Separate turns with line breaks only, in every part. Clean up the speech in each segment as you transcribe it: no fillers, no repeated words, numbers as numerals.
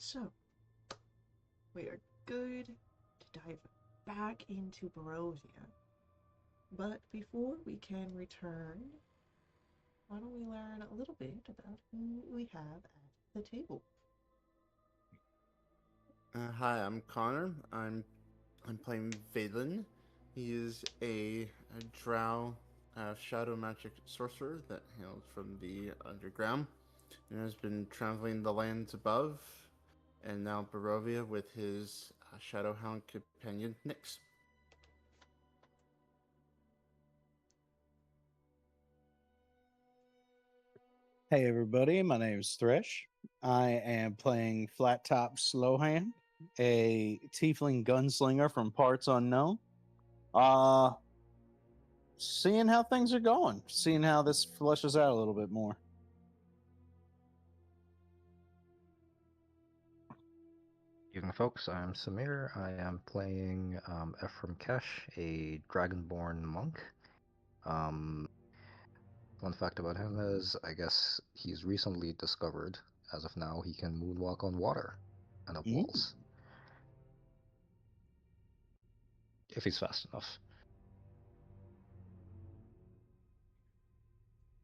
So, we are good to dive back into Barovia. But before we can return, why don't we learn a little bit about who we have at the table?
Hi, I'm Connor. I'm playing Valen. He is a drow shadow magic sorcerer that hails from the underground and has been traveling the lands above and now Barovia with his shadowhound companion Nyx.
Hey everybody, my name is Thresh. I am playing Flat Top Slowhand, a tiefling gunslinger from parts unknown. Uh Seeing how things are going, seeing how this flushes out a little bit more.
Evening, folks. I'm Samir. I am playing Ephraim Kesh, a dragonborn monk. Um, Fun fact about him is, I guess he's recently discovered, as of now, he can moonwalk on water and up
Mm.
walls. If he's fast enough.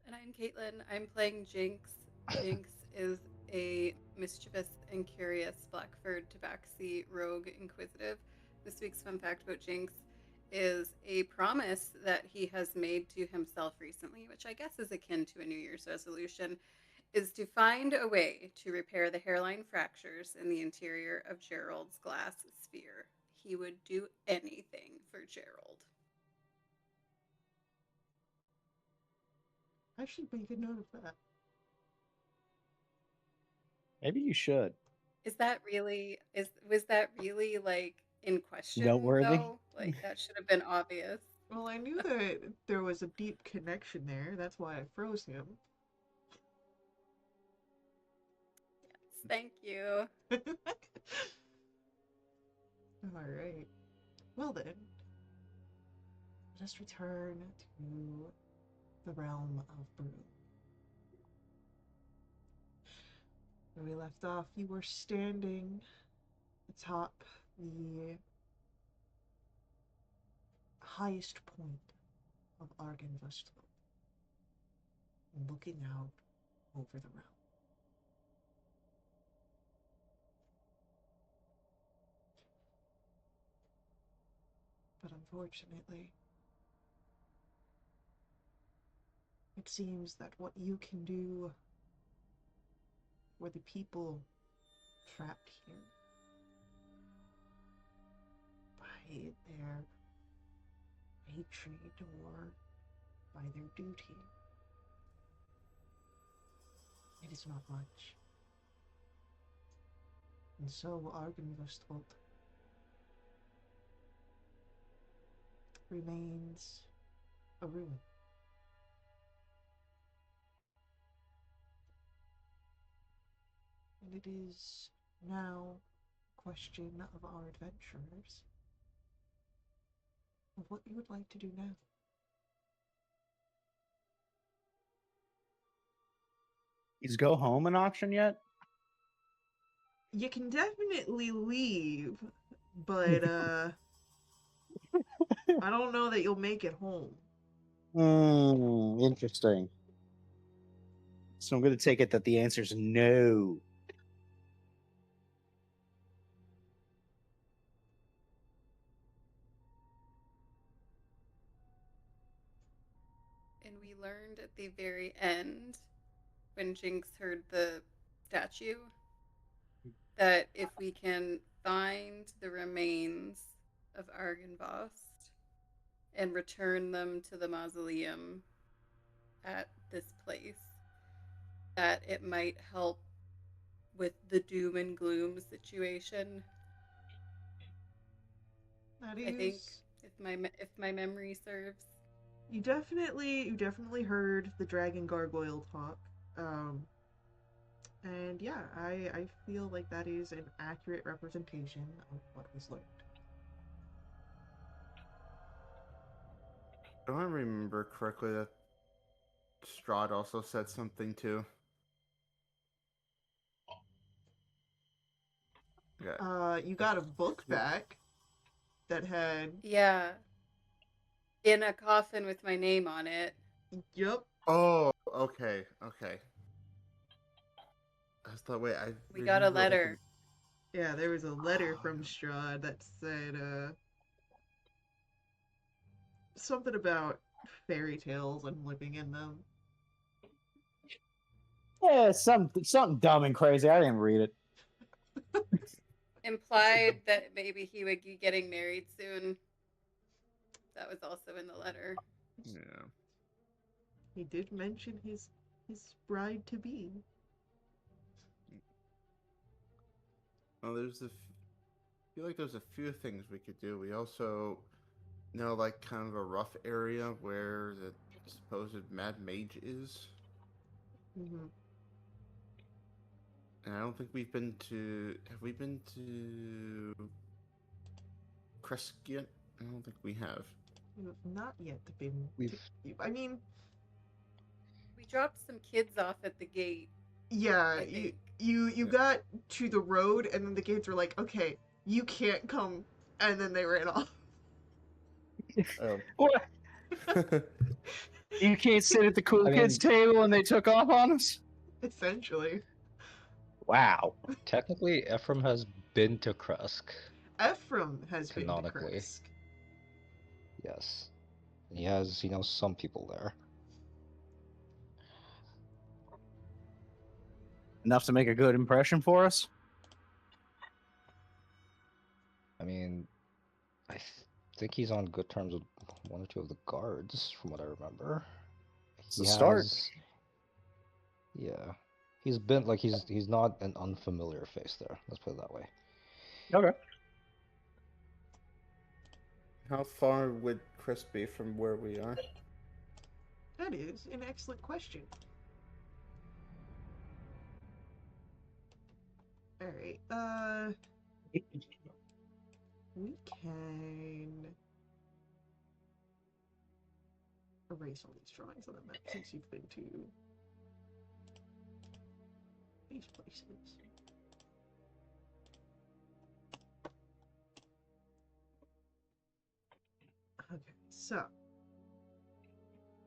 And I'm Caitlin. I'm playing Jinx. Jinx is a mischievous and curious Blackford Tabaxi rogue inquisitive. This week's fun fact about Jinx is a promise that he has made to himself recently, which I guess is akin to a New Year's resolution, is to find a way to repair the hairline fractures in the interior of Gerald's glass sphere. He would do anything for Gerald.
I should make a note of that.
Maybe you should.
Is that really was that really like in question
Noteworthy.
though? Like that should have been obvious.
Well, I knew that there was a deep connection there. That's why I froze him.
Yes, thank you.
Alright. Well then, let us return to the realm of Brew. Where we left off, you were standing atop the highest point of Argynvostholt, looking out over the realm. But unfortunately, it seems that what you can do for the people trapped here by their hatred or by their duty, it is not much. And so Argynvostholt remains a ruin. And it is now a question of our adventurers of what you would like to do now.
Is go home an option yet?
You can definitely leave, but I don't know that you'll make it home.
Interesting. So I'm going to take it that the answer is no.
And we learned at the very end when Jinx heard the statue that if we can find the remains of Argynvost and return them to the mausoleum at this place, that it might help with the doom and gloom situation.
That
I think
is,
if my memory serves.
you definitely heard the dragon gargoyle talk. Um, and yeah, I feel like that is an accurate representation of what was learned.
Do I remember correctly that Strahd also said something too?
You got a book back that had.
Yeah. In a coffin with my name on it.
Yup.
Oh, okay, okay. I thought, wait, I
We got a
remember
letter.
Yeah, there was a letter
Oh,
from Strahd that said something about fairy tales and living in them.
Yeah, something dumb and crazy. I didn't read it.
Implied that maybe he would be getting married soon. That was also in the letter.
yeah.
He did mention his bride to be.
Well, feel like there's a few things we could do. We also know like kind of a rough area where the supposed mad mage is,
Mm-hmm.
and I don't think we've been to. Have we been to Kresk yet? I don't think we have.
Not yet been.
We've
I mean,
We dropped some kids off at the gate,
yeah,
I
you
think.
you
Yeah.
got to the road, and then the gates were like, okay, you can't come, and then they ran off.
Oh.
What? You can't sit at the cool
I
kids
mean,
table and they took off on us?
Essentially,
Wow.
technically, Ephraim has been to Kresk,
Ephraim has been to
canonically.
Kresk.
Yes. He knows some people there.
Enough to make a good impression for us?
I mean, think he's on good terms with one or two of the guards, from what I remember.
It's
He
a start.
has, yeah. He's been like he's not an unfamiliar face there. Let's put it that way.
Okay.
How far would Chris be from where we are?
That is an excellent question. All right. We can erase all these drawings on the map since you've been to these places. Okay, so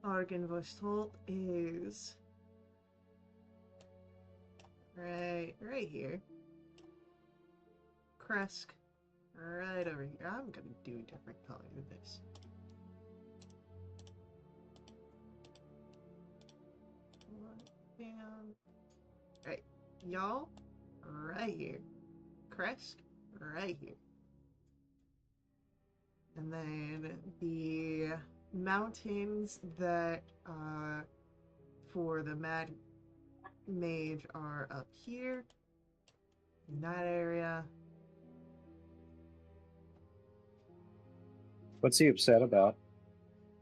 Argenvostolt is right here. Kresk, right over here. I'm gonna do a different color than this. Down. Right, y'all, right here. Kresk, right here. And then the mountains that for the Mad Mage are up here in that area.
What's he upset about?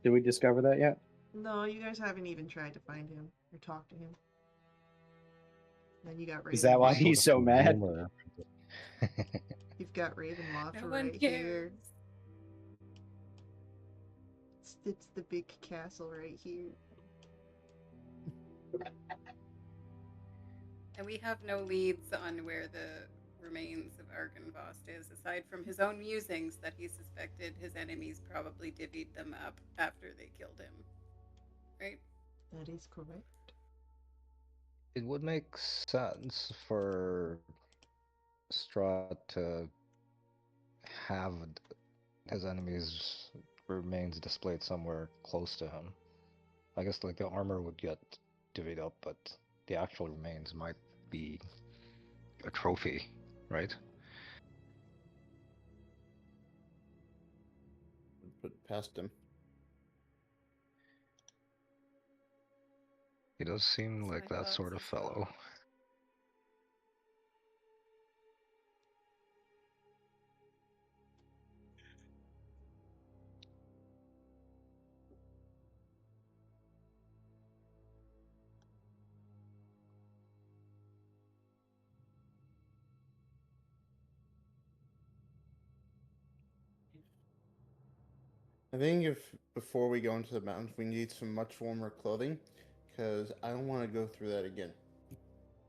Did we discover that yet?
No, you guys haven't even tried to find him or talk to him. Then you got
Is that why
Ravenloft.
he's so mad?
Rumor.
You've got Ravenloft
No one
right
cares.
here. It's the big castle right here.
And we have no leads on where the remains of Argenvost is, aside from his own musings that he suspected his enemies probably divvied them up after they killed him. Right?
That is correct.
It would make sense for Strahd to have his enemies' remains displayed somewhere close to him. I guess like the armor would get divvied up, but the actual remains might be a trophy, right?
Put past him.
He does seem
That's
like
my
that
thoughts
sort of
as well.
fellow.
I think if before we go into the mountains, we need some much warmer clothing, because I don't want to go through that again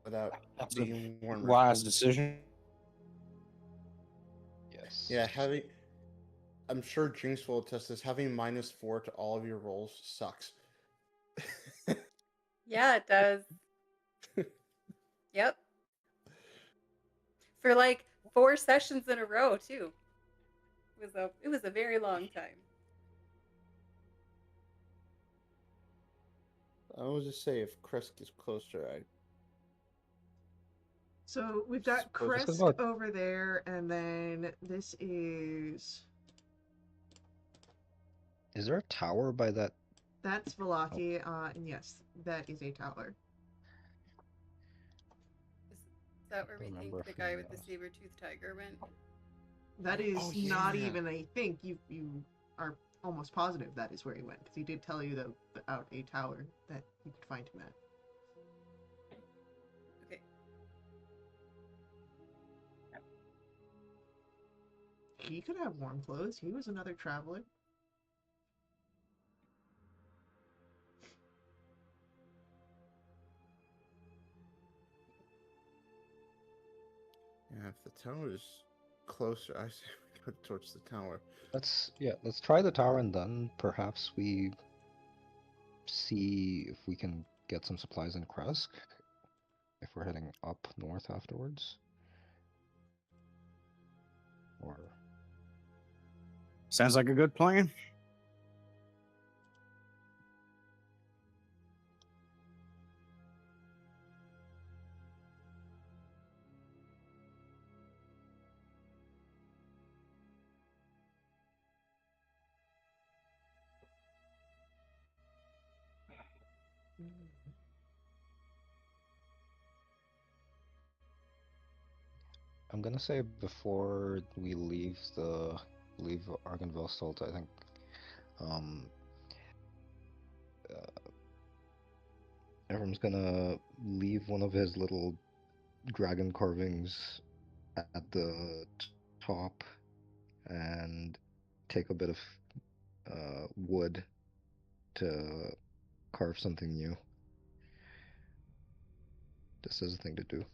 without
That's a
being warmer.
wise decision.
Nice.
Yeah, having. I'm sure Jinx will attest this. Having -4 to all of your rolls sucks.
Yeah, it does. Yep. For like 4 sessions in a row too. It was a very long time.
I will just say if Chris gets closer, I
So we've got
suppose
Just
Crest
about.
over there, and then this is
Is there a tower by that?
that's
Oh,
Velaki, and yes, that is a tower.
Is that where we
remember
think
if
the
we
guy with the saber-toothed tiger went?
That
Oh
is not
yeah.
even a think. You are almost positive that is where he went because he did tell you about a tower that you could find him at.
Okay.
He could have warm clothes. He was another traveler.
Yeah, if the tower is closer, I say we go towards the tower.
let's try the tower and then perhaps we see if we can get some supplies in Kresk if we're heading up north afterwards. Or
Sounds like a good plan.
I'm gonna say before we leave Argynvostholt, I think um uh, Ephraim's gonna leave one of his little dragon carvings at the top and take a bit of wood to carve something new. This is a thing to do.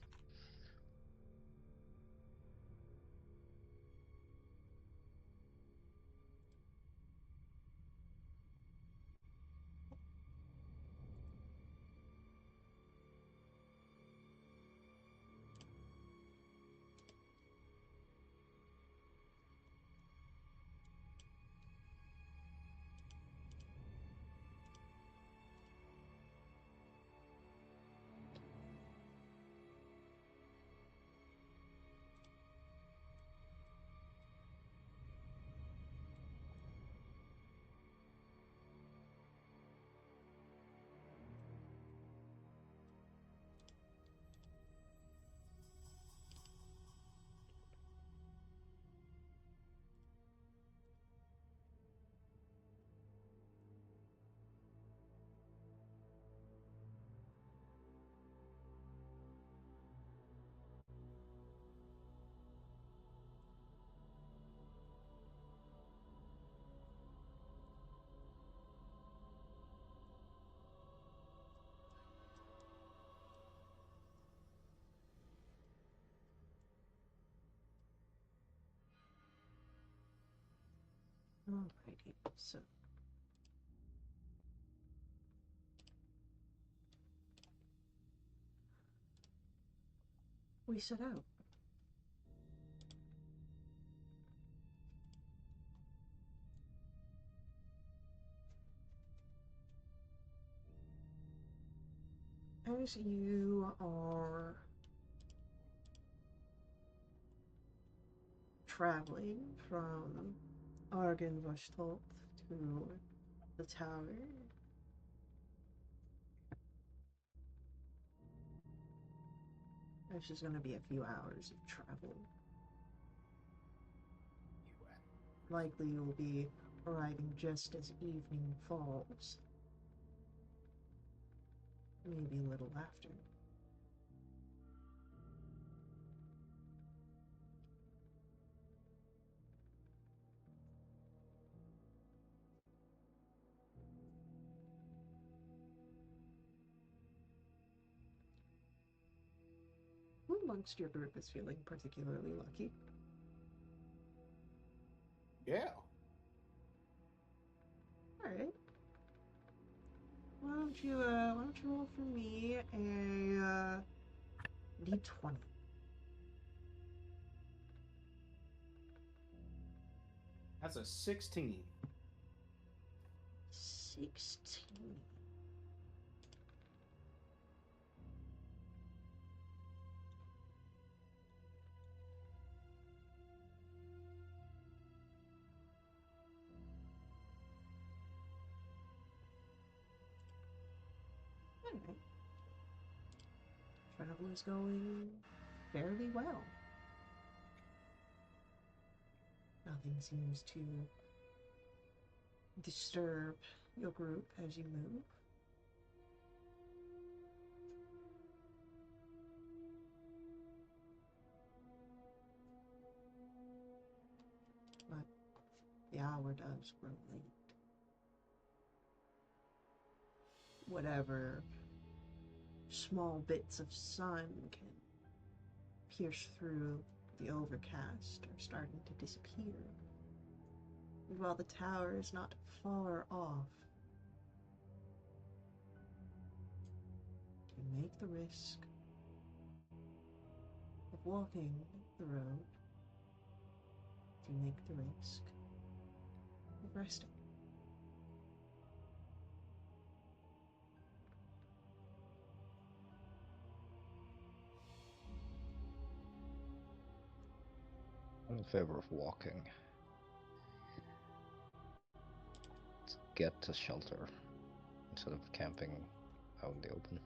Alrighty, so we set out. As you are traveling from Argynvostholt to the tower, this is going to be a few hours of travel. Likely you'll be arriving just as evening falls, maybe a little after. Who amongst your group is feeling particularly lucky?
Yeah.
All right. Why don't you roll for me a d20?
That's a 16.
16. All right. Travel is going fairly well. Nothing seems to disturb your group as you move. But the hour does grow late. Whatever small bits of sun can pierce through the overcast are starting to disappear. And while the tower is not far off, you make the risk of walking the road. You make the risk of resting.
I'm in favor of walking. Let's get to shelter instead of camping out in the open.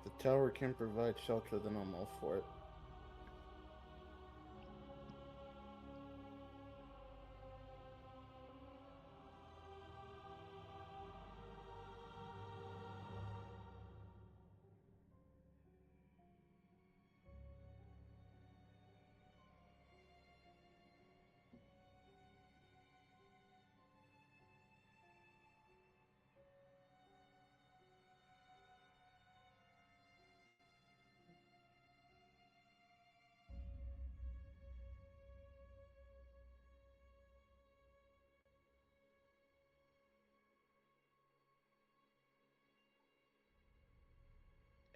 If the tower can provide shelter, then I'm all for it.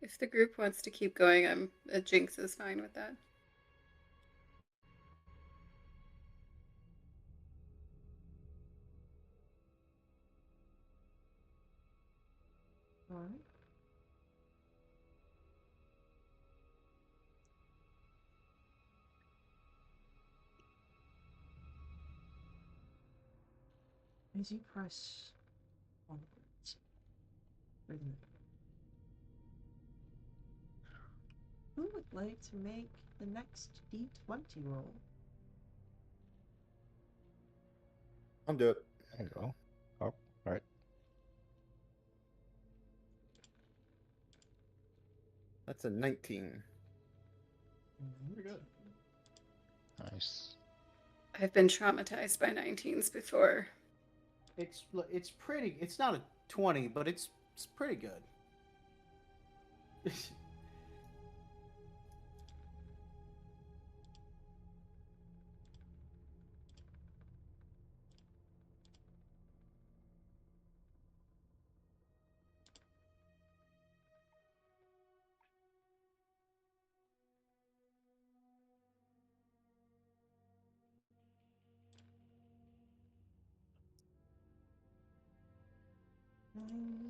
If the group wants to keep going, Jinx is fine with that.
All right. As you press onwards for the who would like to make the next d20 roll?
I'll do it.
I can go. Oh, all right.
That's a 19.
Pretty good.
Nice.
I've been traumatized by 19s before.
It's pretty. It's not a 20, but it's pretty good.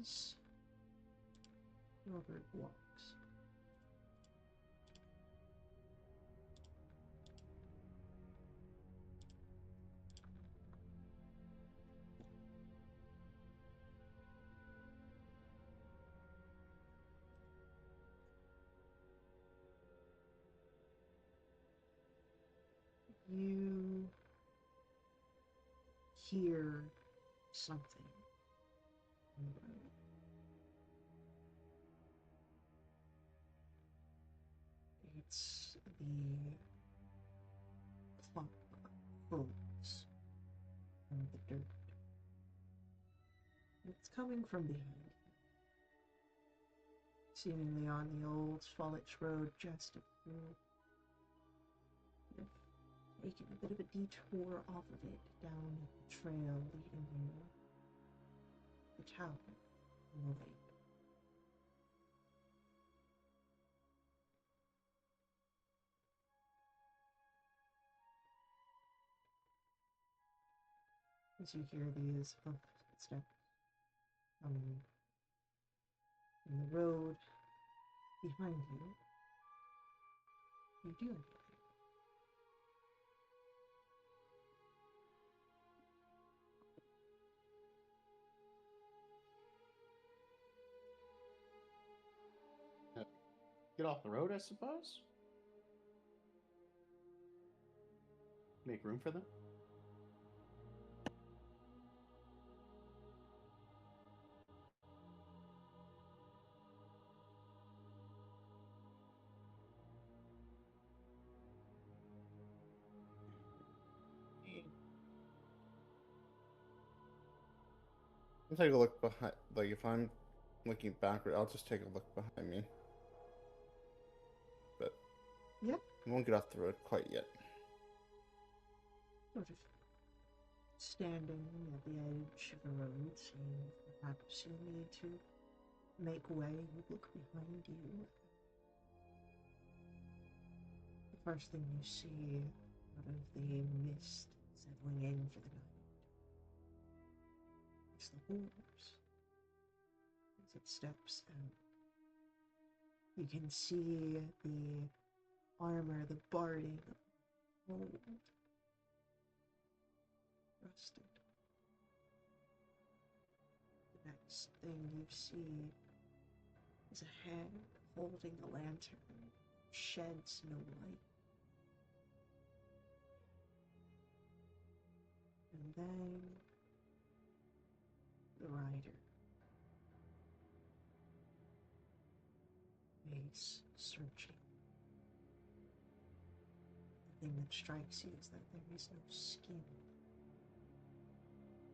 As your group walks, you hear something on the road. It's the plump hooves on the dirt. It's coming from behind. seemingly on the old Svalich Road just a few. Taking a bit of a detour off of it down the trail leading you to the tower in the lake. As you hear these footsteps coming from the road behind you, you do anything.
Get off the road, I suppose. Make room for them.
I'll take a look behind. Like if I'm looking backward, I'll just take a look behind me. But
Yep.
I won't get off the road quite yet.
Sort of standing at the edge of the road, seeing if perhaps you need to make way. You look behind you. The first thing you see out of the mist settling in for the night is the horse. As it steps out, you can see the armor, the barding, old, rusted. The next thing you see is a hand holding a lantern, sheds no light. And then the rider, face searching. The thing that strikes you is that there is no skin.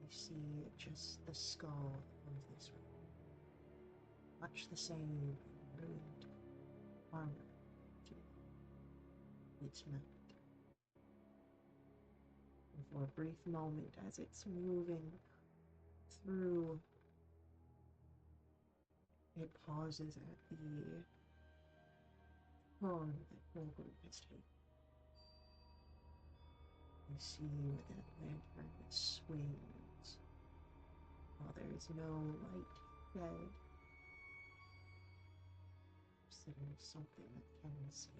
You see just the skull of this rider, much the same ruined armor to its mount. And for a brief moment, as it's moving through, it pauses at the turn that Holgrim has taken. You see that lantern that swings, while there is no light shed. There is something that can be seen.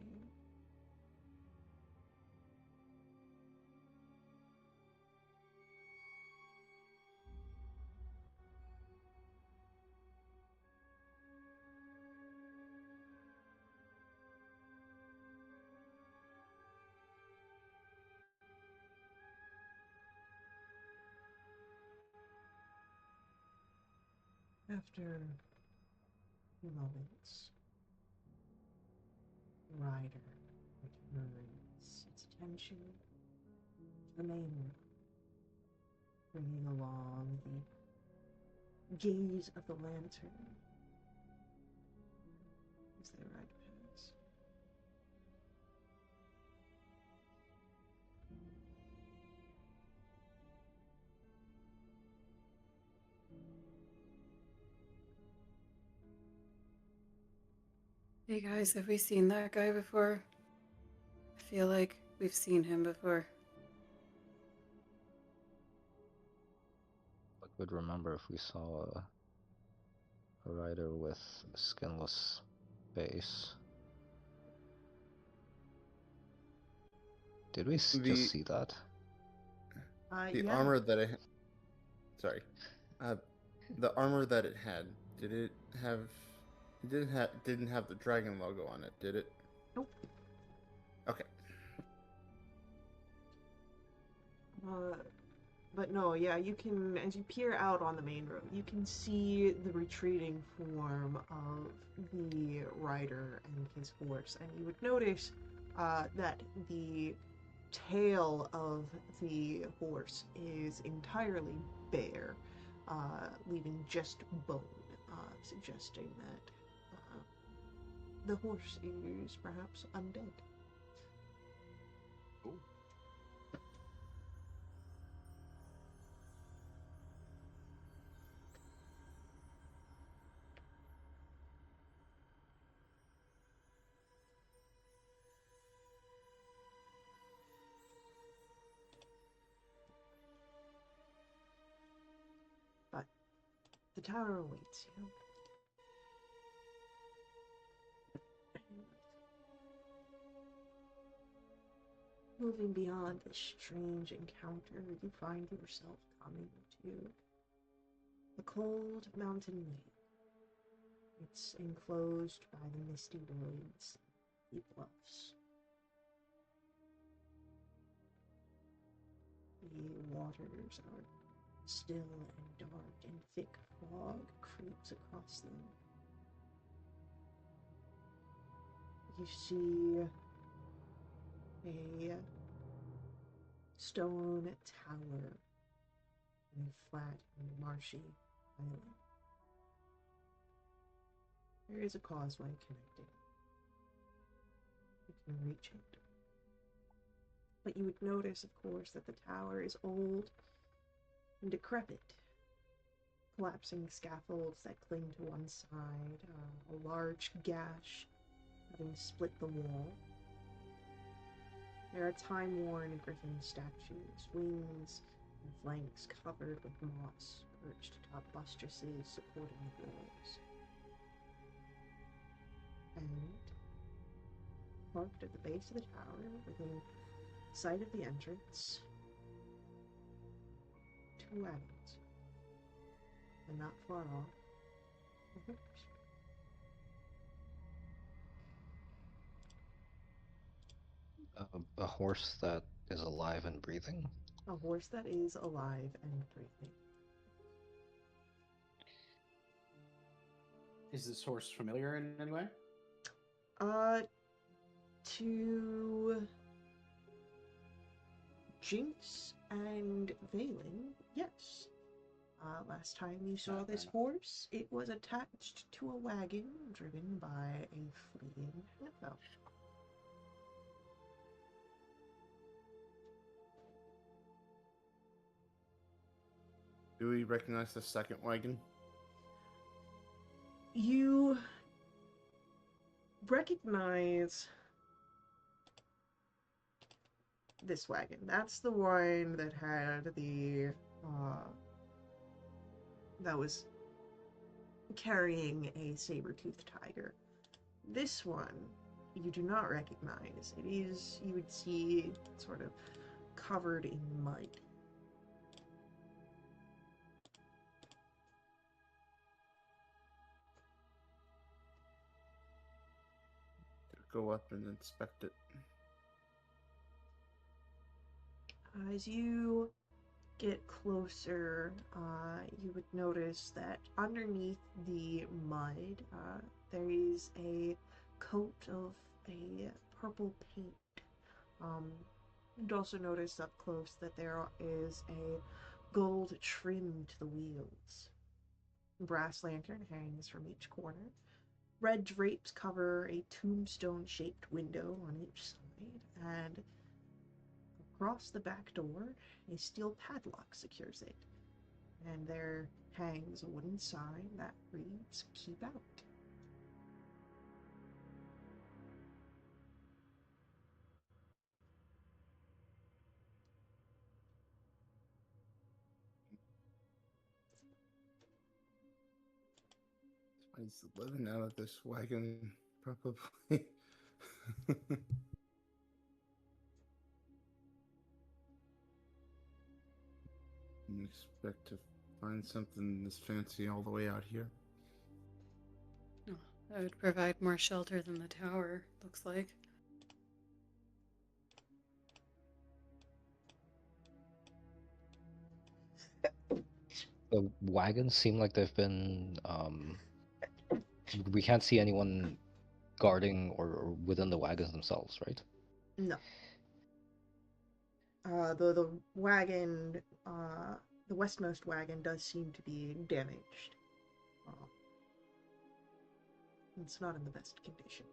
After a few moments, the rider returns its attention to the main room, bringing along the gaze of the lantern as they ride past.
Hey guys, have we seen that guy before? I feel like we've seen him before.
I would remember if we saw a rider with a skinless face. Did we
The
just see that?
the
Yeah.
armor that I sorry, the armor that it had, did it have? It didn't have the dragon logo on it, did it?
Nope.
Okay.
But no, yeah, you can, as you peer out on the main road, you can see the retreating form of the rider and his horse, and you would notice that the tail of the horse is entirely bare, leaving just bone, suggesting that The horse is perhaps undead.
Ooh.
But the tower awaits you. Moving beyond this strange encounter, you find yourself coming to the cold mountain lake. It's enclosed by the misty woods, the bluffs. The waters are still and dark, and thick fog creeps across them. You see a stone tower in a flat and marshy island. There is a causeway connecting. You can reach it. But you would notice, of course, that the tower is old and decrepit. Collapsing scaffolds that cling to one side, a large gash having split the wall. There are time-worn griffin statues, wings and flanks covered with moss, perched atop buttresses supporting the walls. And parked at the base of the tower, within sight of the entrance, two wagons, and not far off, a horse.
A horse that is alive and breathing.
A horse that is alive and breathing.
Is this horse familiar in any way?
To Jinx and Valen, yes. Last time you saw this horse, it was attached to a wagon driven by a fleeing half-elf.
Do we recognize the second wagon?
You recognize this wagon. That's the one that had the that was carrying a saber-toothed tiger. This one you do not recognize. It is, you would see, sort of covered in mud.
Go up and inspect it.
As you get closer, you would notice that underneath the mud, there is a coat of a purple paint. You'd also notice up close that there is a gold trim to the wheels. A brass lantern hangs from each corner. Red drapes cover a tombstone-shaped window on each side, and across the back door, a steel padlock secures it, and there hangs a wooden sign that reads, "Keep Out."
He's living out of this wagon, probably. You expect to find something this fancy all the way out here?
Oh, that would provide more shelter than the tower, looks like.
The wagons seem like they've been. We can't see anyone guarding or within the wagons themselves, right?
No. The wagon, the westmost wagon does seem to be damaged. It's not in the best condition.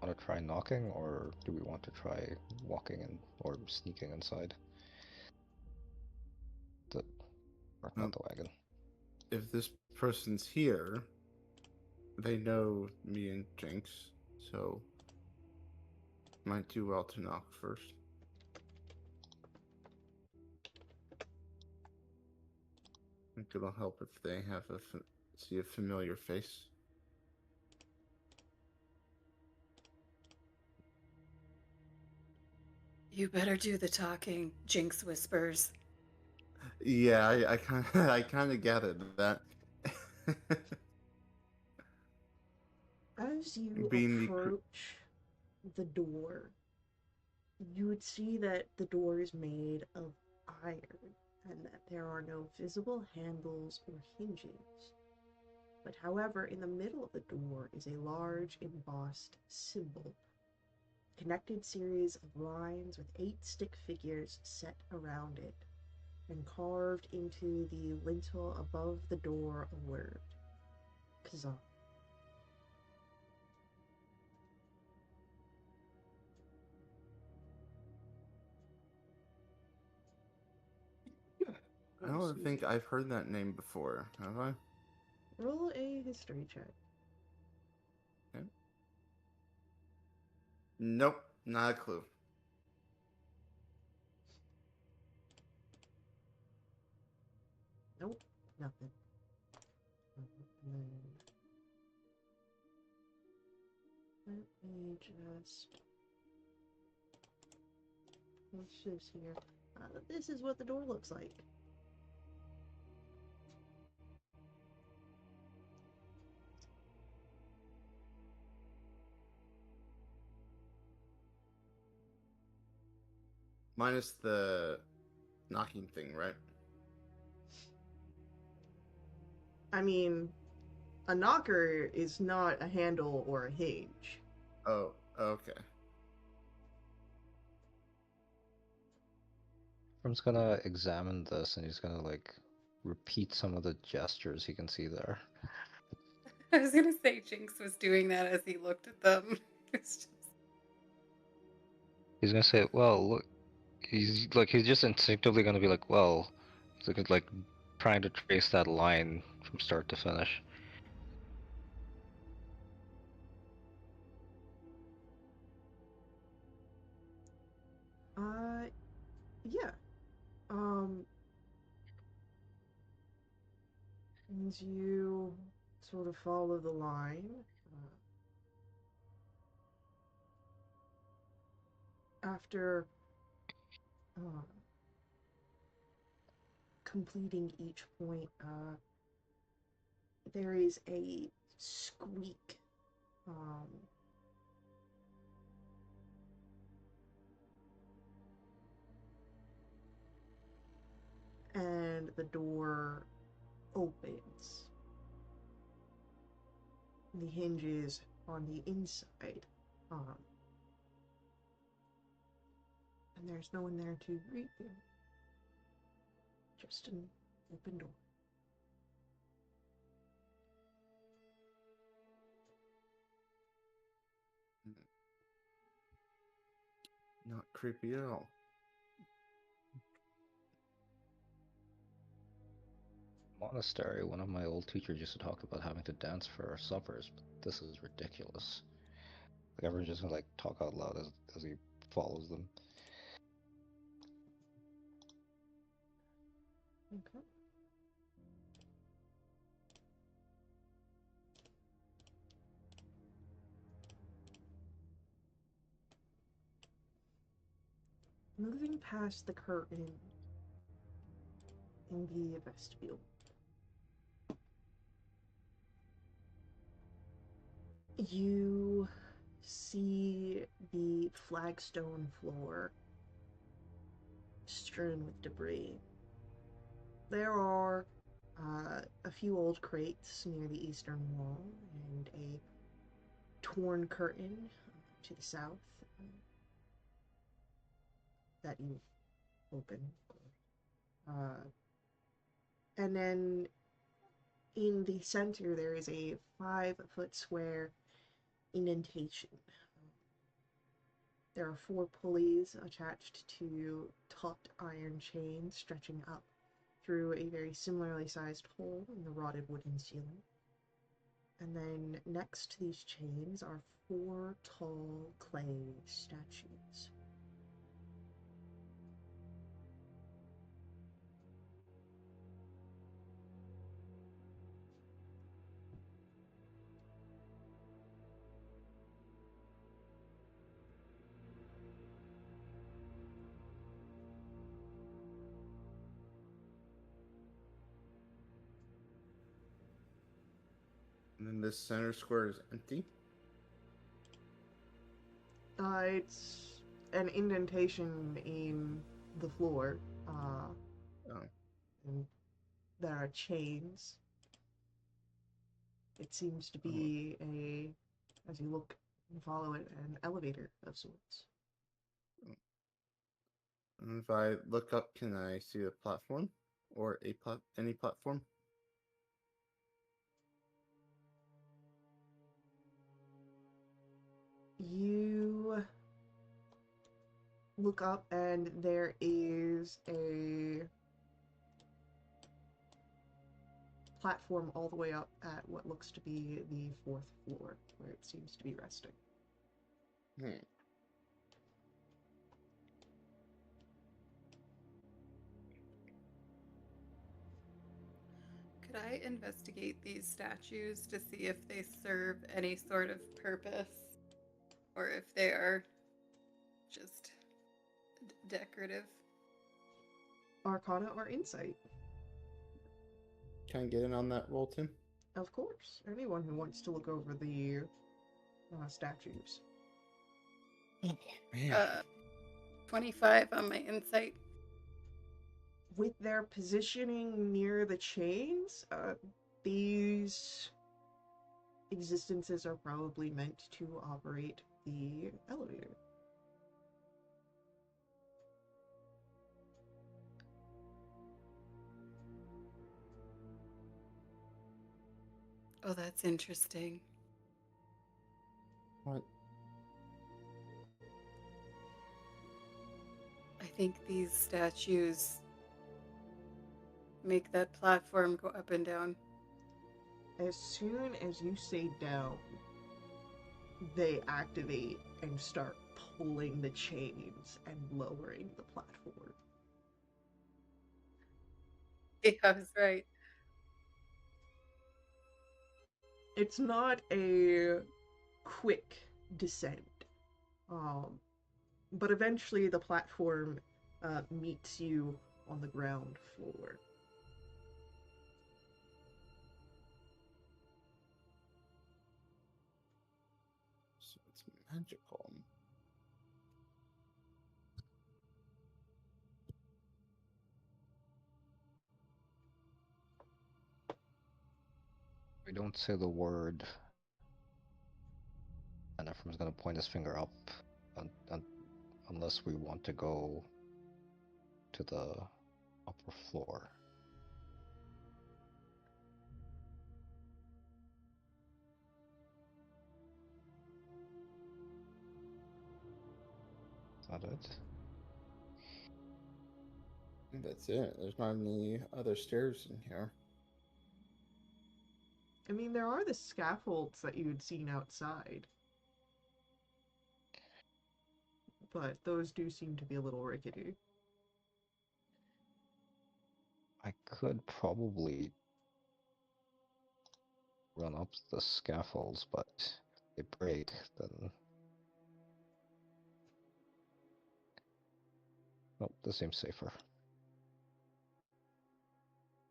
Want to try knocking, or do we want to try walking in or sneaking inside the, or not the wagon?
If this person's here, they know me and Jinx, so might do well to knock first. I think it'll help if they have see a familiar face.
You better do the talking, Jinx whispers.
Yeah, I kind of I kind of gathered that.
As you
Being
approach the door, you would see that the door is made of iron and that there are no visible handles or hinges. But however, in the middle of the door is a large embossed symbol, connected series of lines with 8 stick figures set around it, and carved into the lintel above the door a word, Kazan.
I don't think I've heard that name before, have I?
Roll a history check.
Okay. Nope, not a clue.
Nope, nothing. Let me just. What's this here? This is what the door looks like.
Minus the knocking thing, right?
I mean, a knocker is not a handle or a hinge.
Oh, okay.
Efren's gonna examine this, and he's gonna like repeat some of the gestures he can see there.
I was gonna say Jinx was doing that as he looked at them. It's just...
He's gonna say, "Well, look." He's just instinctively gonna be like, "Well," he's like trying to trace that line from start to finish.
Yeah. As you sort of follow the line, after uh, completing each point, there is a squeak. Um, and the door opens. The hinges on the inside. Um, and there's no one there to greet you. Just an open door.
Not creepy at all.
Monastery, one of my old teachers used to talk about having to dance for our suppers, but this is ridiculous. Like everyone's just gonna like talk out loud as he follows them.
Okay. Moving past the curtain in the vestibule, you see the flagstone floor strewn with debris. There are a few old crates near the eastern wall and a torn curtain to the south. that you open. And then in the center, there is a 5-foot square indentation. There are 4 pulleys attached to taut iron chains stretching up through a very similarly sized hole in the rotted wooden ceiling. And then next to these chains are 4 tall clay statues.
And then this center square is empty.
It's an indentation in the floor.
Oh.
And there are chains. It seems to
Oh.
be as you look and follow it, an elevator of sorts.
And if I look up, can I see a platform or any platform?
You look up and there is a platform all the way up at what looks to be the 4th floor, where it seems to be resting.
Could I investigate these statues to see if they serve any sort of purpose or if they are just decorative?
Arcana or Insight?
Can I get in on that roll, Tim?
Of course. Anyone who wants to look over the statues.
Man.
25 on my insight.
With their positioning near the chains, these existences are probably meant to operate the elevator.
Oh, that's interesting.
What?
I think these statues make that platform go up and down.
As soon as you say down, they activate and start pulling the chains and lowering the platform.
Yeah, I was right.
It's not a quick descent, but eventually the platform meets you on the ground floor.
So it's magical.
We don't say the word, and Ephraim's gonna point his finger up, unless we want to go to the upper floor. Is that it?
That's it. There's not any other stairs in here.
I mean, there are the scaffolds that you had seen outside, but those do seem to be a little rickety.
I could probably run up the scaffolds, but if they break, then... Oh, this seems safer.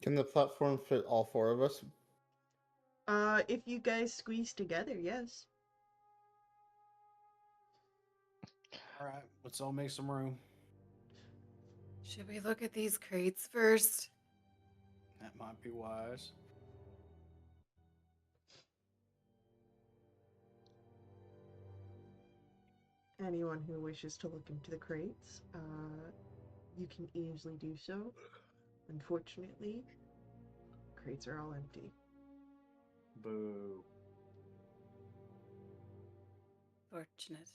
Can the platform fit all 4 of us?
If you guys squeeze together, yes.
Alright, let's all make some room.
Should we look at these crates first?
That might be wise.
anyone who wishes to look into the crates, you can easily do so. Unfortunately, crates are all empty.
Boo.
Fortunate.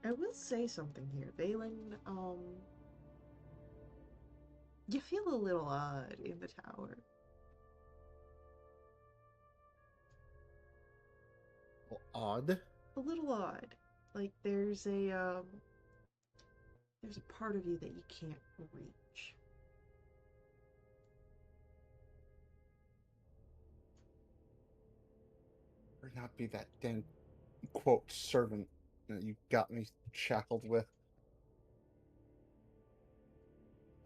I will say something here, Valen. You feel a little odd in the tower.
Well, odd.
A little odd. Like there's a part of you that you can't reach.
Or not be that dang quote servant that you got me shackled with.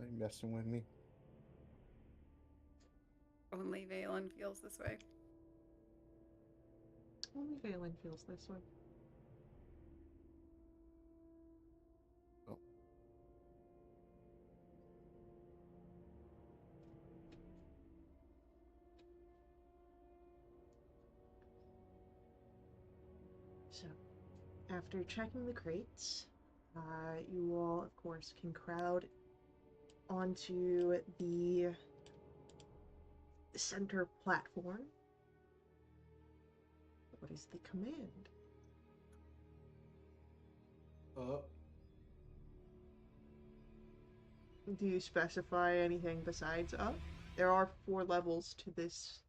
Are you messing with me?
Only Valen feels this way.
Only Valen feels this way.
Oh.
So, after checking the crates, you all, of course, can crowd onto the center platform. What is the command? Do you specify anything besides up? There are 4 levels to this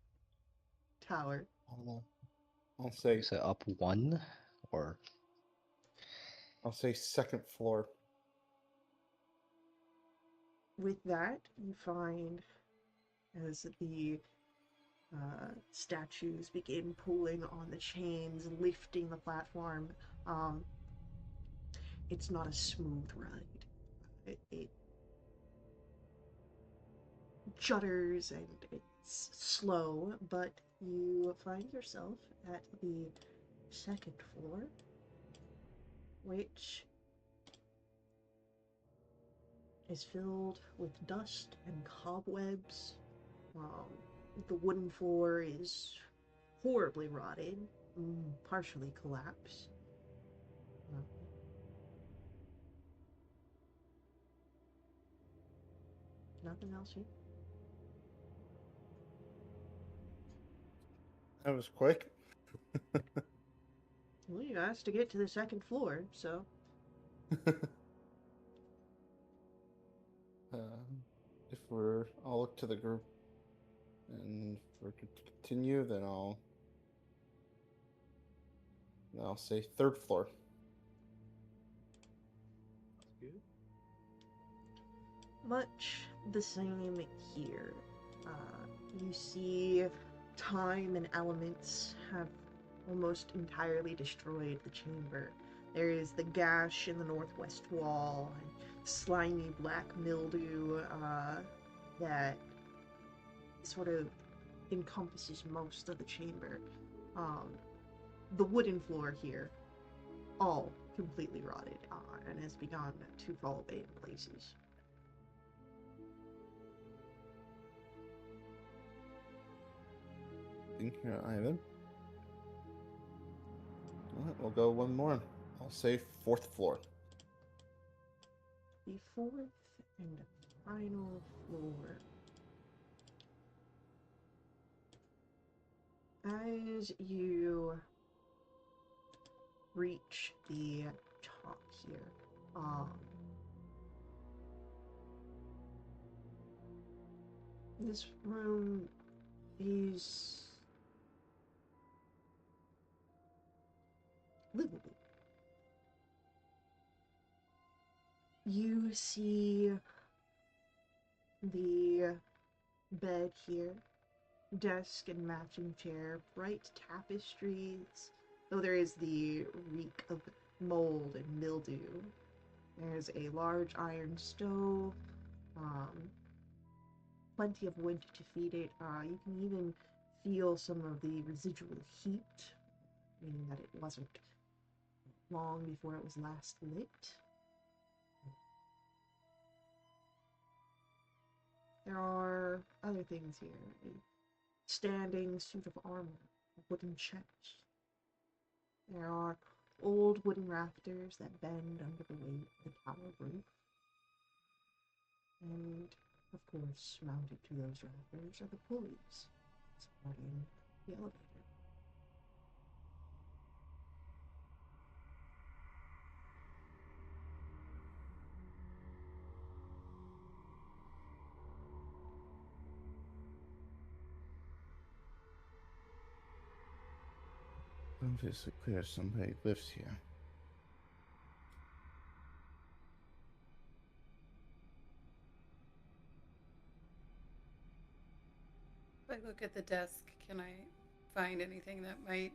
tower.
I'll say
You say up one, or
second floor.
With that, you find as the statues begin pulling on the chains, lifting the platform, it's not a smooth ride. It judders and it's slow, but you find yourself at the second floor, which is filled with dust and cobwebs. The wooden floor is horribly rotted, partially collapsed. Nothing else here.
That was quick.
Well, you asked to get to the second floor, so
If I'll look to the group, and if we're to continue, then I'll say third floor.
That's good.
much the same here. You see time and elements have almost entirely destroyed the chamber. There is the gash in the northwest wall, and slimy black mildew that sort of encompasses most of the chamber. The wooden floor here, all completely rotted, and has begun to fall away in places.
Think here, Ivan. All right, we'll go one more. I'll say fourth floor.
The fourth and final floor. As you reach the top here, this room is livable. You see the bed here, desk and matching chair, bright tapestries, though there is the reek of mold and mildew. There's a large iron stove, plenty of wood to feed it. You can even feel some of the residual heat, meaning that it wasn't long before it was last lit. There are other things here. A standing suit of armor, a wooden chest, There are old wooden rafters that bend under the weight of the tower roof. And, of course, mounted to those rafters are the pulleys supporting the elevator.
Obviously clear somebody lives here.
If I look at the desk, can I find anything that might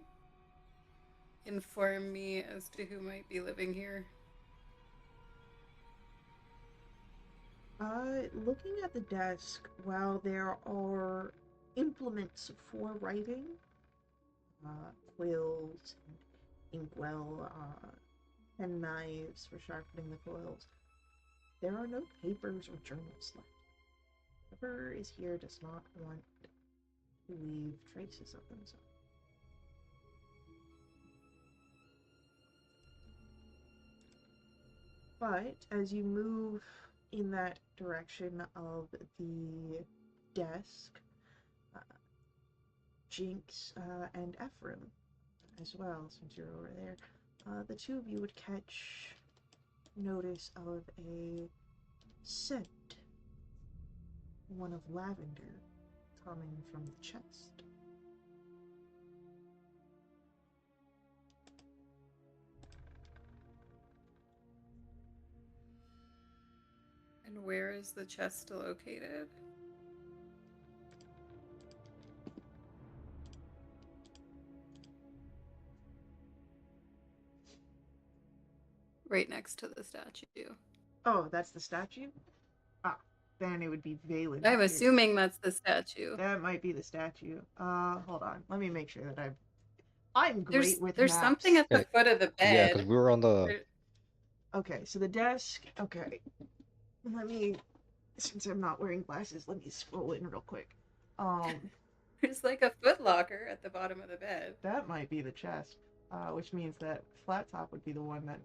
inform me as to who might be living here?
Looking at the desk, while there are implements for writing, quills, inkwell, pen knives for sharpening the foils, there are no papers or journals left. Whoever is here does not want to leave traces of themselves. But as you move in that direction of the desk, uh, Jinx and Ephraim as well, since you're over there, the two of you would catch notice of a scent, one of lavender, coming from the chest.
And where is the chest located? Right next to the statue.
Oh, that's the statue? Ah, then it would be Valen.
I'm assuming that's the statue.
That might be the statue. Hold on. Let me make sure that I'm
There's
great with
there's
maps.
something at the foot of the
Yeah,
bed.
because we were on the.
Okay, so the desk. Okay. Let me, since I'm not wearing glasses, let me scroll in real quick.
There's like a foot locker at the bottom of the bed.
That might be the chest, which means that Flat Top would be the one that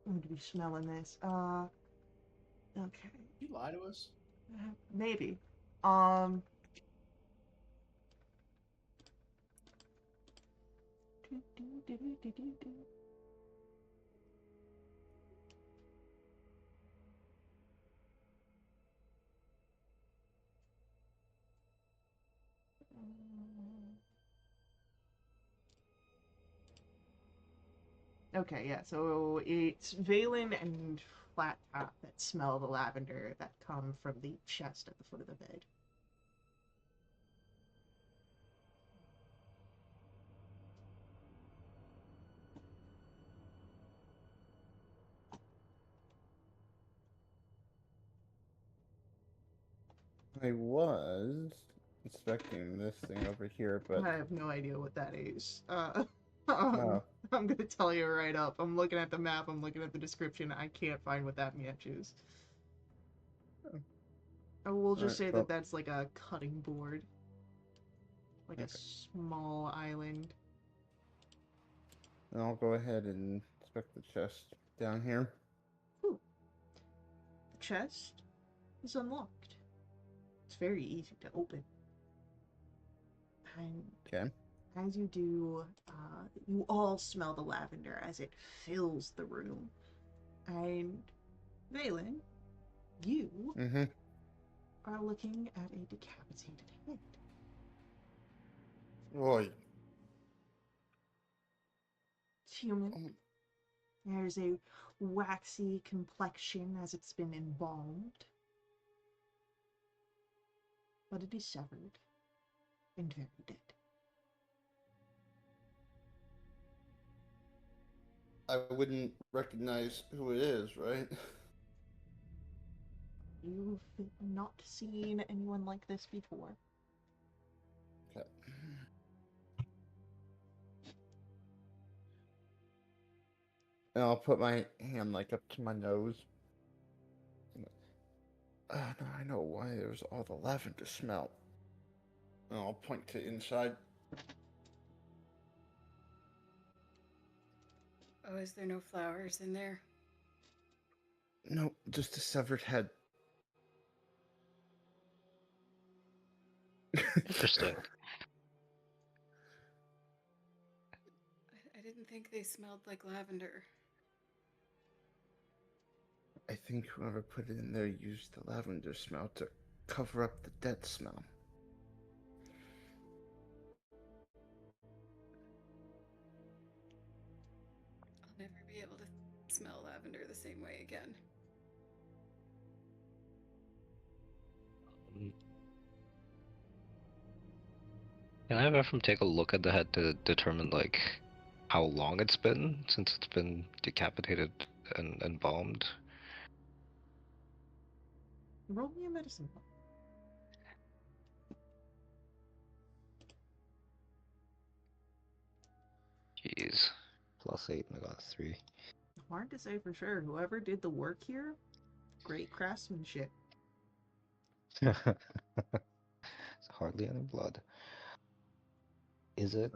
would be smelling this. Okay.
You lie to us?
Maybe. Okay, yeah, so it's Valen and Flat Top that smell the lavender that come from the chest at the foot of the bed.
I was expecting this thing over here, but
I have no idea what that is.
oh,
I'm gonna tell you right up. I'm looking at the map, I'm looking at the description, I can't find what that matches. I will just say that
well,
that's like a cutting board. Like a
okay.
small island.
And I'll go ahead and inspect the chest down here.
Ooh. The chest is unlocked. It's very easy to open. And
Okay.
as you do, you all smell the lavender as it fills the room. And Valen, you
Mm-hmm.
are looking at a decapitated head.
Boy.
It's human. There's a waxy complexion as it's been embalmed. But it is severed and very dead.
I wouldn't recognize who it is, right?
You've not seen anyone like this before.
Okay. And I'll put my hand like up to my nose. No, I know why there's all the lavender smell. And I'll point to inside.
Oh, is there no flowers in there?
No, just a severed head.
Interesting.
I didn't think they smelled like lavender.
I think whoever put it in there used the lavender smell to cover up the dead smell.
I'll never be able to smell lavender the same way again.
Can I have Ephraim take a look at the head to determine like how long it's been since it's been decapitated and embalmed?
Roll me a medicine.
Jeez. +8 and I got 3.
Hard to say for sure. Whoever did the work here, great craftsmanship.
It's hardly any blood. Is it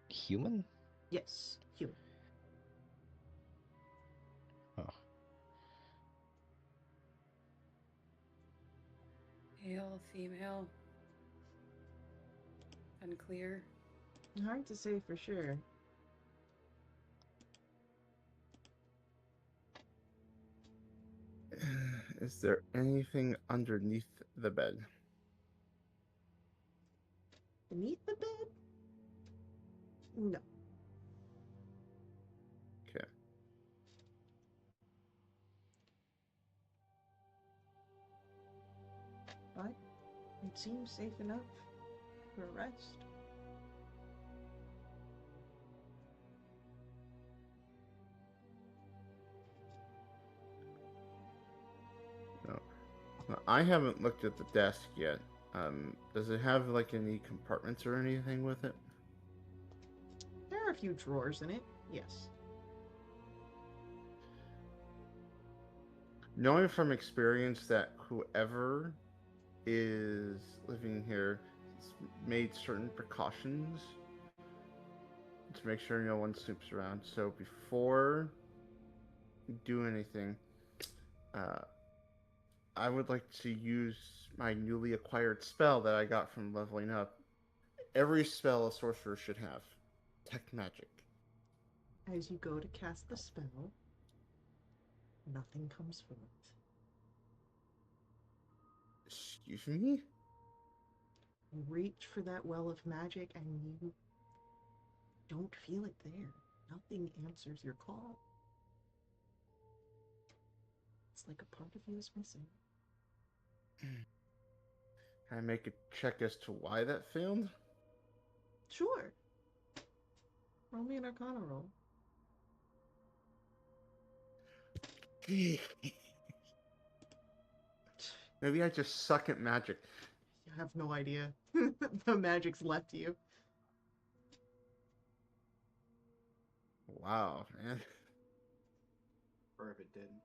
human?
Yes, human.
Oh.
Male, female. Unclear.
Hard to say for sure.
Is there anything underneath the bed?
Beneath the bed? No.
Okay.
But it seems safe enough for a rest.
No. Well, I haven't looked at the desk yet. Does it have like any compartments or anything with it?
There are a few drawers in it, yes.
Knowing from experience that whoever is living here has made certain precautions to make sure no one snoops around. So before you do anything, I would like to use my newly acquired spell that I got from leveling up. Every spell a sorcerer should have. Tech magic.
As you go to cast the spell, nothing comes forth.
Excuse me?
You reach for that well of magic and you don't feel it there. Nothing answers your call. It's like a part of you is missing.
Can I make a check as to why that failed?
Sure. Roll me an Arcana roll.
Maybe I just suck at magic.
You have no idea. The magic's left you.
Wow, man.
Or if it didn't.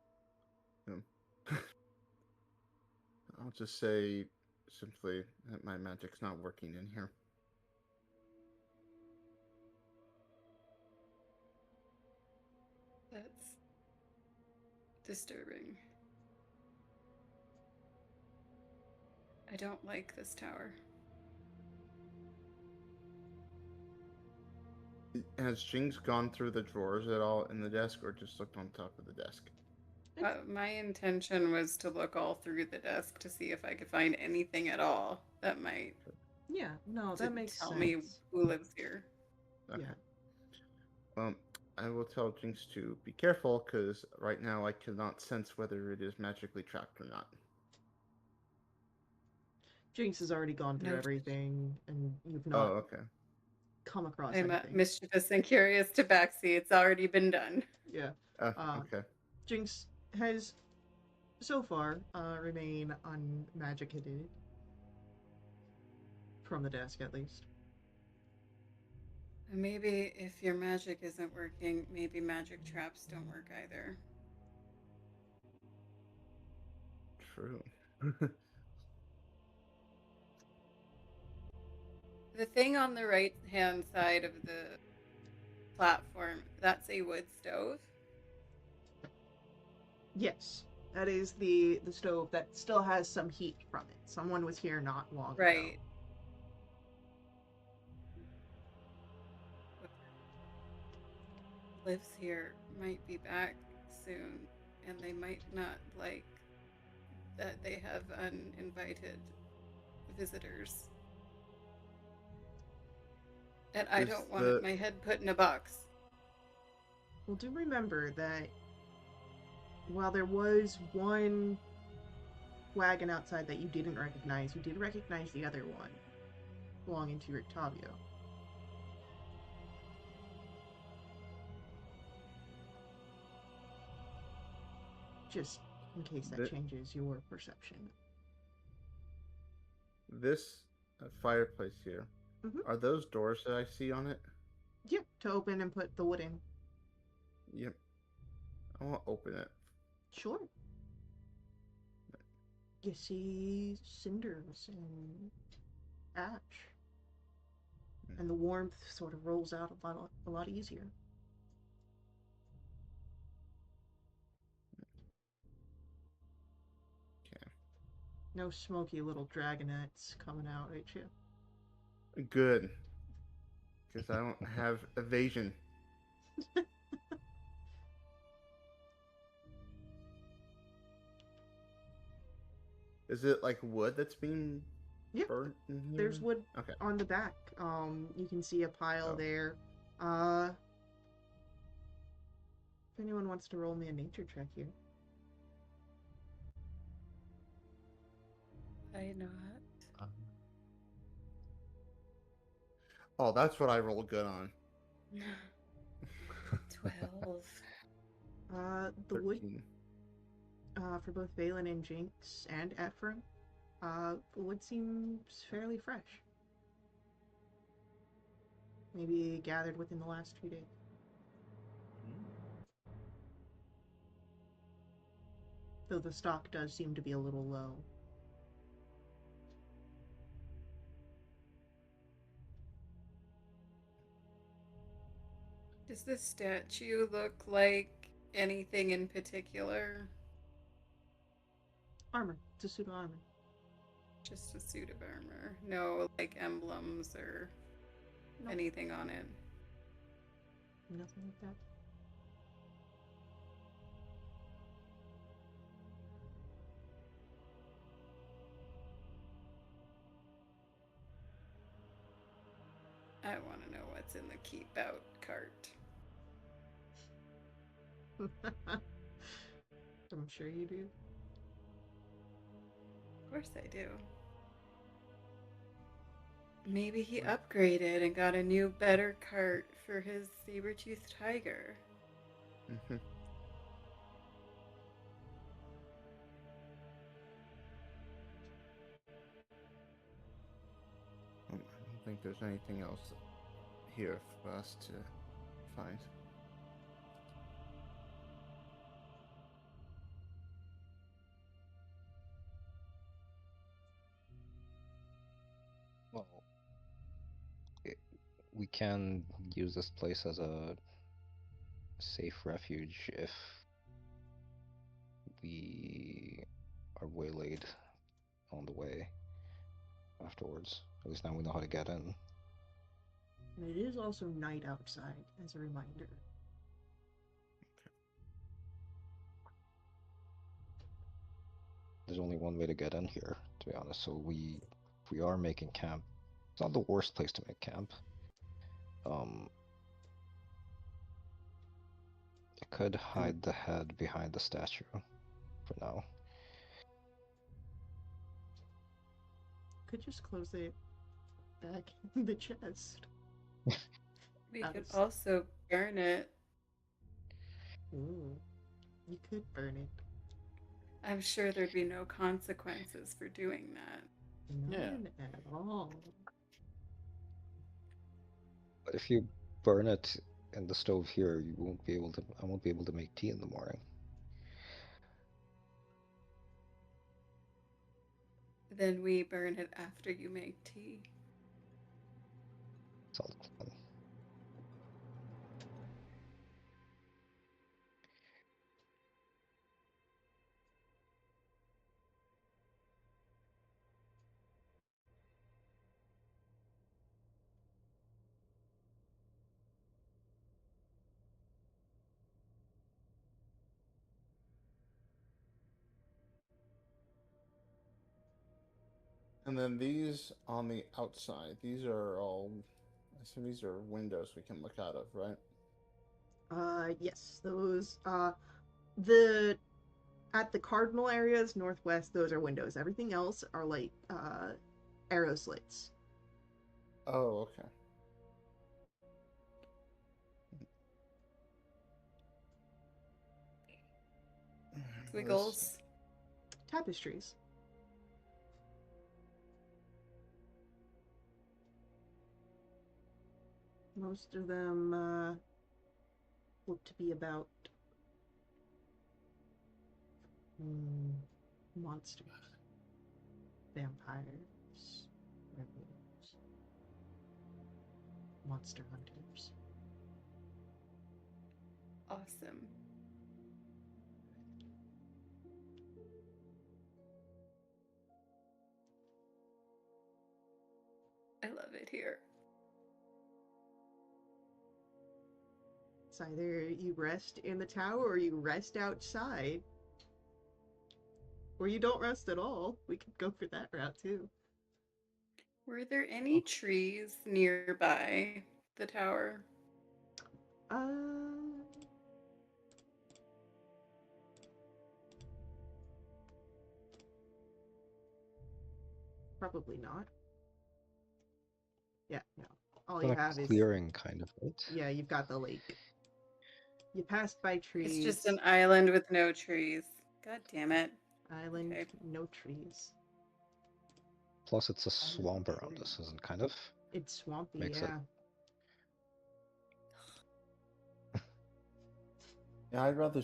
I'll just say simply that my magic's not working in here.
That's disturbing. I don't like this tower.
Has Jinx gone through the drawers at all in the desk or just looked on top of the desk?
My intention was to look all through the desk to see if I could find anything at all that might
Yeah, no, that makes
tell
sense.
me who lives here.
Okay.
Yeah.
Well, I will tell Jinx to be careful because right now I cannot sense whether it is magically trapped or not.
Jinx has already gone through
No.
everything, and you've
Oh,
not
okay.
come across
I'm
anything.
mischievous and curious tabaxi. It's already been done.
Yeah.
Okay.
Jinx has so far remain unmagicated. From the desk, at least.
Maybe if your magic isn't working, maybe magic traps don't work either.
True.
The thing on the right hand side of the platform, that's a wood stove.
Yes, that is the stove that still has some heat from it. Someone was here not long ago.
Right. Lives here might be back soon, and they might not like that they have uninvited visitors. And I
Is
don't want
the
my head put in a box.
Well, do remember that while there was one wagon outside that you didn't recognize, you did recognize the other one belonging to Rictavio. Just in case that
The-
changes your perception.
this fireplace here?
Mhm.
Are those doors that I see on it?
Yep, to open and put the wood in.
Yep. I want to open it.
Sure. You see cinders and ash, and the warmth sort of rolls out a lot easier.
Okay.
No smoky little dragonettes coming out at you.
Good. Because I don't have evasion. Is it like wood that's being
Yep,
burnt in here?
there's wood
Okay.
on the back. You can see a pile
Oh.
there. If anyone wants to roll me a nature check here.
Why not?
Oh, that's what I roll good on.
12.
The wood
13.
for both Valen and Jinx and Ephraim, the wood seems fairly fresh. Maybe gathered within the last 2 days. Though the stock does seem to be a little low.
Does this statue look like anything in particular?
Armor. It's a suit of armor.
Just a suit of armor. No, like, emblems or
Nope.
anything on it.
Nothing like that.
I want to know what's in the keep out cart.
I'm sure you do.
Of course I do. Maybe he upgraded and got a new, better cart for his saber-toothed tiger.
Mm-hmm. I don't think there's anything else here for us to find.
Well, we can use this place as a safe refuge if we are waylaid on the way afterwards. At least now we know how to get in.
And it is also night outside, as a reminder.
There's only one way to get in here, to be honest. So if we are making camp, it's not the worst place to make camp. I could hide the head behind the statue for now.
Could just close it back in the chest.
We
That
could
is-
also burn it.
Ooh. You could burn it.
I'm sure there'd be no consequences for doing that.
None at all.
But if you burn it in the stove here, you won't be able to. I won't be able to make tea in the morning.
Then we burn it after you make tea.
Sounds fun.
And then these on the outside, these are all. I assume these are windows we can look out of, right?
Yes, those the at the cardinal areas northwest, those are windows. Everything else are like arrow slits.
Oh, okay. Let's
Squiggles.
Tapestries. Most of them look to be about monsters, vampires, werewolves, monster hunters.
Awesome. I love it here.
It's either you rest in the tower or you rest outside. Or you don't rest at all. We could go for that route too.
Were there any trees nearby the tower?
Uh, Probably not. Yeah, no. All you
On a
have is,
clearing, kind of, right?
yeah, you've got the lake. You passed by
It's just
trees.
an island with no trees. God damn it.
Island,
Okay.
no trees.
Plus, it's a swamp around us, isn't kind of
It's swampy,
makes it.
yeah.
Yeah, I'd rather.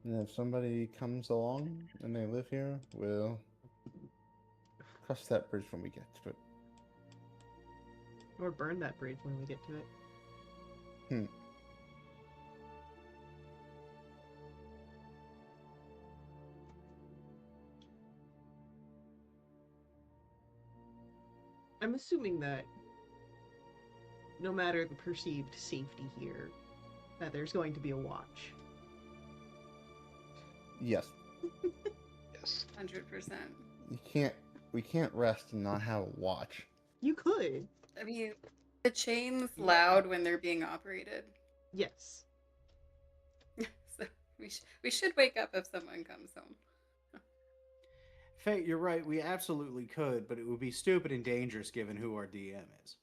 And if somebody comes along and they live here, we'll cross that bridge when we get to it.
Or burn that bridge when we get to it.
Hmm.
I'm assuming that no matter the perceived safety here, that there's going to be a watch.
Yes.
Yes.
100%.
We can't rest and not have a watch.
You could.
I mean, the chain's
Yeah.
loud when they're being operated.
Yes.
So we should wake up if someone comes home.
Fate, you're right. We absolutely could, but it would be stupid and dangerous given who our DM is.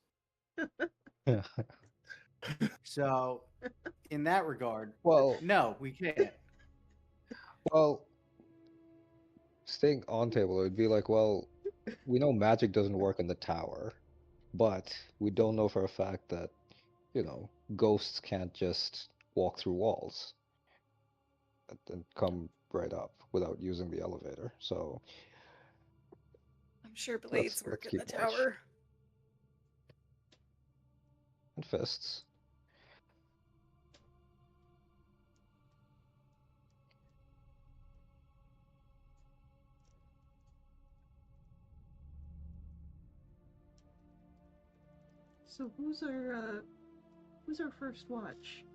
Yeah.
So, in that regard,
Well,
no, we can't.
well, staying on table, it would be like, well, we know magic doesn't work in the tower, but we don't know for a fact that, ghosts can't just walk through walls and come right up without using the elevator. So
I'm sure
let's
blades work
let's
in
keep
the
watch.
tower.
And fists.
So who's our first watch?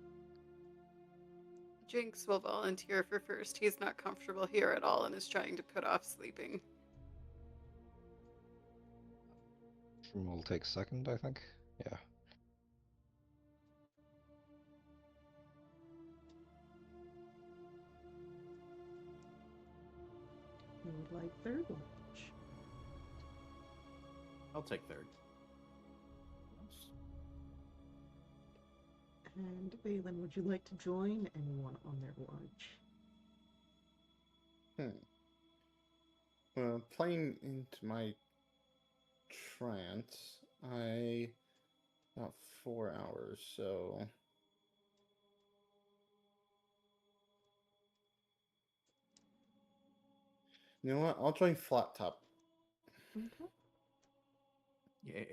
Jinx will volunteer for first. He's not comfortable here at all and is trying to put off sleeping.
Will take second, I think. Yeah.
Who would like third watch?
I'll take third.
And Valen, would you like to join anyone on their watch?
Playing into my trance, I about 4 hours, so you know what? I'll join flat top.
Okay.
Yeah.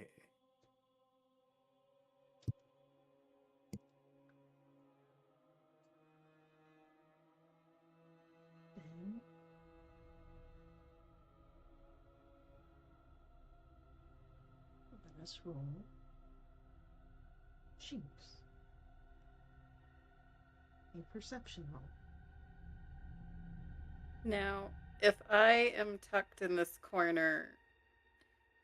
Then let us roll Jinx. A perception roll.
Now, if I am tucked in this corner,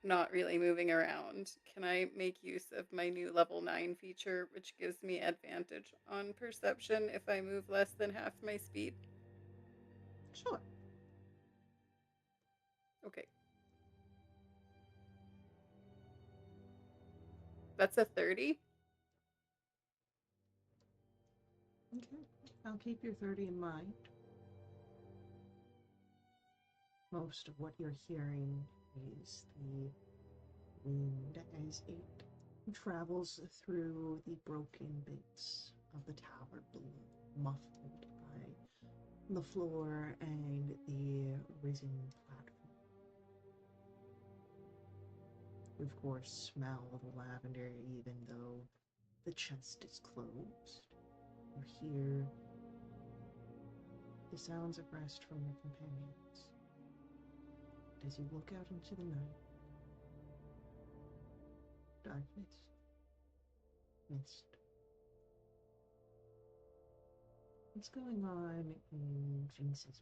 not really moving around, can I make use of my new level 9 feature, which gives me advantage on perception if I move less than half my speed?
Sure.
Okay. That's a 30.
Okay. I'll keep your 30 in mind. Most of what you're hearing is the wind as it travels through the broken bits of the tower below, muffled by the floor and the risen platform. You, of course, smell the lavender even though the chest is closed. You hear the sounds of rest from your companions. As you look out into the night, darkness, mist. What's going on in Jinx's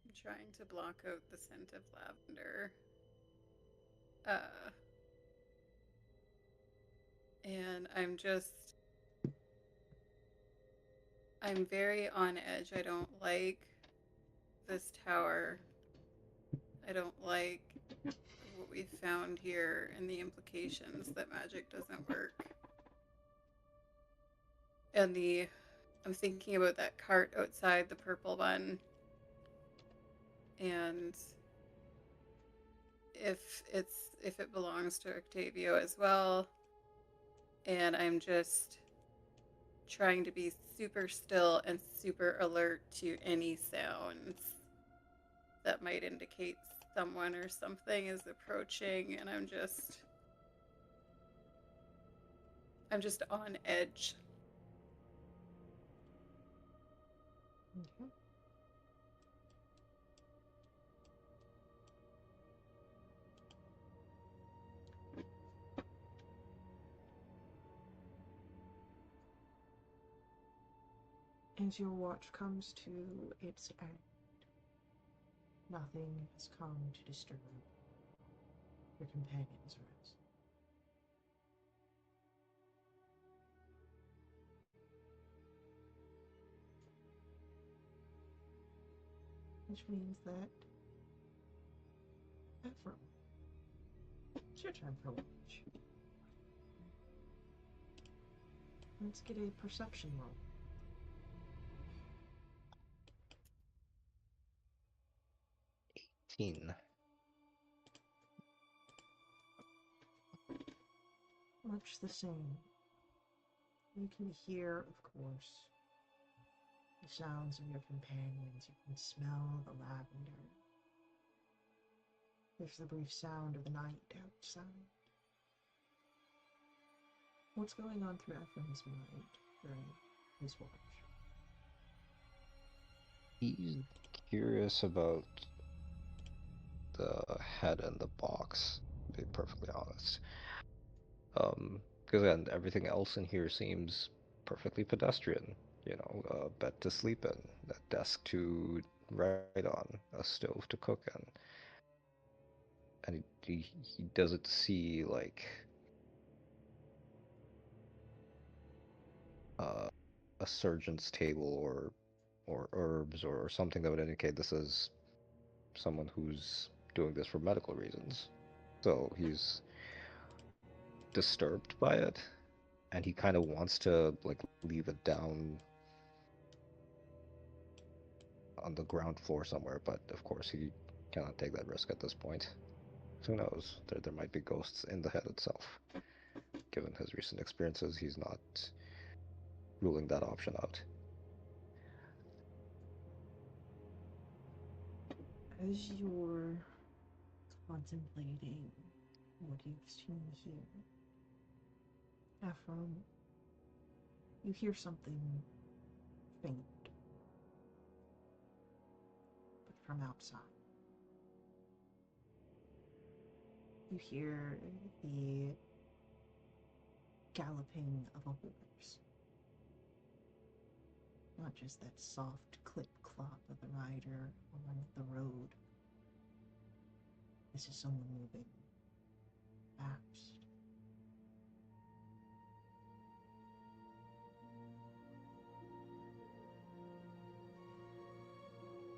I'm trying to block out the scent of lavender. Uh, and I'm very on edge. I don't like this tower. I don't like what we've found here and the implications that magic doesn't work. And I'm thinking about that cart outside, the purple one, and if it belongs to Octavio as well. And I'm just trying to be super still and super alert to any sounds that might indicate someone or something is approaching, and I'm just on edge.
Okay. As your watch comes to its end, nothing has come to disturb your companion's rest. Which means that, Ephraim, it's your turn for watch. Let's get a perception roll.
18.
Much the same. You can hear, of course, the sounds of your companions. You can smell the lavender. There's the brief sound of the night outside. What's going on through Ephraim's mind during his watch?
He's curious about the head in the box, to be perfectly honest. Because again, everything else in here seems perfectly pedestrian. You know, a bed to sleep in, a desk to write on, a stove to cook in, and he doesn't see like uh, a surgeon's table or herbs or something that would indicate this is someone who's doing this for medical reasons. So he's disturbed by it, and he kind of wants to like leave it down on the ground floor somewhere, but of course he cannot take that risk at this point. Who knows? There might be ghosts in the head itself. Given his recent experiences, he's not ruling that option out.
As you're contemplating what you've seen here, Ephraim, you hear something faint, but from outside. You hear the galloping of a horse. not just that soft clip clop of the rider on the road. This is someone moving fast.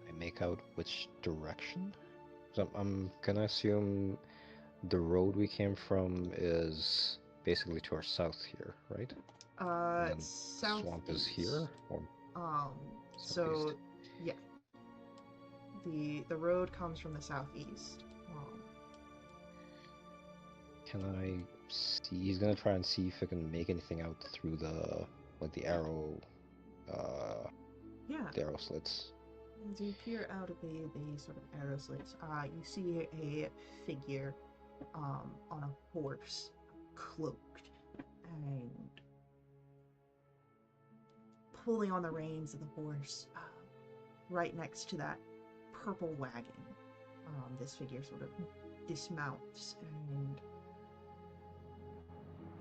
I make out which direction? So I'm gonna assume the road we came from is basically to our south here, right? And then the swamp is here, or
So
southeast?
yeah, the road comes from the southeast.
Can I see? He's gonna try and see if he can make anything out through the the arrow,
Yeah,
the arrow slits.
as you peer out of the sort of arrow slits, you see a figure on a horse, cloaked, and pulling on the reins of the horse, right next to that purple wagon. This figure sort of dismounts and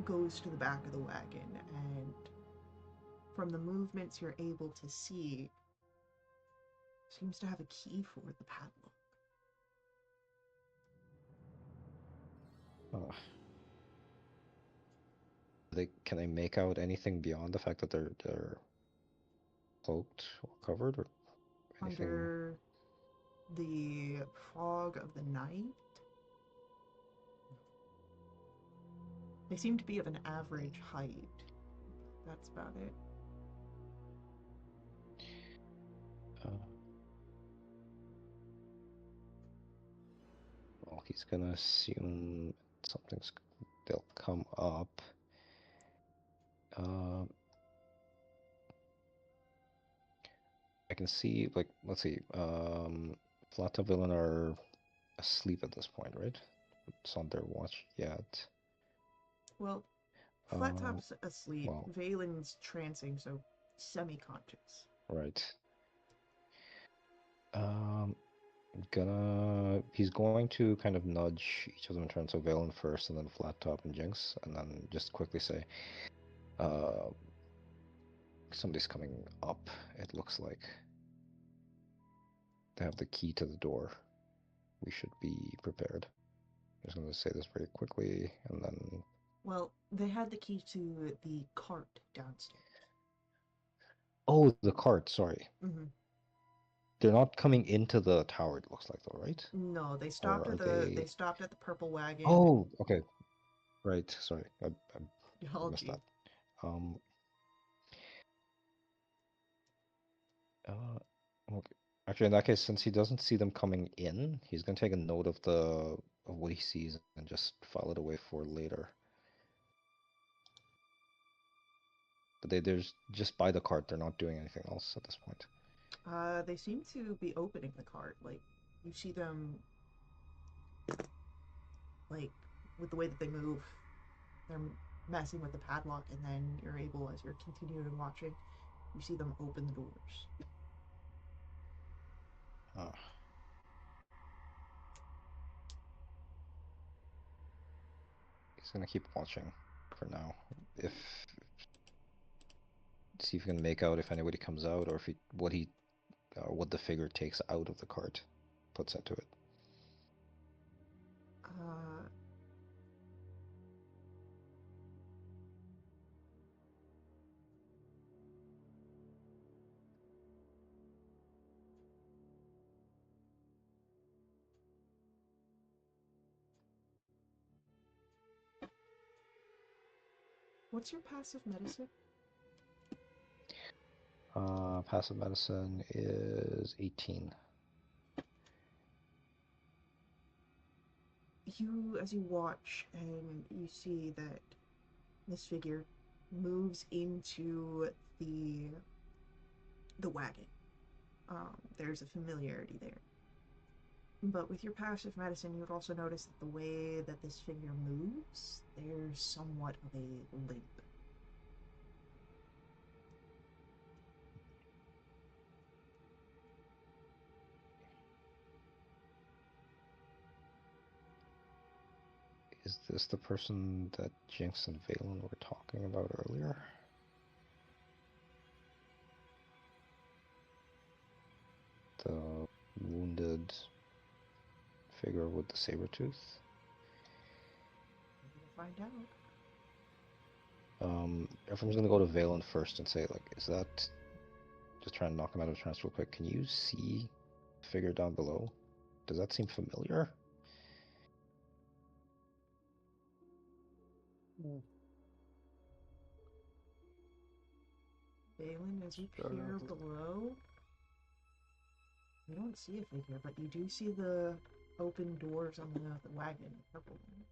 goes to the back of the wagon, and from the movements you're able to see, seems to have a key for the padlock.
Oh. Can I make out anything beyond the fact that they're cloaked or covered, or anything?
Under the fog of the night, they seem to be of an average height. That's about it.
Well, he's gonna assume they'll come up. I can see, like, let's see, Flata Villain are asleep at this point, right? It's not their watch yet.
Well, Flat Top's asleep.
Well,
Valen's trancing, so semi-conscious.
right. He's going to kind of nudge each of them in turn, so Valen first, and then Flat Top and Jinx, and then just quickly say, somebody's coming up, it looks like. They have the key to the door. We should be prepared. I'm just going to say this very quickly, and then...
Well, they had the key to the cart downstairs.
Oh, the cart, sorry.
Mm-hmm.
They're not coming into the tower, it looks like, though, right?
No, they stopped at they stopped at the purple wagon.
Oh, okay. Right, sorry. I missed that. Okay. Actually, in that case, since he doesn't see them coming in, he's gonna take a note of what he sees and just file it away for later. But they're just by the cart. They're not doing anything else at this point.
They seem to be opening the cart. Like, you see them, like, with the way that they move, they're messing with the padlock, and then you're able, as you're continuing watching, you see them open the doors.
He's gonna keep watching for now. See if he can make out if anybody comes out, or if what the figure takes out of the cart, puts into it.
What's your passive medicine?
Passive medicine is 18.
As you watch and you see that this figure moves into the wagon. There's a familiarity there. But with your passive medicine, you would also notice that the way that this figure moves, there's somewhat of a limp.
Is this the person that Jinx and Valen were talking about earlier? two-handed figure with the saber tooth.
We're gonna find out.
Everyone's gonna go to Valen first and say, like, is that, just trying to knock him out of trance real quick. Can you see the figure down below? Does that seem familiar?
Balin, as you
Start
peer
off-
below, you don't see a figure, but you do see the open doors on the wagon, purple one.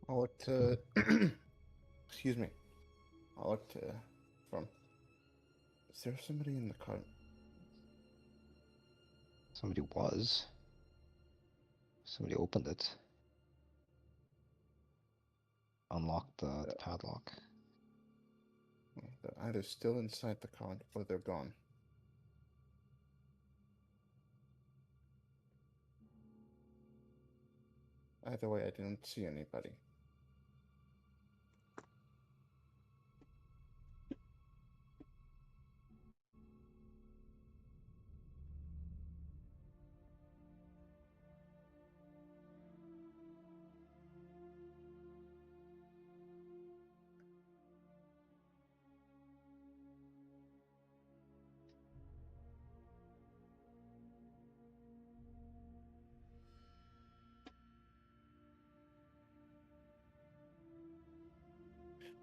I'll look to. Excuse me. I'll look to. From. Is there somebody in the cart?
Somebody was. Somebody opened it. Unlocked the padlock.
They're either still inside the cart or they're gone. Either way, I didn't see anybody.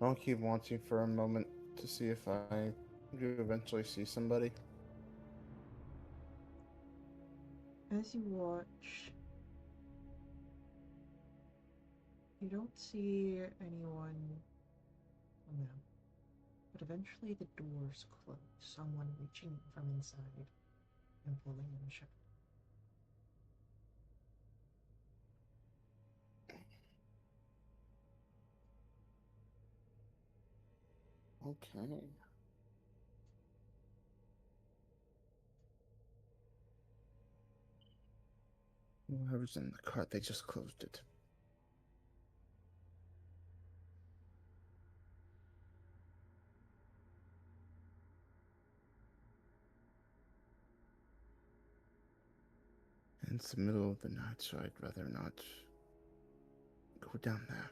I'll keep watching for a moment to see if I do eventually see somebody.
As you watch, you don't see anyone. No. But eventually the doors close, someone reaching from inside and pulling them shut.
Okay. Whoever's in the cart, they just closed it. And it's the middle of the night, so I'd rather not go down there.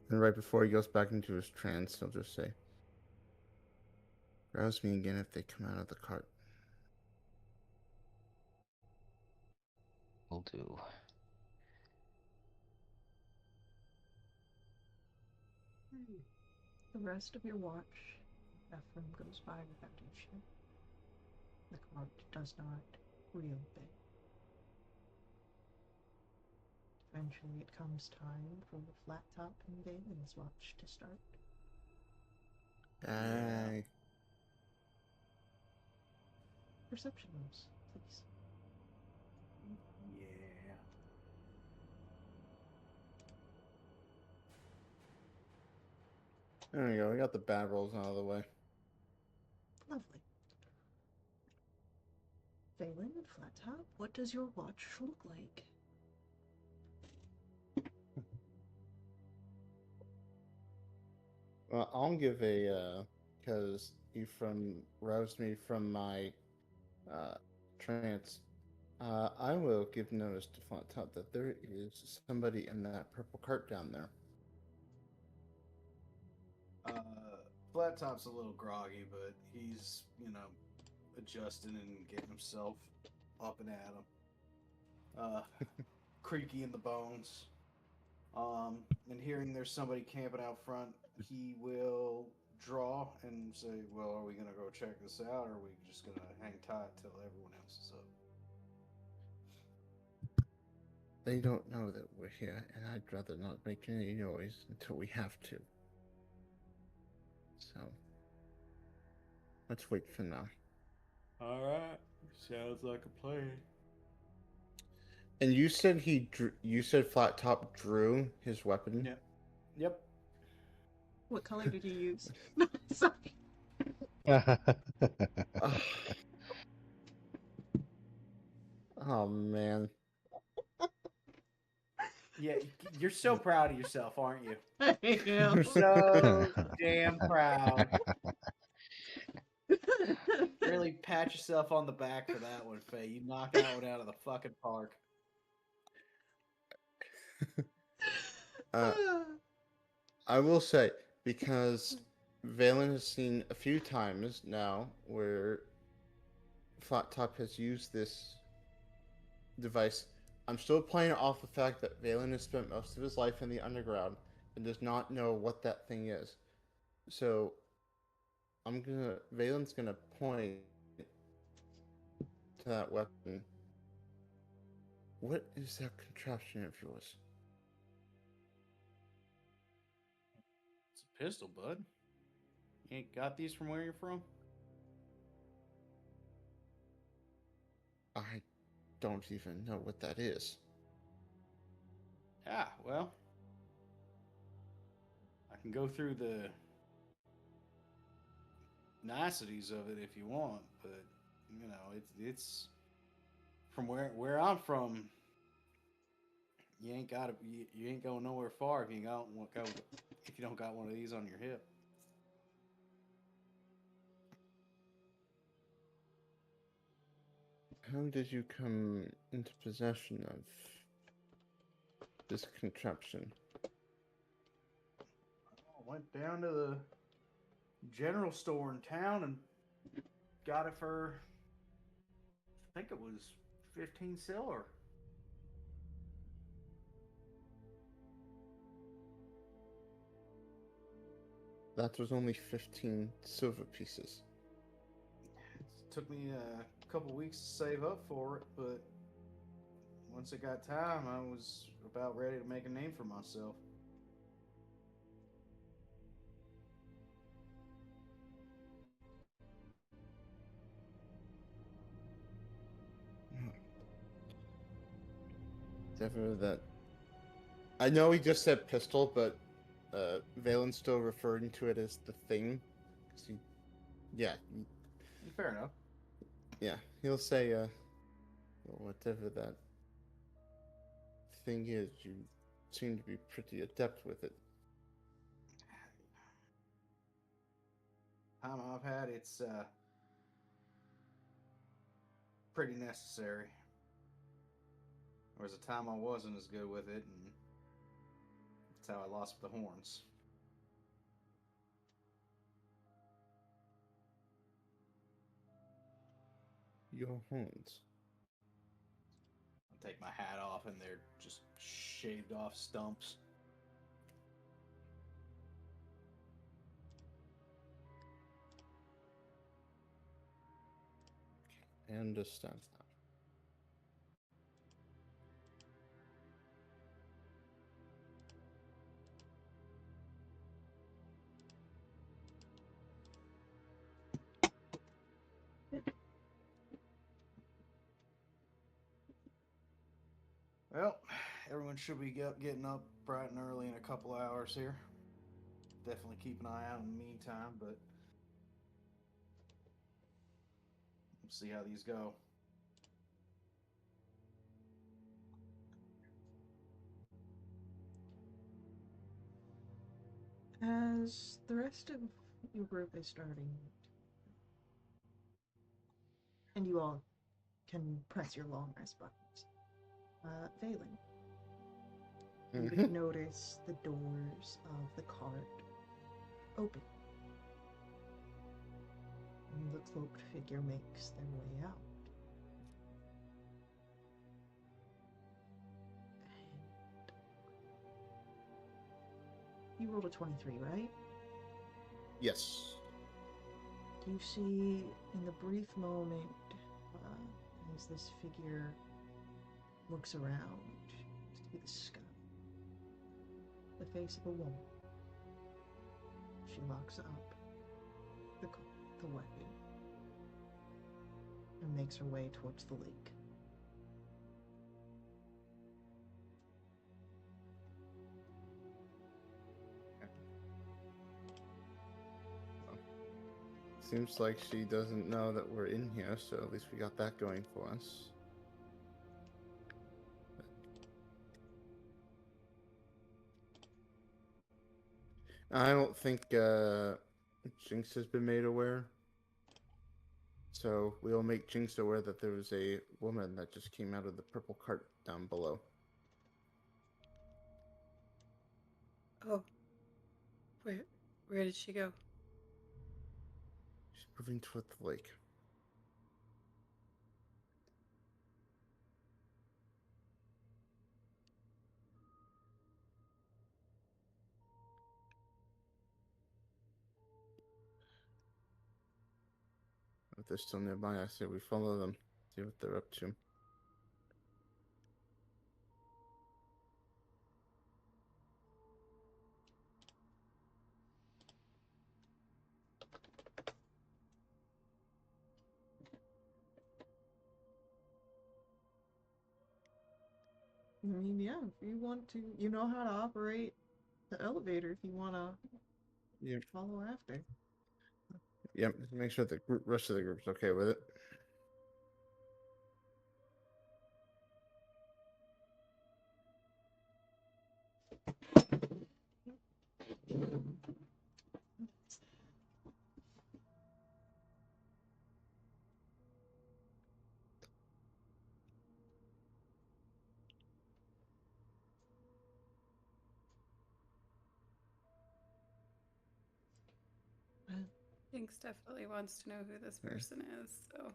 And right before he goes back into his trance, he'll just say, "Rouse me again if they come out of the cart."
Will do.
The rest of your watch, Ephraim goes by without issue. The cart does not reopen. Eventually it comes time for the flat top and Balin's watch to start.
Hey.
Perception rolls, please.
Yeah.
There we go. We got the bad rolls out of the way.
Lovely. Phelan and Flat Top, what does your watch look like?
Well, I'll give a because you roused me from my trance. I will give notice to Flat Top that there is somebody in that purple cart down there.
Flat Top's a little groggy, but he's, adjusting and getting himself up and at him. Creaky in the bones. And hearing there's somebody camping out front, he will draw and say, "Well, are we gonna go check this out, or are we just gonna hang tight till everyone else is up?"
They don't know that we're here, and I'd rather not make any noise until we have to. So, let's wait for now.
All right. Sounds like a plan.
And you said he drew. You said Flat Top drew his weapon.
Yep. Yep.
What color did he use? Sorry.
Ugh. Oh man.
Yeah, you're so proud of yourself, aren't you?
I
You're
am.
so damn proud. Really pat yourself on the back for that one, Faye. You knocked that one out of the fucking park.
Uh, I will say, because Valen has seen a few times now where Flat Top has used this device. I'm still playing it off the fact that Valen has spent most of his life in the underground and does not know what that thing is. So Valen's gonna point to that weapon. What is that contraption of yours?
It's a pistol, bud. You ain't got these from where you're from?
I don't even know what that is.
Yeah, well, I can go through the niceties of it if you want, but you know, it's from where I'm from. You ain't got to. You ain't going nowhere far if you if you don't got one of these on your hip.
How did you come into possession of this contraption?
I went down to the general store in town and got it for, I think it was 15 silver.
That was only 15 silver pieces.
It took me a couple weeks to save up for it, but once it got time, I was about ready to make a name for myself.
Whatever that. I know he just said pistol, but Valen's still referring to it as the thing. 'Cause yeah,
Fair enough.
yeah, he'll say, whatever that thing is, you seem to be pretty adept with it.
Time I've had, it's pretty necessary. There was a time I wasn't as good with it, and that's how I lost the horns.
Your horns.
I take my hat off, and they're just shaved off stumps.
I understand that.
Well, everyone should be getting up bright and early in a couple hours here. Definitely keep an eye out in the meantime, but we'll see how these go.
As the rest of your group is starting, and you all can press your long rest buttons, Valen, you would notice the doors of the cart open, and the cloaked figure makes their way out. You rolled a 23, right?
Yes.
You see in the brief moment as this figure looks around to the sky, the face of a woman. She locks up the weapon and makes her way towards the lake.
Seems like she doesn't know that we're in here, so at least we got that going for us. I don't think Jinx has been made aware. So we'll make Jinx aware that there was a woman that just came out of the purple cart down below.
Oh, where did she go?
She's moving toward the lake. If they're still nearby, I say we follow them, see what they're up to.
I mean, yeah, if you want to, you know how to operate the elevator if you want to
Yep.
follow after.
Yep. Make sure the rest of the group's okay with it.
Jinx definitely wants to know who this person is, so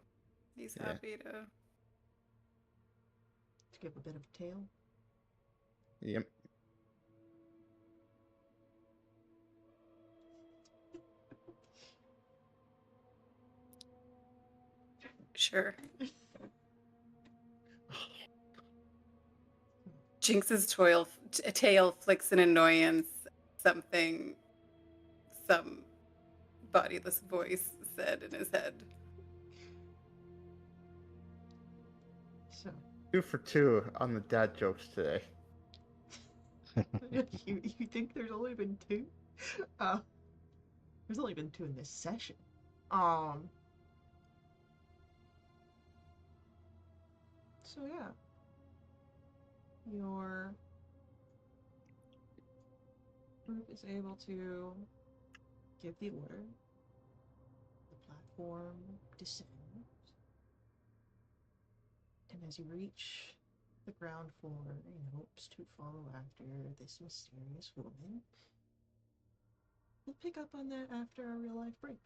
he's
Yeah.
happy to.
To give a bit of a tail.
Yep.
Sure. Jinx's tail flicks an annoyance. Some bodiless voice said in his head.
So,
2 for 2 on the dad jokes today.
you think there's only been 2? There's only been 2 in this session. So yeah. Your group is able to give the order. The platform descends. And as you reach the ground floor in hopes to follow after this mysterious woman, we'll pick up on that after our real life break.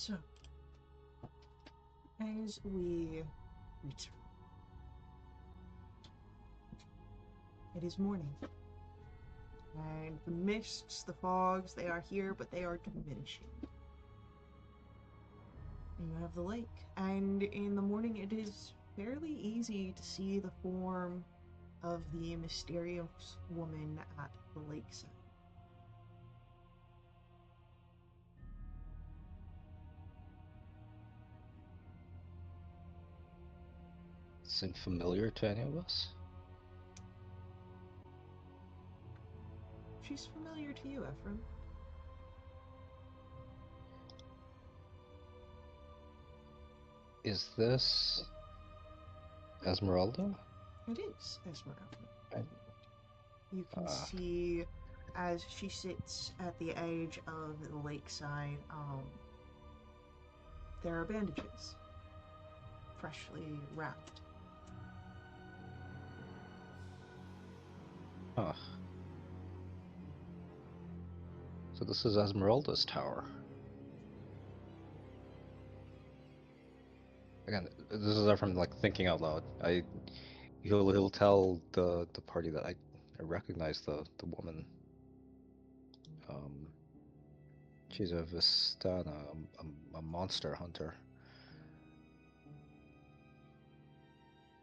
So, as we return, it is morning. And the mists, the fogs, they are here, but they are diminishing. And you have the lake. And in the morning, it is fairly easy to see the form of the mysterious woman at the lakeside.
Seem familiar to any of us?
She's familiar to you, Ephraim.
Is this Esmeralda?
It is Esmeralda.
Right.
You can see as she sits at the edge of the lakeside, there are bandages, freshly wrapped.
Huh. So this is Esmeralda's tower. Again, this is from like thinking out loud. He'll tell the party that I recognize the woman. She's a Vistana, a monster hunter.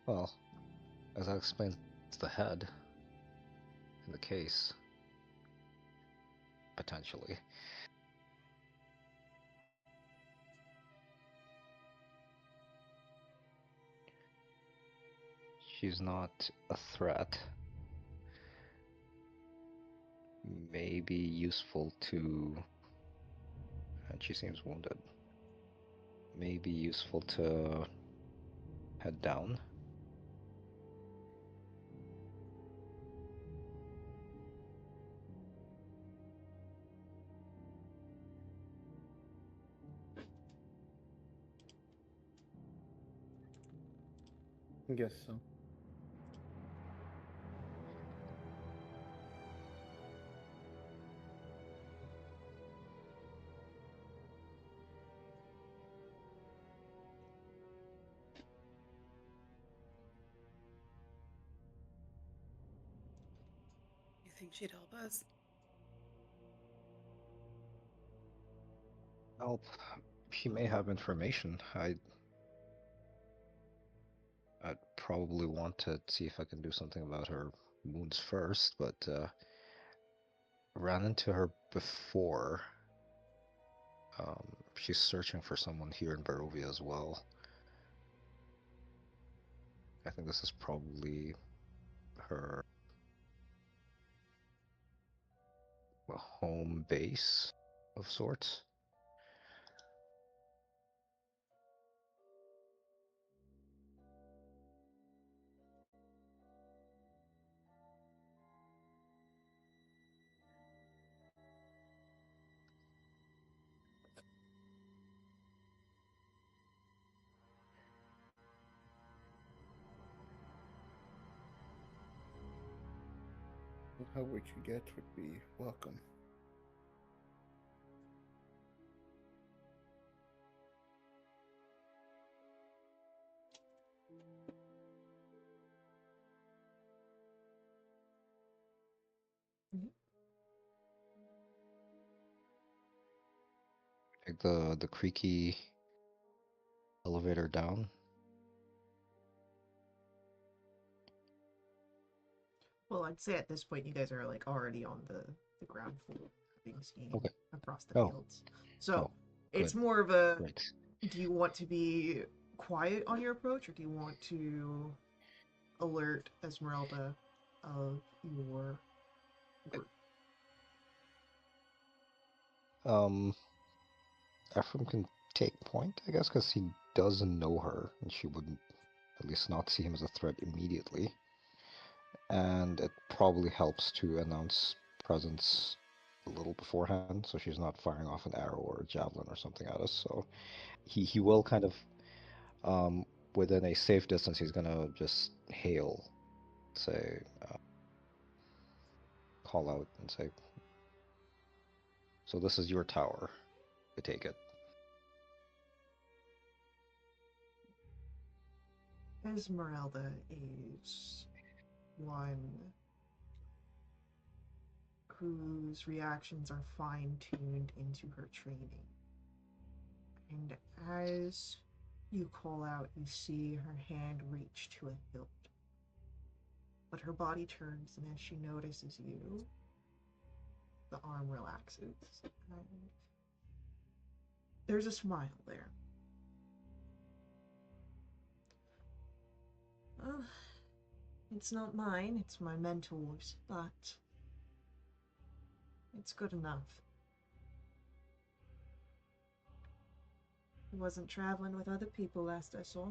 Well, as that explains the head in the case, potentially. She's not a threat. Maybe useful to... And she seems wounded. Maybe useful to head down.
I guess so.
You think she'd help us?
Help. She may have information. I'd probably want to see if I can do something about her wounds first, but ran into her before. She's searching for someone here in Barovia as well. I think this is probably her home base of sorts.
Help we could get would be welcome.
Take the creaky elevator down.
Well, I'd say at this point you guys are like already on the ground floor, having seen
Okay.
across the
Oh.
fields. So it's
good.
more of a,
Great.
do you want to be quiet on your approach, or do you want to alert Esmeralda of your group?
Ephraim can take point, I guess, because he doesn't know her, and she wouldn't at least not see him as a threat immediately. And it probably helps to announce presence a little beforehand, so she's not firing off an arrow or a javelin or something at us. So he will kind of, within a safe distance, he's gonna just hail, say, call out and say, "So this is your tower. I take it."
Esmeralda is one whose reactions are fine-tuned into her training. And as you call out, you see her hand reach to a hilt. But her body turns, and as she notices you, the arm relaxes. And there's a smile there. Well, it's not mine, it's my mentor's, but it's good enough. He wasn't traveling with other people last I saw.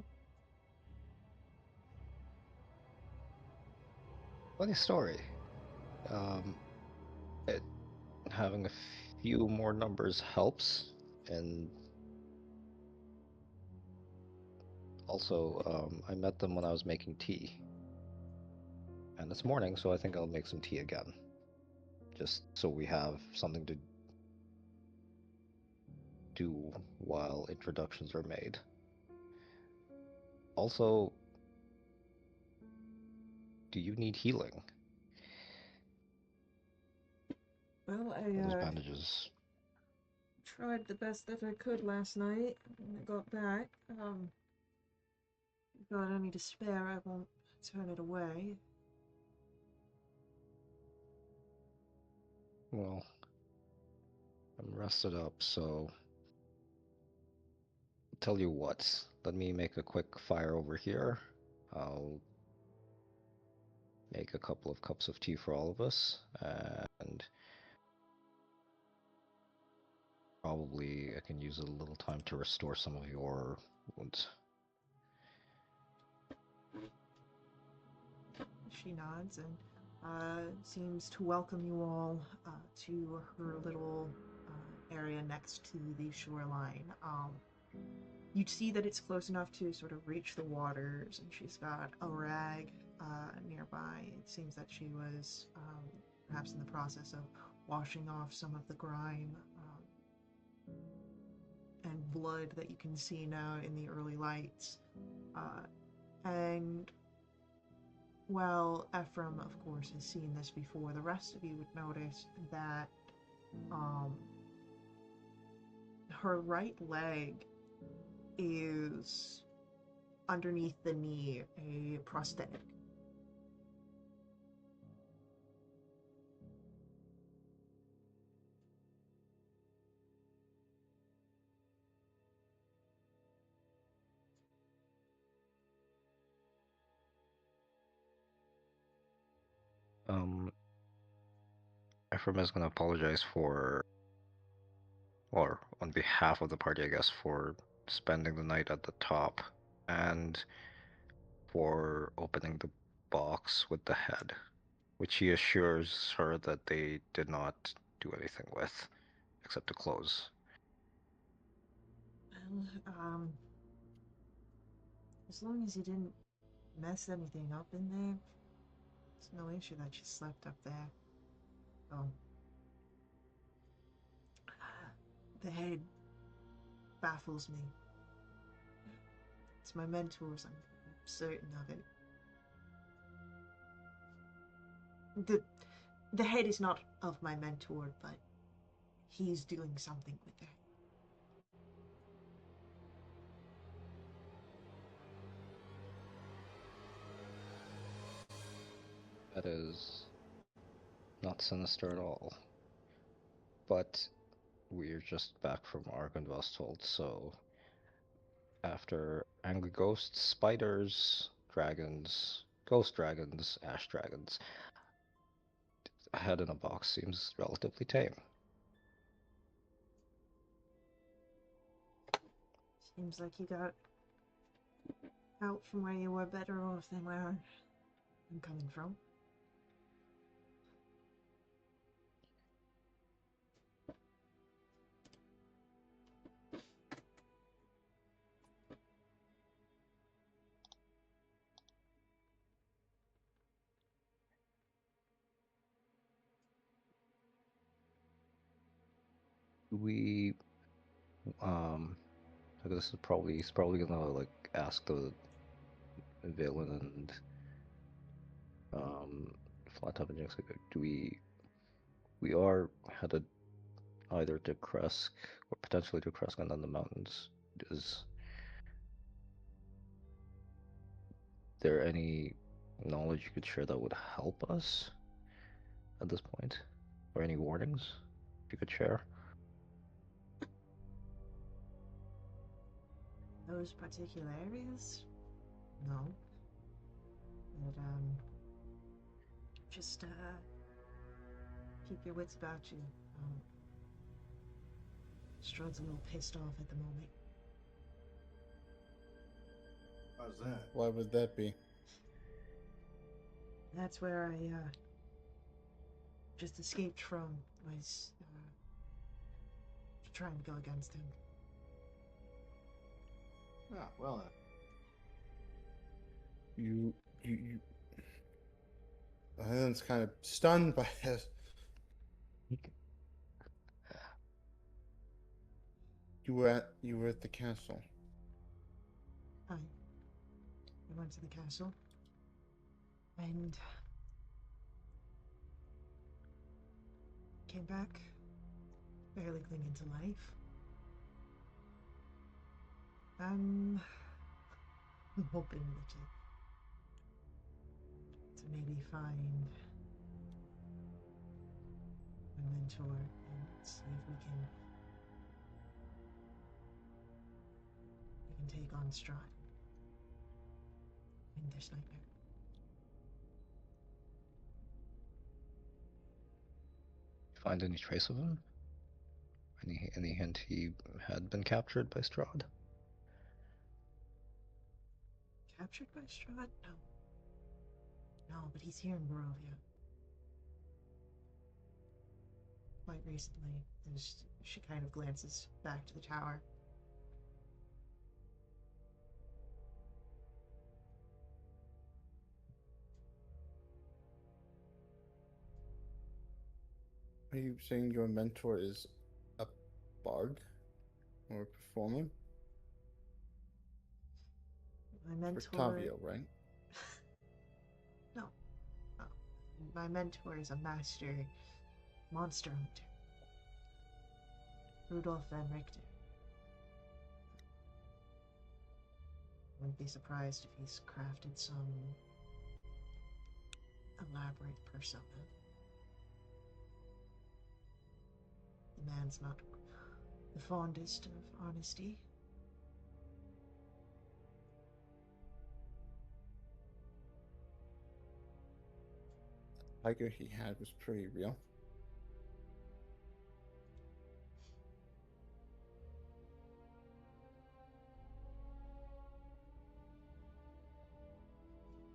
Funny story. It, having a few more numbers helps, and also I met them when I was making tea, and it's morning, so I think I'll make some tea again, just so we have something to do while introductions are made. Also, do you need healing?
Well,
Those
I
bandages.
tried the best that I could last night when I got back. If you've got any to spare, I won't turn it away.
Well, I'm rested up, so tell you what, let me make a quick fire over here. I'll make a couple of cups of tea for all of us, and probably I can use a little time to restore some of your wounds.
She nods and seems to welcome you all to her little area next to the shoreline. You'd see that it's close enough to sort of reach the waters, and she's got a rag nearby. It seems that she was perhaps in the process of washing off some of the grime and blood that you can see now in the early lights. And while Ephraim, of course, has seen this before, the rest of you would notice that her right leg is underneath the knee, a prosthetic.
Ephraim is going to apologize for, or on behalf of the party, I guess, for spending the night at the top and for opening the box with the head, which he assures her that they did not do anything with, except to close.
Well, as long as you didn't mess anything up in there, it's no issue that you slept up there. Oh. The head baffles me. It's my mentor's, I'm certain of it. The head is not of my mentor, but he's doing something with it.
That is not sinister at all. But we're just back from Argynvostold, so after angry ghosts, spiders, dragons, ghost dragons, ash dragons, a head in a box seems relatively tame.
Seems like you got out from where you were better off than where I'm coming from.
We this is probably he's probably gonna like ask Valen and Flat Top and Jinx, do we are headed either to Kresk or potentially to Kresk and then the mountains. Is there any knowledge you could share that would help us at this point? Or any warnings you could share?
Those particular areas? No. But, just, keep your wits about you. Strahd's a little pissed off at the moment.
How's that?
Why would that be?
That's where I, just escaped from, was, trying to go against him.
Ah, well,
You. Hyland's kind of stunned by this. You were at the castle.
I went to the castle, and came back, barely clinging to life. I'm hoping to maybe find a mentor and see if we can take on Strahd in this nightmare.
Find any trace of him? Any hint he had been captured by Strahd?
Captured by Strahd? No. No, but he's here in Barovia. Quite recently. She kind of glances back to the tower.
Are you saying your mentor is a bard or a performer?
My mentor...
Octavio, right?
No. No. My mentor is a master monster hunter. Rudolf van Richter. Wouldn't be surprised if he's crafted some elaborate persona. The man's not the fondest of honesty.
The tiger he had was pretty real.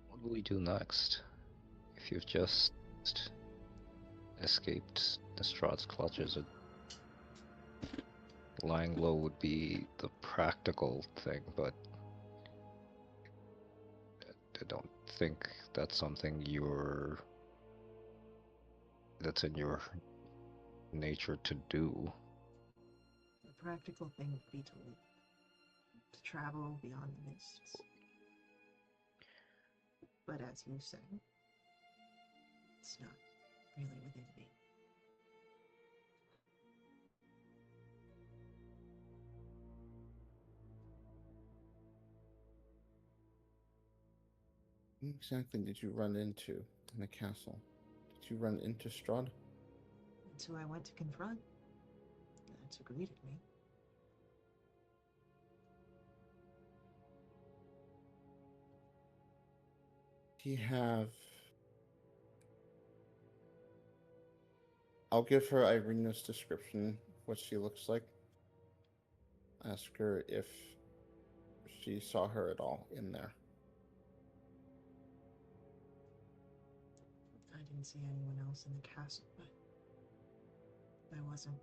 What will we do next? If you've just escaped Strahd's clutches, lying low would be the practical thing, but I don't think that's something that's in your nature to do.
The practical thing would be to travel beyond the mists. But as you said, it's not really within me.
Who exactly did you run into in the castle? Did you run into Strahd?
That's who I went to confront. That's who greeted me.
He have... I'll give her Irina's description of what she looks like. Ask her if she saw her at all in there.
I didn't see anyone else in the castle, but I wasn't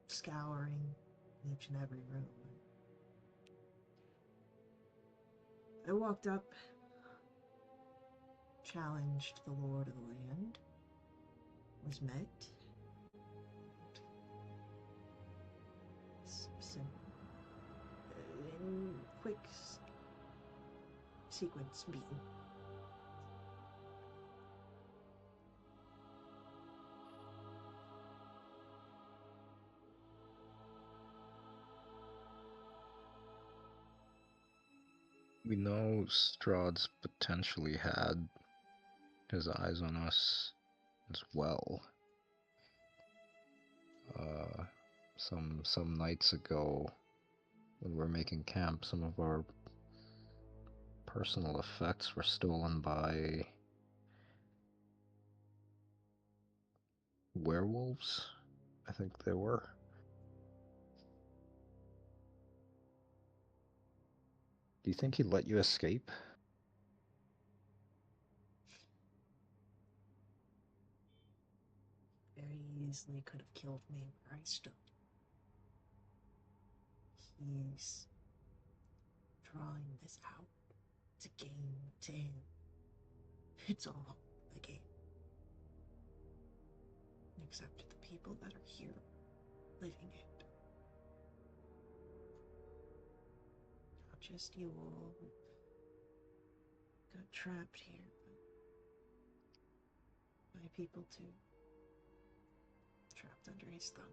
scouring each and every room. I walked up, challenged the Lord of the Land, was met. In quick sequence beam.
We know Strahd's potentially had his eyes on us as well. Some nights ago, when we were making camp, some of our personal effects were stolen by werewolves, I think they were. Do you think he let you escape?
Very easily could have killed me where I stood. He's drawing this out. It's a game to him. It's all a game. Except the people that are here living it. Not just you all who got trapped here, but my people too. Trapped under his thumb.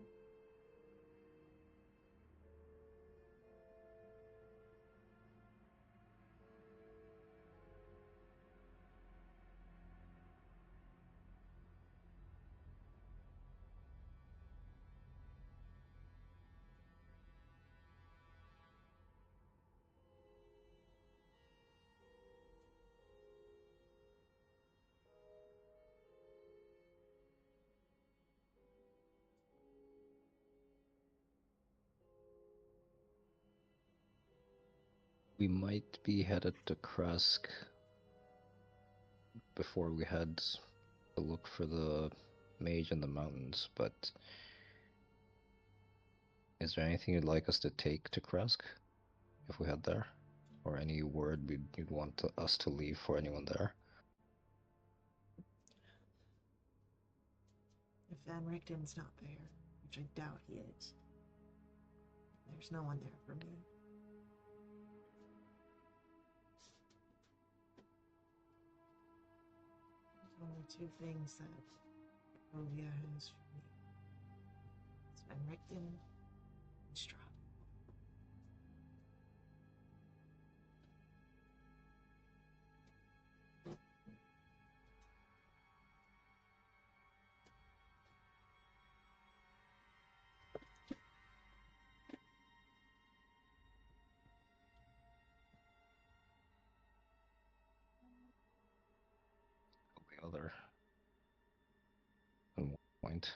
We might be headed to Kresk before we head to look for the mage in the mountains, but is there anything you'd like us to take to Kresk if we head there? Or any word you'd want us to leave for anyone there?
If Van Richten's not there, which I doubt he is, there's no one there for me. There's only two things that Rovia has for me. It's Van Richten and Strahd.
The other point.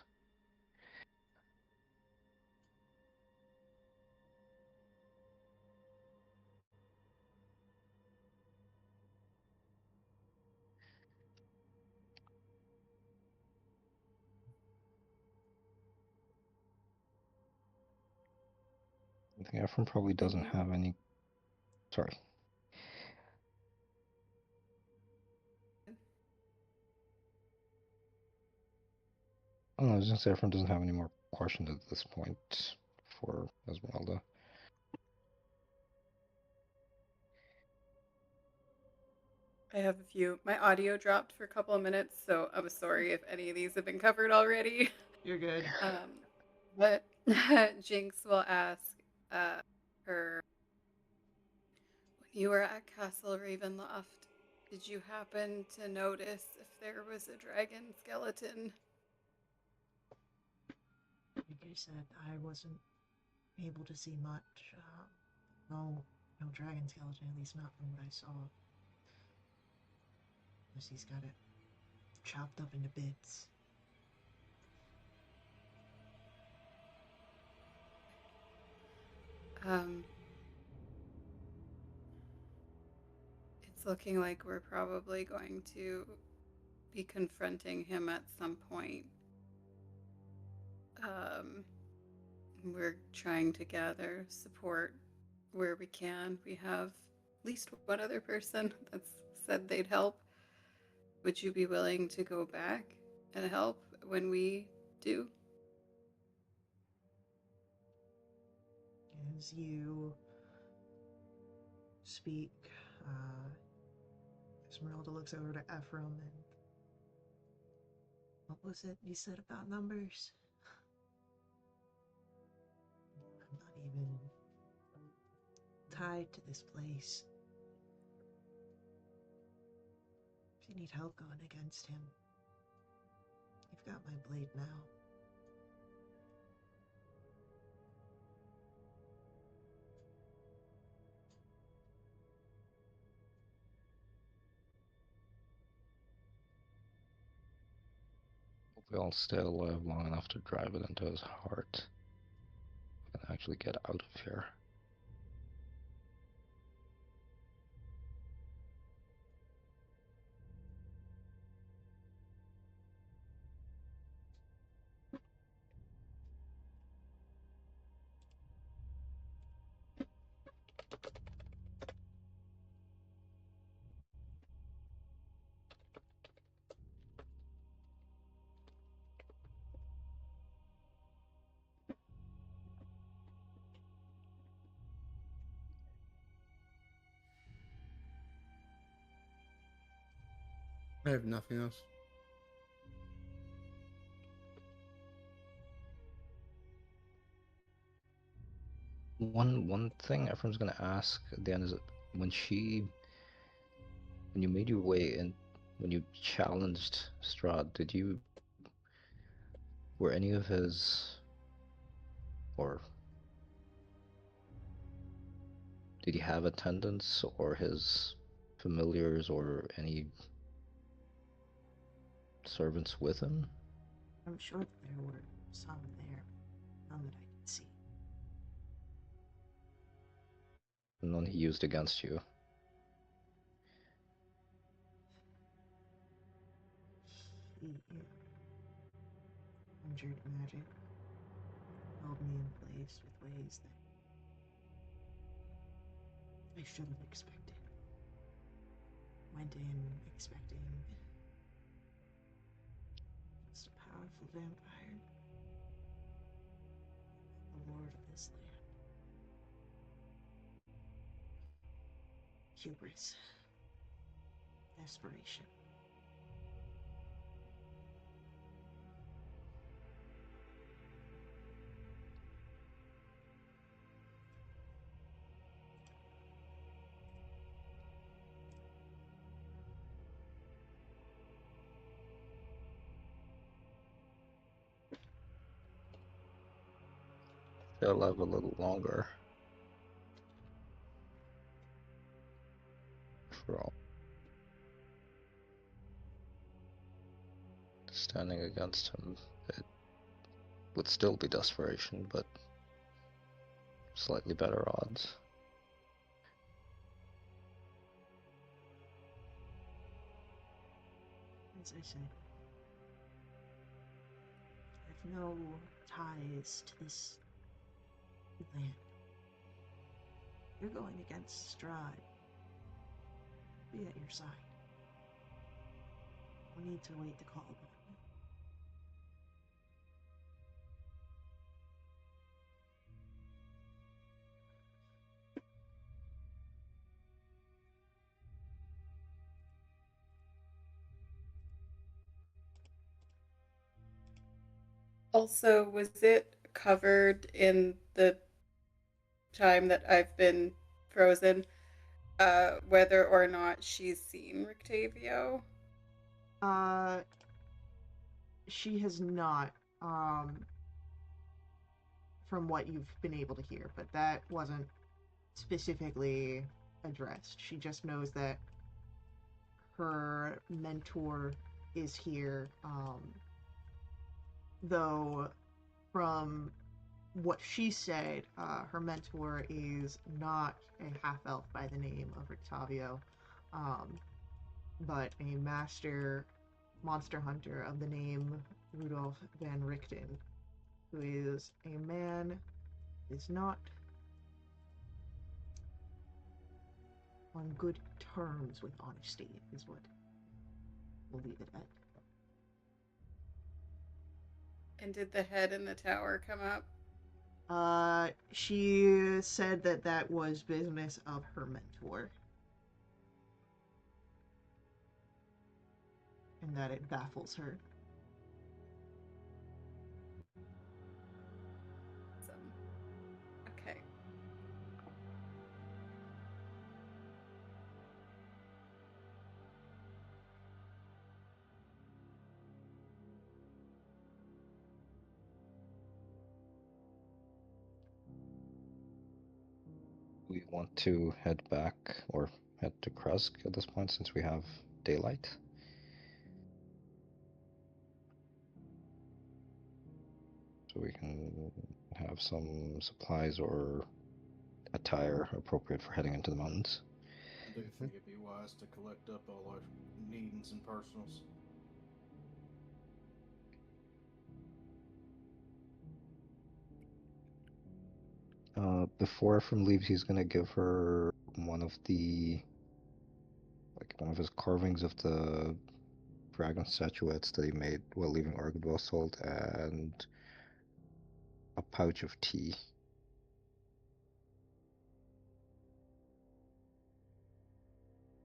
I think Ephraim probably doesn't have any. Sorry. Oh, no, I was gonna say Ephraim doesn't have any more questions at this point for Esmeralda.
I have a few. My audio dropped for a couple of minutes, so I'm sorry if any of these have been covered already.
You're good.
But Jinx will ask her, when you were at Castle Ravenloft, did you happen to notice if there was a dragon skeleton?
Like I said, I wasn't able to see much. No dragon skeleton, at least not from what I saw. Unless he's got it chopped up into bits.
It's looking like we're probably going to be confronting him at some point. We're trying to gather support where we can. We have at least one other person that's said they'd help. Would you be willing to go back and help when we do?
As you speak, Esmeralda looks over to Ephraim and what was it you said about numbers? I'm not even tied to this place. If you need help going against him, you've got my blade now.
We all stay alive long enough to drive it into his heart. We can actually get out of here.
I have nothing else.
One thing Ephraim's gonna ask at the end is when you made your way in, when you challenged Strahd, were any of his, or did he have attendants or his familiars or any servants with him?
I'm sure that there were some there, none that I could see.
None he used against you.
He conjured magic, held me in place with ways that I should have expected. Went in expecting just a powerful vampire, the lord of this land. Hubris. Desperation.
They'll live a little longer. For all. Standing against him, it would still be desperation, but slightly better odds.
As I said, I have no ties to this land. You're going against Strahd. Be at your side. No need to wait to call upon me.
Also, was it covered in the time that I've been frozen, whether or not she's seen Rictavio?
She has not, from what you've been able to hear, but that wasn't specifically addressed. She just knows that her mentor is here, though from what she said, her mentor is not a half-elf by the name of Rictavio, but a master monster hunter of the name Rudolf van Richten, who is a man is not on good terms with honesty, is what we'll leave it at.
And did the head in the tower come up?
She said that that was business of her mentor. and that it baffles her.
Awesome. Okay.
We want to head back or head to Krusk at this point since we have daylight. So we can have some supplies or attire appropriate for heading into the mountains.
I do think it'd be wise to collect up all our needings and personals.
Before Ephraim leaves, he's gonna give her one of his carvings of the dragon statuettes that he made while leaving Argydwossold, and a pouch of tea.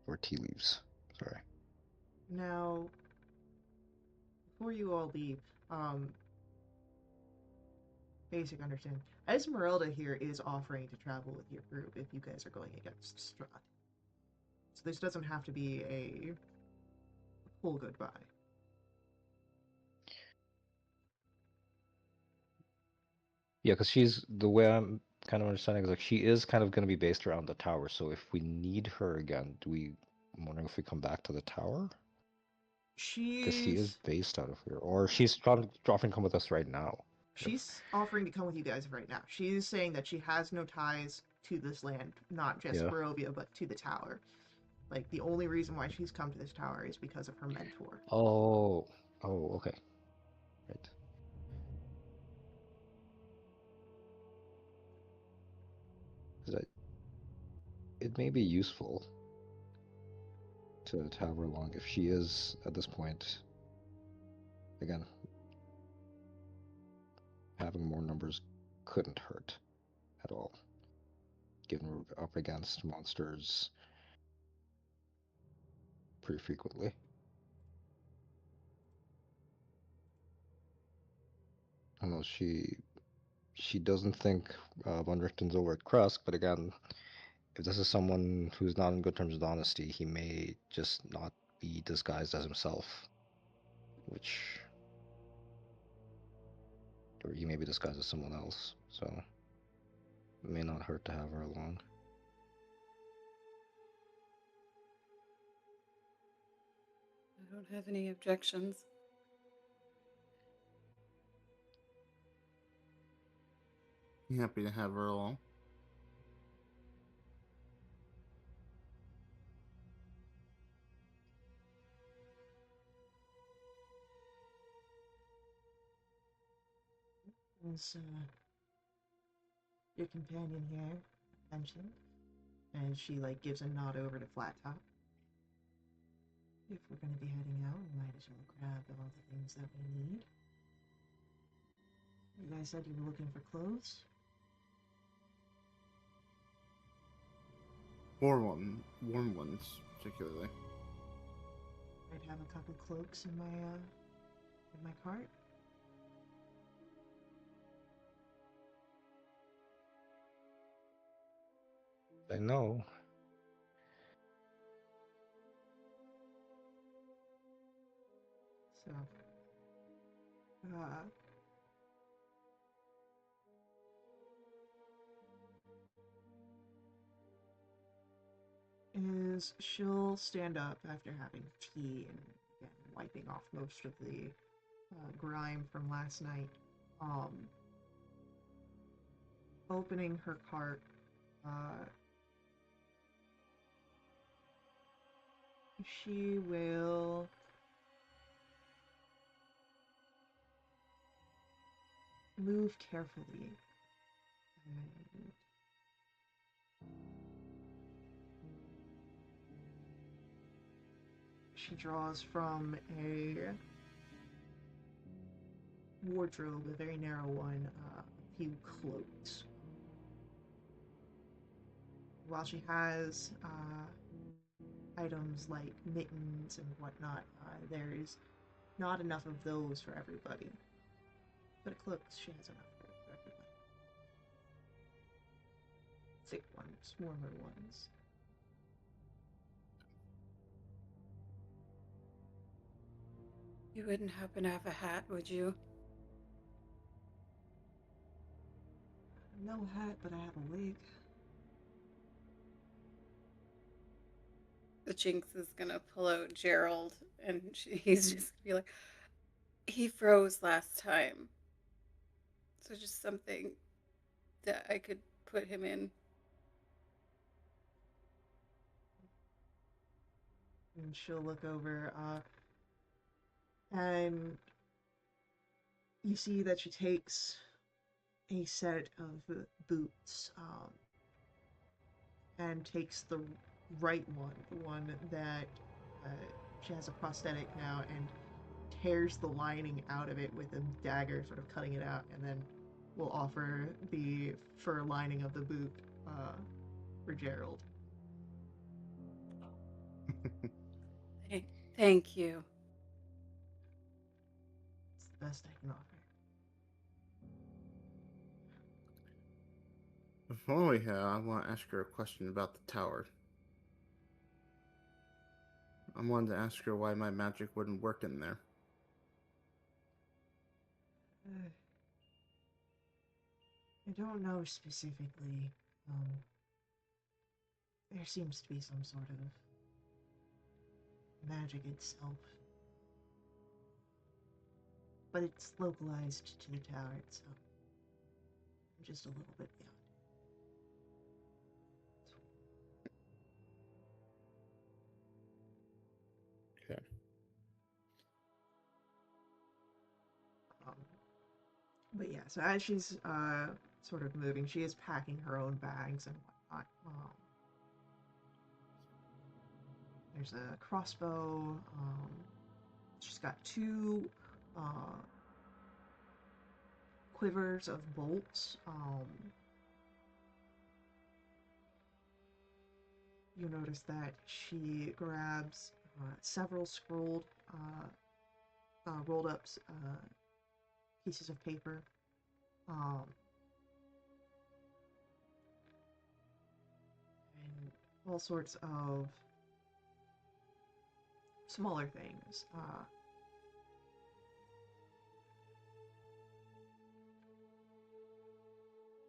Or tea leaves, sorry.
Now, before you all leave, basic understanding. Esmeralda here is offering to travel with your group if you guys are going against Strahd. So this doesn't have to be a full goodbye.
Yeah, because the way I'm kind of understanding is like she is kind of going to be based around the tower. So if we need her again, I'm wondering if we come back to the tower? Because she is
She's
based out of here. Or she's offering to come with us right now.
she's offering to come with you guys right now. She's saying that she has no ties to this land, not just
Yeah.
Barovia, but to the tower. Like, the only reason why she's come to this tower is because of her mentor.
Oh, okay. Right. Because it may be useful to have her along if she is, at this point, again, having more numbers couldn't hurt at all. Given we're up against monsters pretty frequently. I know she doesn't think Von Richten's over at Krusk, but again, if this is someone who's not in good terms with honesty, he may just not be disguised as himself, or he may be disguised as someone else, so it may not hurt to have her along.
I don't have any objections.
Happy to have her along.
As your companion here mentioned, and she like gives a nod over to Flat Top. If we're going to be heading out, we might as well grab all the things that we need. You guys said you were looking for clothes?
Warm ones, particularly.
I'd have a couple cloaks in my cart.
I know.
So, is she'll stand up after having tea and again, wiping off most of the grime from last night. Opening her cart, she will move carefully and she draws from a wardrobe, a very narrow one, a few cloaks. While she has items like mittens and whatnot. There is not enough of those for everybody. But a cloak, she has enough for everybody. Thick ones, warmer ones.
You wouldn't happen to have a hat, would you?
No hat, but I have a wig.
The Jinx is gonna pull out Gerald, and he's just gonna be like, he froze last time. So just something that I could put him in.
And she'll look over, and you see that she takes a set of boots, and takes the right one, the one that uh, she has a prosthetic now, and tears the lining out of it with a dagger, sort of cutting it out, and then will offer the fur lining of the boot for Gerald.
Thank you.
It's the best I can offer.
Before we head, I want to ask her a question about the tower. I wanted to ask her why my magic wouldn't work in there.
I don't know specifically. There seems to be some sort of magic itself. But it's localized to the tower itself. Just a little bit beyond.
Okay.
But yeah, so as she's sort of moving, she is packing her own bags and whatnot. There's a crossbow. She's got two quivers of bolts. You notice that she grabs several scrolled, rolled up pieces of paper. And all sorts of smaller things.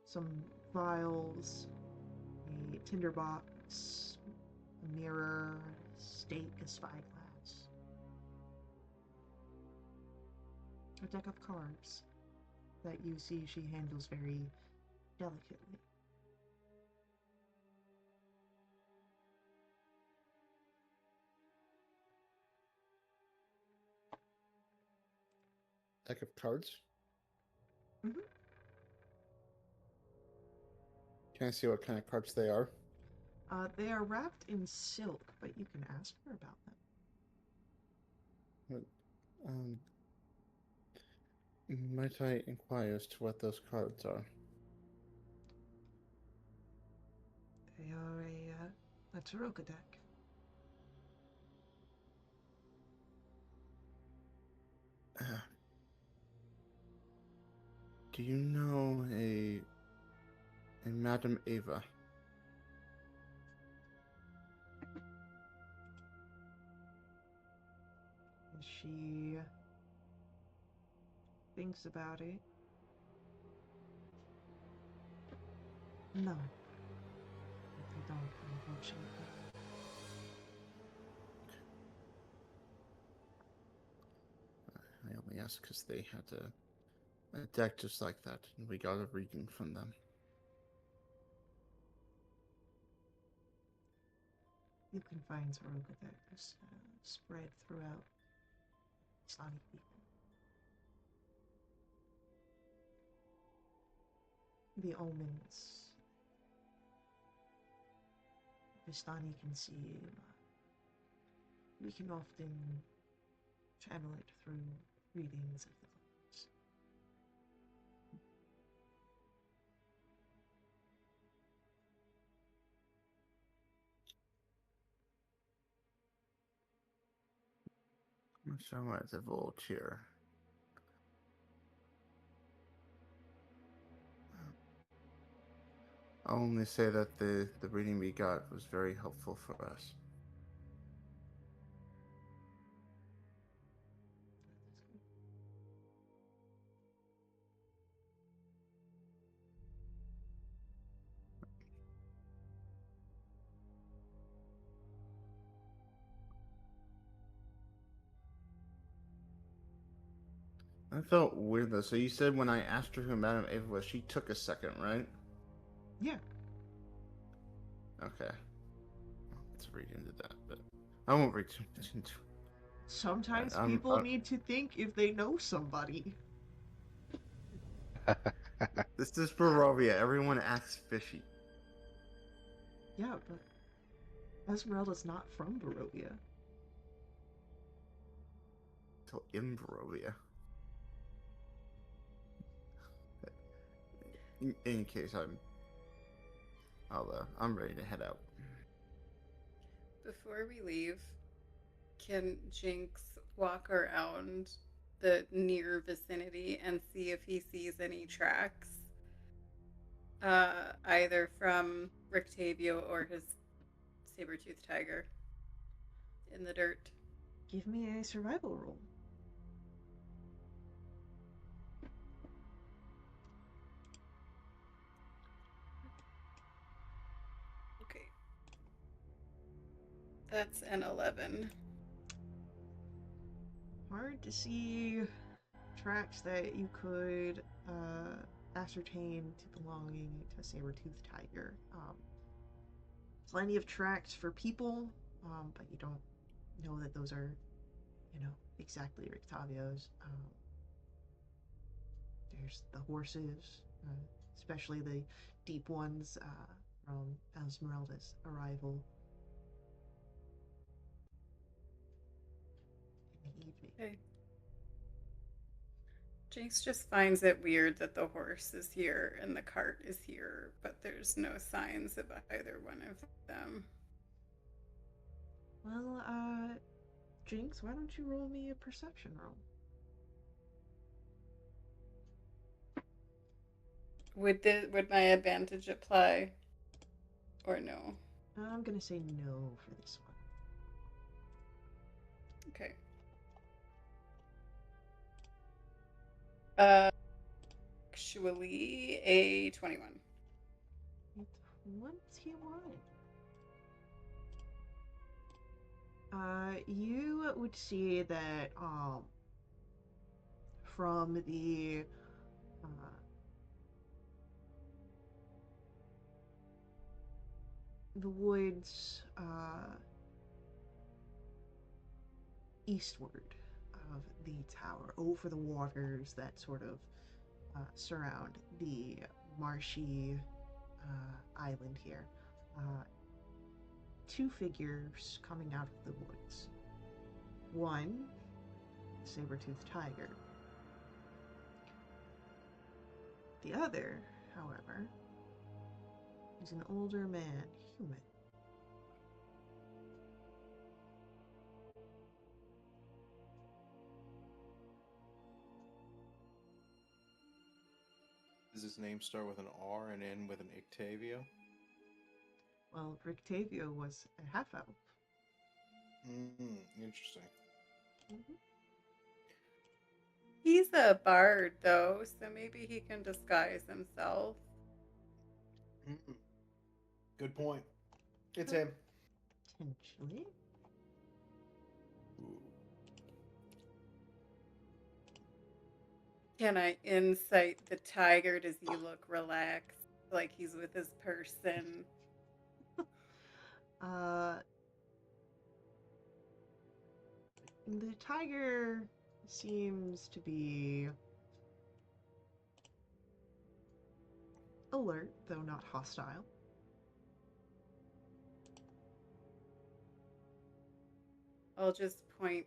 Some vials, a tinderbox, a mirror, a stake, a spyglass, a deck of cards that you see she handles very delicately.
Deck of cards?
Mm-hmm.
Can I see what kind of cards they are?
They are wrapped in silk, but you can ask her about them.
Um, might I inquire as to what those cards are?
They are a Taroka deck.
Do you know a Madam Ava?
She thinks about it. No, they don't, unfortunately.
I only asked because they had a deck just like that, and we got a reading from them.
You can find Taroka decks spread throughout Islamic people. The omens Vistani can see. We can often channel it through readings of the gods.
So I'm at the volunteer. I'll only say that the reading we got was very helpful for us. I felt weird though. So you said when I asked her who Madame Ava was, she took a second, right?
Yeah.
Okay. Let's read into that, but I won't read too much into it.
Sometimes
I'm,
people need to think if they know somebody.
this is Barovia. Everyone acts fishy.
Yeah, but Esmeralda's not from Barovia.
So in Barovia. In any case, I'm ready to head out.
Before we leave, can Jinx walk around the near vicinity and see if he sees any tracks, either from Rictavio or his saber-toothed tiger in the dirt?
Give me a survival roll.
Okay. That's an 11.
Hard to see tracks that you could ascertain to belonging to a saber-toothed tiger. Plenty of tracks for people, but you don't know that those are, exactly Rictavio's. There's the horses, especially the deep ones from Esmeralda's arrival in the evening.
Okay. Jinx just finds it weird that the horse is here and the cart is here, but there's no signs of either one of them.
Well, Jinx, why don't you roll me a perception roll?
Would my advantage apply, or no?
I'm gonna say no for this one.
Okay. Actually, a 21.
21. You would see that from the woods eastward of the tower, over the waters that sort of surround the marshy island here. Two figures coming out of the woods. One, the saber-toothed tiger. The other, however, is an older man, human.
Does his name start with an R and end with an Octavio?
Well, Rictavio was a half-elf.
Interesting.
Mm-hmm.
He's a bard, though, so maybe he can disguise himself.
Good point. It's him.
Potentially.
Ooh.
Can I insight the tiger? Does he look relaxed, like he's with his person?
The tiger seems to be alert, though not hostile.
I'll just point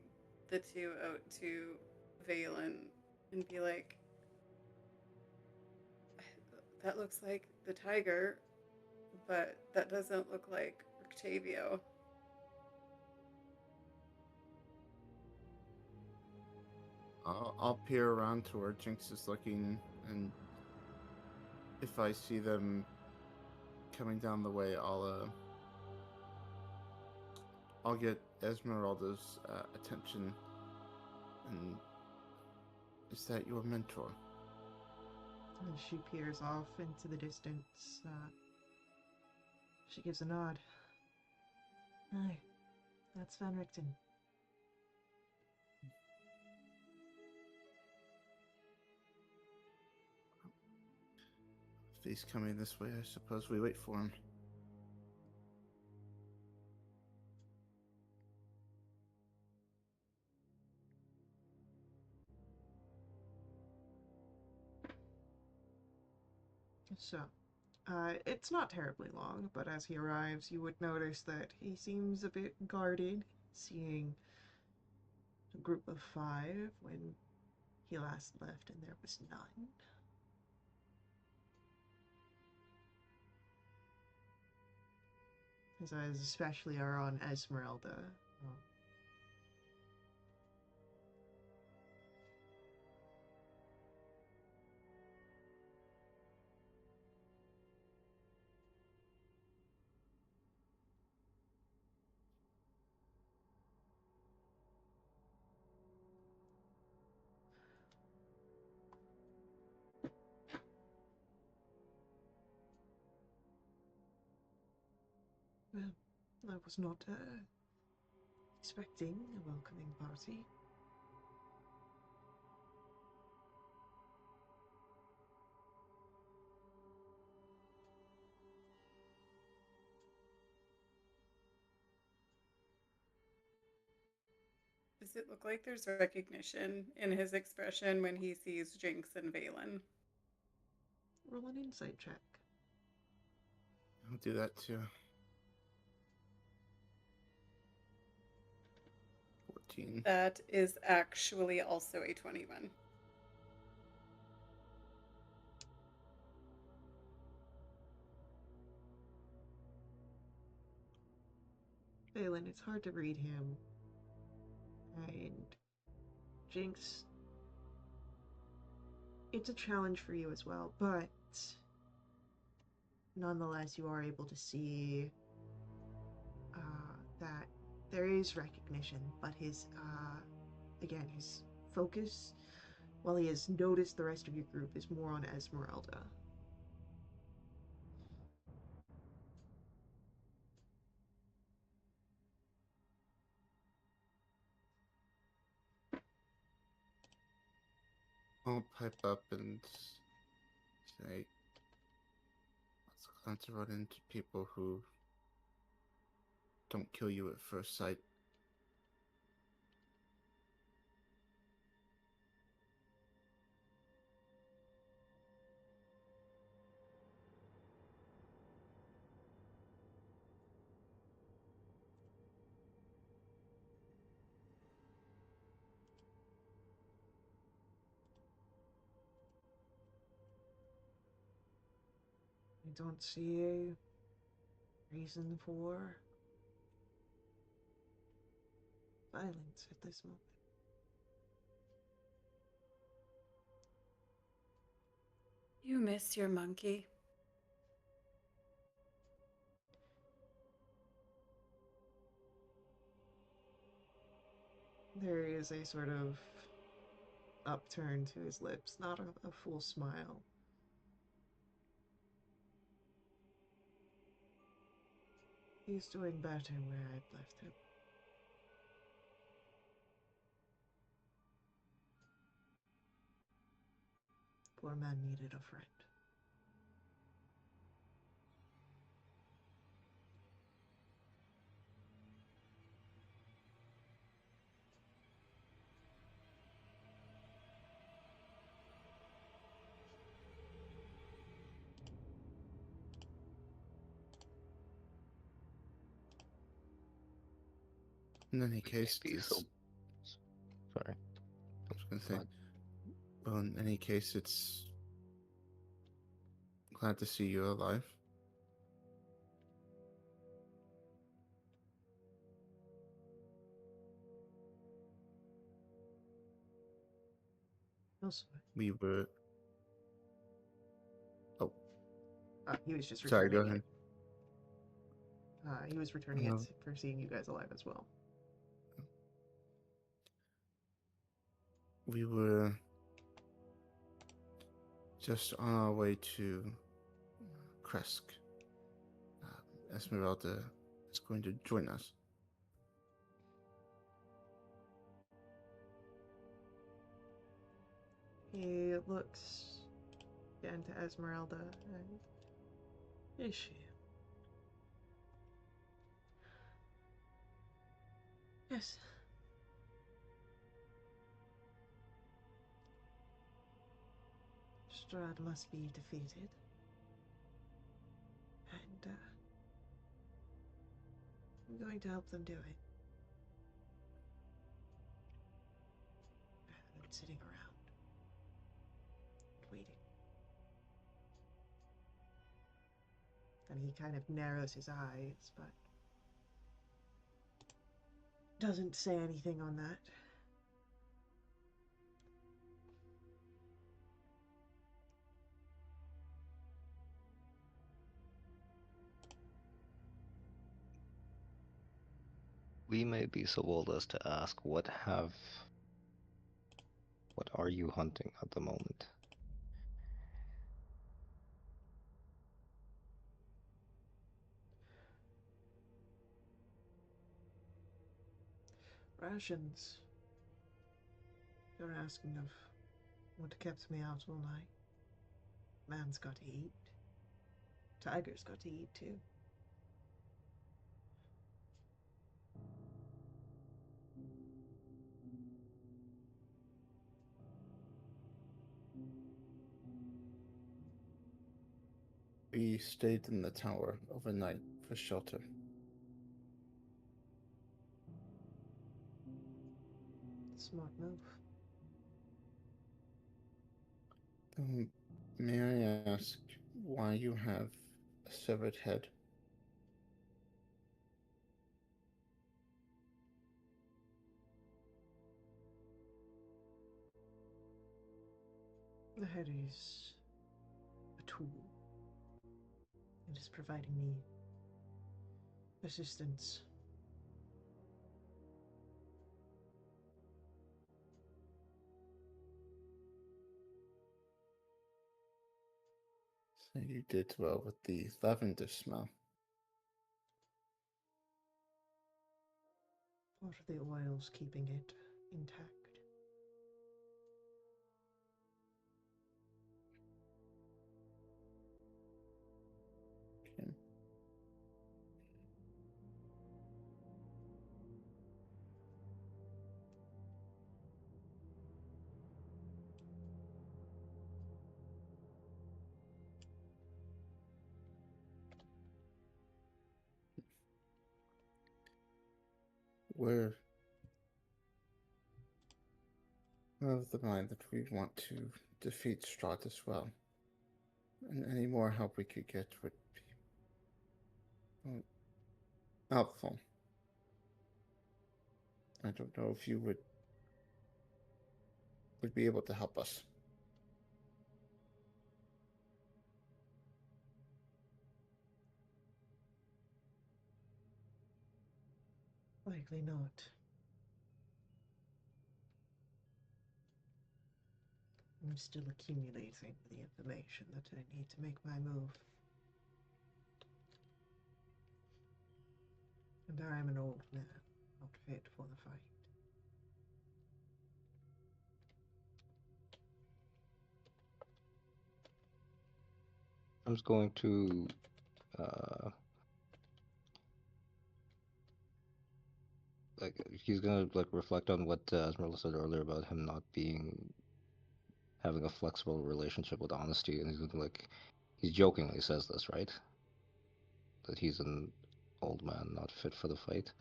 the two out to Valen and be like, that looks like the tiger, but that doesn't look like Octavio.
I'll peer around to where Jinx is looking, and if I see them coming down the way, I'll get Esmeralda's attention. And is that your mentor?
And she peers off into the distance. She gives a nod. Aye, that's Van Richten.
If he's coming this way, I suppose we wait for him.
So, it's not terribly long, but as he arrives, you would notice that he seems a bit guarded, seeing a group of 5 when he last left and there was none. His eyes especially are on Esmeralda. Um, well, I was not expecting a welcoming party.
Does it look like there's recognition in his expression when he sees Jinx and Valen?
Roll an insight check.
I'll do that too. 14.
That is actually also a 21.
Valen, it's hard to read him. And Jinx, it's a challenge for you as well, but nonetheless, you are able to see that there is recognition, but again, his focus, while he has noticed the rest of your group, is more on Esmeralda.
I'll pipe up and say, let's glance around into people who don't kill you at first sight.
I don't see a reason for violence at this moment.
You miss your monkey.
There is a sort of upturn to his lips, not a full smile. He's doing better where I'd left him. Poor man needed a friend.
In any
We
case,
may be so. Sorry.
I was going to
Go
say,
ahead.
well, in any case, it's glad to see you alive.
sorry.
We were. Oh,
He was just
sorry. Go
returning
ahead.
it. He was returning it
No.
for seeing you guys alive as well.
We were just on our way to Kresk. Esmeralda is going to join us.
He looks again to Esmeralda and is she? Yes. Strahd must be defeated. And I'm going to help them do it. Rather than sitting around waiting. And he kind of narrows his eyes, but doesn't say anything on that.
We may be so bold as to ask, what are you hunting at the moment?
Rations. You're asking of what kept me out all night. Man's got to eat. Tiger's got to eat too.
We stayed in the tower overnight for shelter.
Smart move.
May I ask why you have a severed head?
The head is a tool. It is providing me assistance.
So you did well with the lavender smell.
What are the oils keeping it intact?
Okay. We're of the mind that we want to defeat Strahd as well. And any more help we could get would be helpful. I don't know if you would be able to help us.
Likely not. I'm still accumulating the information that I need to make my move. And I am an old man, not fit for the fight.
I'm just going to he's gonna reflect on what Esmeralda said earlier about him not having a flexible relationship with honesty, and he's gonna he jokingly says this, right? That he's an old man not fit for the fight.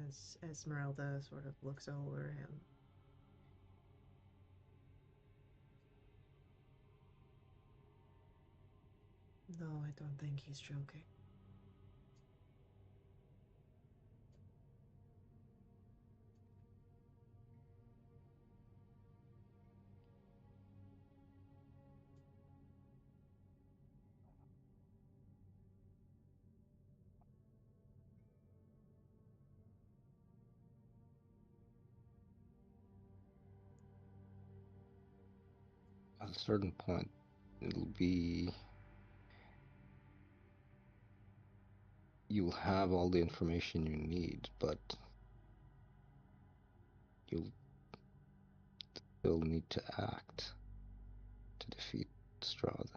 As Esmeralda sort of looks over him. No, I don't think he's joking.
At a certain point, it'll be you'll have all the information you need, but you'll still need to act to defeat Strahd.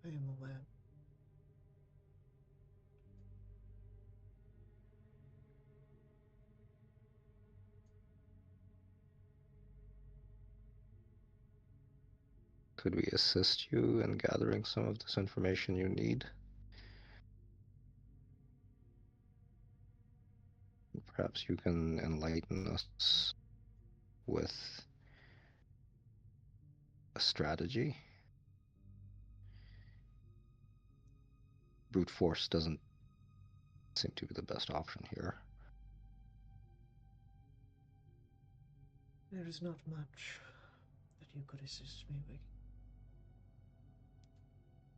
I am aware.
Could we assist you in gathering some of this information you need? Perhaps you can enlighten us with a strategy. Brute force doesn't seem to be the best option here.
There is not much that you could assist me with.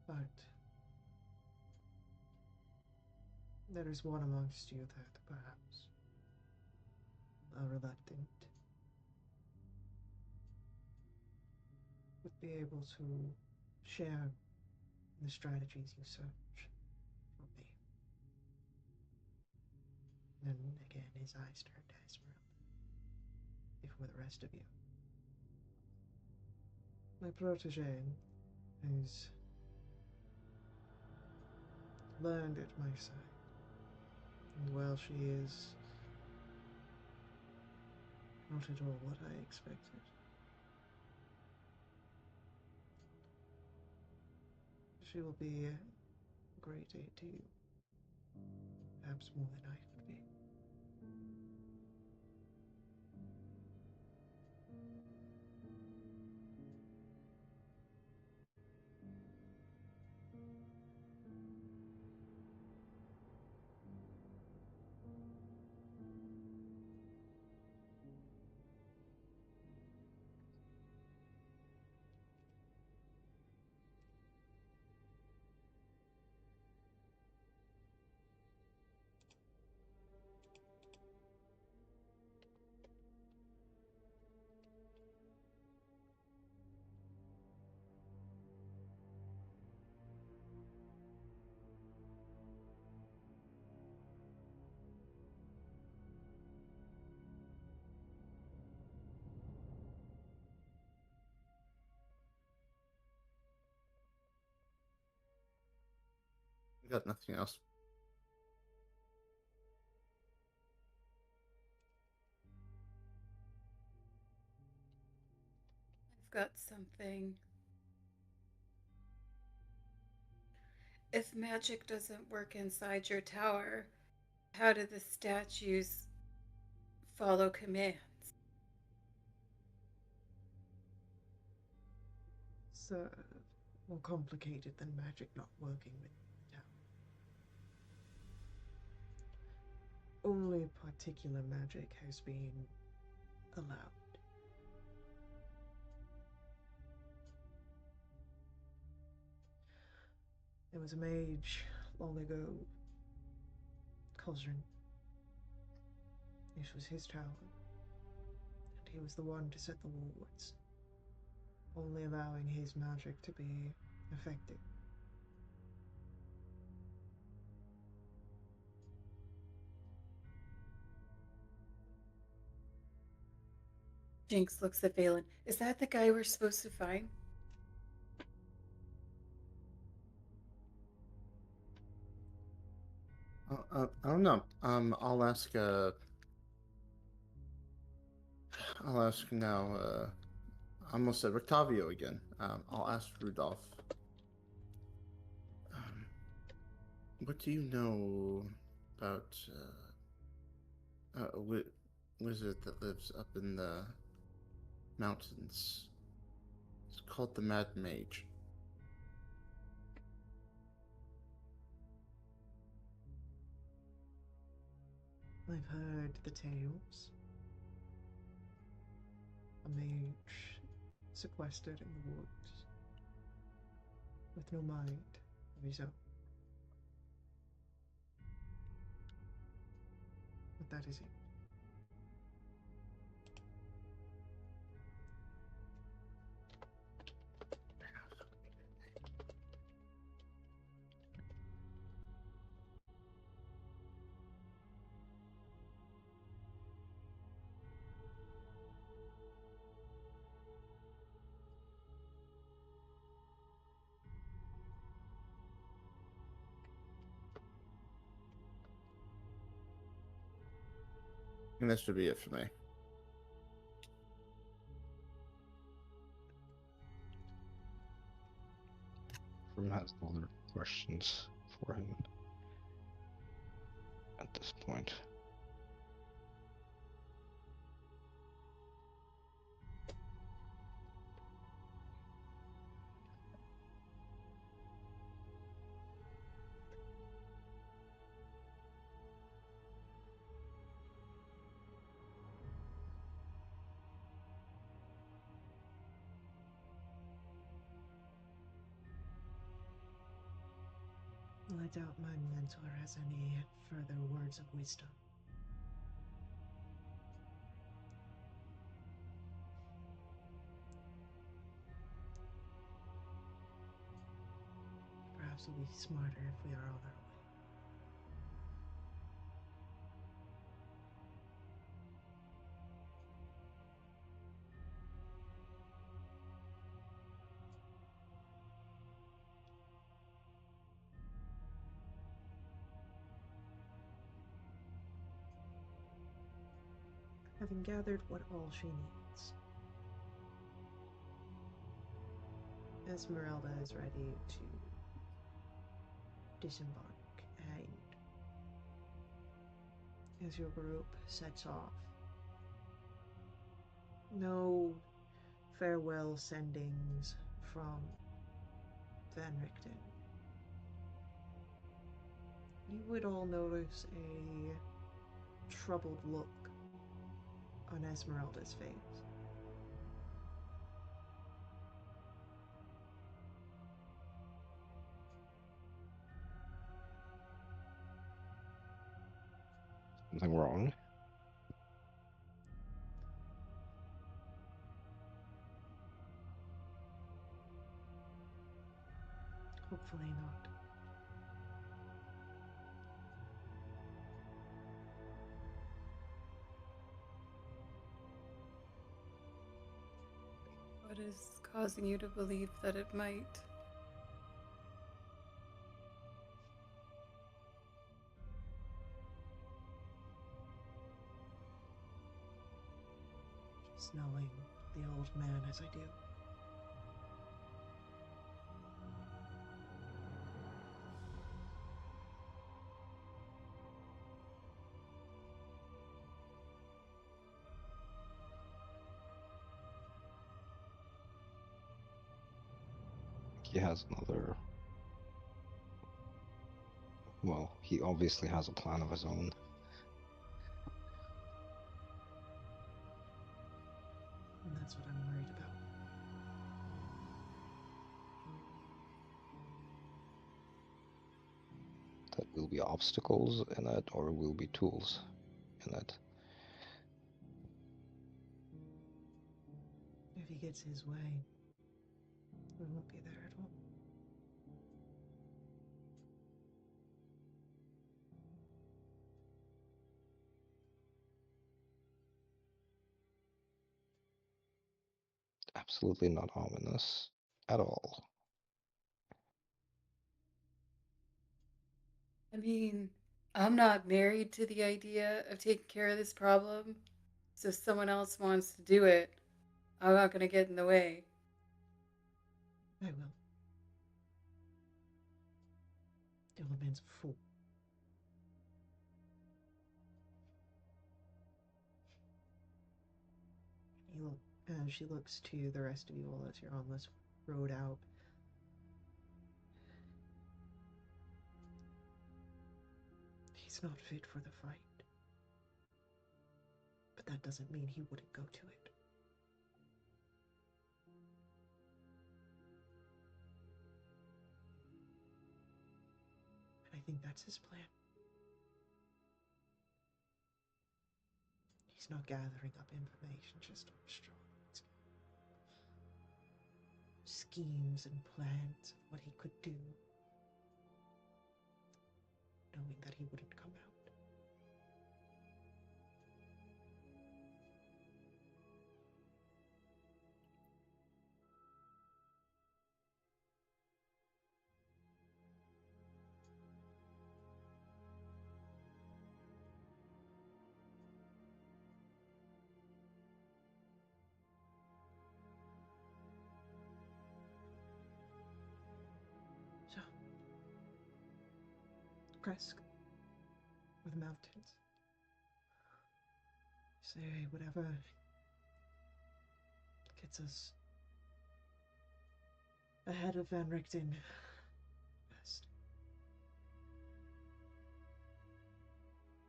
But there is one amongst you that perhaps are reluctant would be able to share the strategies you search from me. And again, his eyes turned desperate. If for the rest of you. My protege has learned at my side. And while she is not at all what I expected, she will be a great aid to you. Perhaps more than I could be.
Got nothing else.
I've got something. If magic doesn't work inside your tower, how do the statues follow commands?
It's more complicated than magic not working with the tower. Only particular magic has been allowed. There was a mage long ago, Cosrin. This was his tower, and he was the one to set the wards, only allowing his magic to be effective.
Jinx looks at Valen. Is that the guy we're supposed to find?
I don't know. I'll ask now. I almost said Rictavio again. I'll ask Rudolph. What do you know about a wizard that lives up in the mountains. It's called the Mad Mage.
I've heard the tales. A mage sequestered in the woods with no mind of his own. But that is it.
And this would be it for me.
From has no other questions for him at this point.
I doubt my mentor has any further words of wisdom. Perhaps we'll be smarter if we are on our way. Having gathered what all she needs, Esmeralda is ready to disembark, and as your group sets off, no farewell sendings from Van Richten. You would all notice a troubled look on Esmeralda's face.
Something wrong?
Hopefully not.
What is causing you to believe that it might?
Just knowing the old man as I do.
He has another. Well, he obviously has a plan of his own.
And that's what I'm worried about.
That will be obstacles in it, or will be tools in it.
If he gets his way, we won't be there at all.
Absolutely not ominous at all.
I mean, I'm not married to the idea of taking care of this problem. So if someone else wants to do it, I'm not going to get in the way.
I will. The old man's a fool. As she looks to the rest of you all as you're on this road out. He's not fit for the fight. But that doesn't mean he wouldn't go to it. And I think that's his plan. He's not gathering up information just on Strahd. Schemes and plans of what he could do, knowing that he wouldn't come out. So, Kresk, or the mountains. Say whatever gets us ahead of Van Richten best.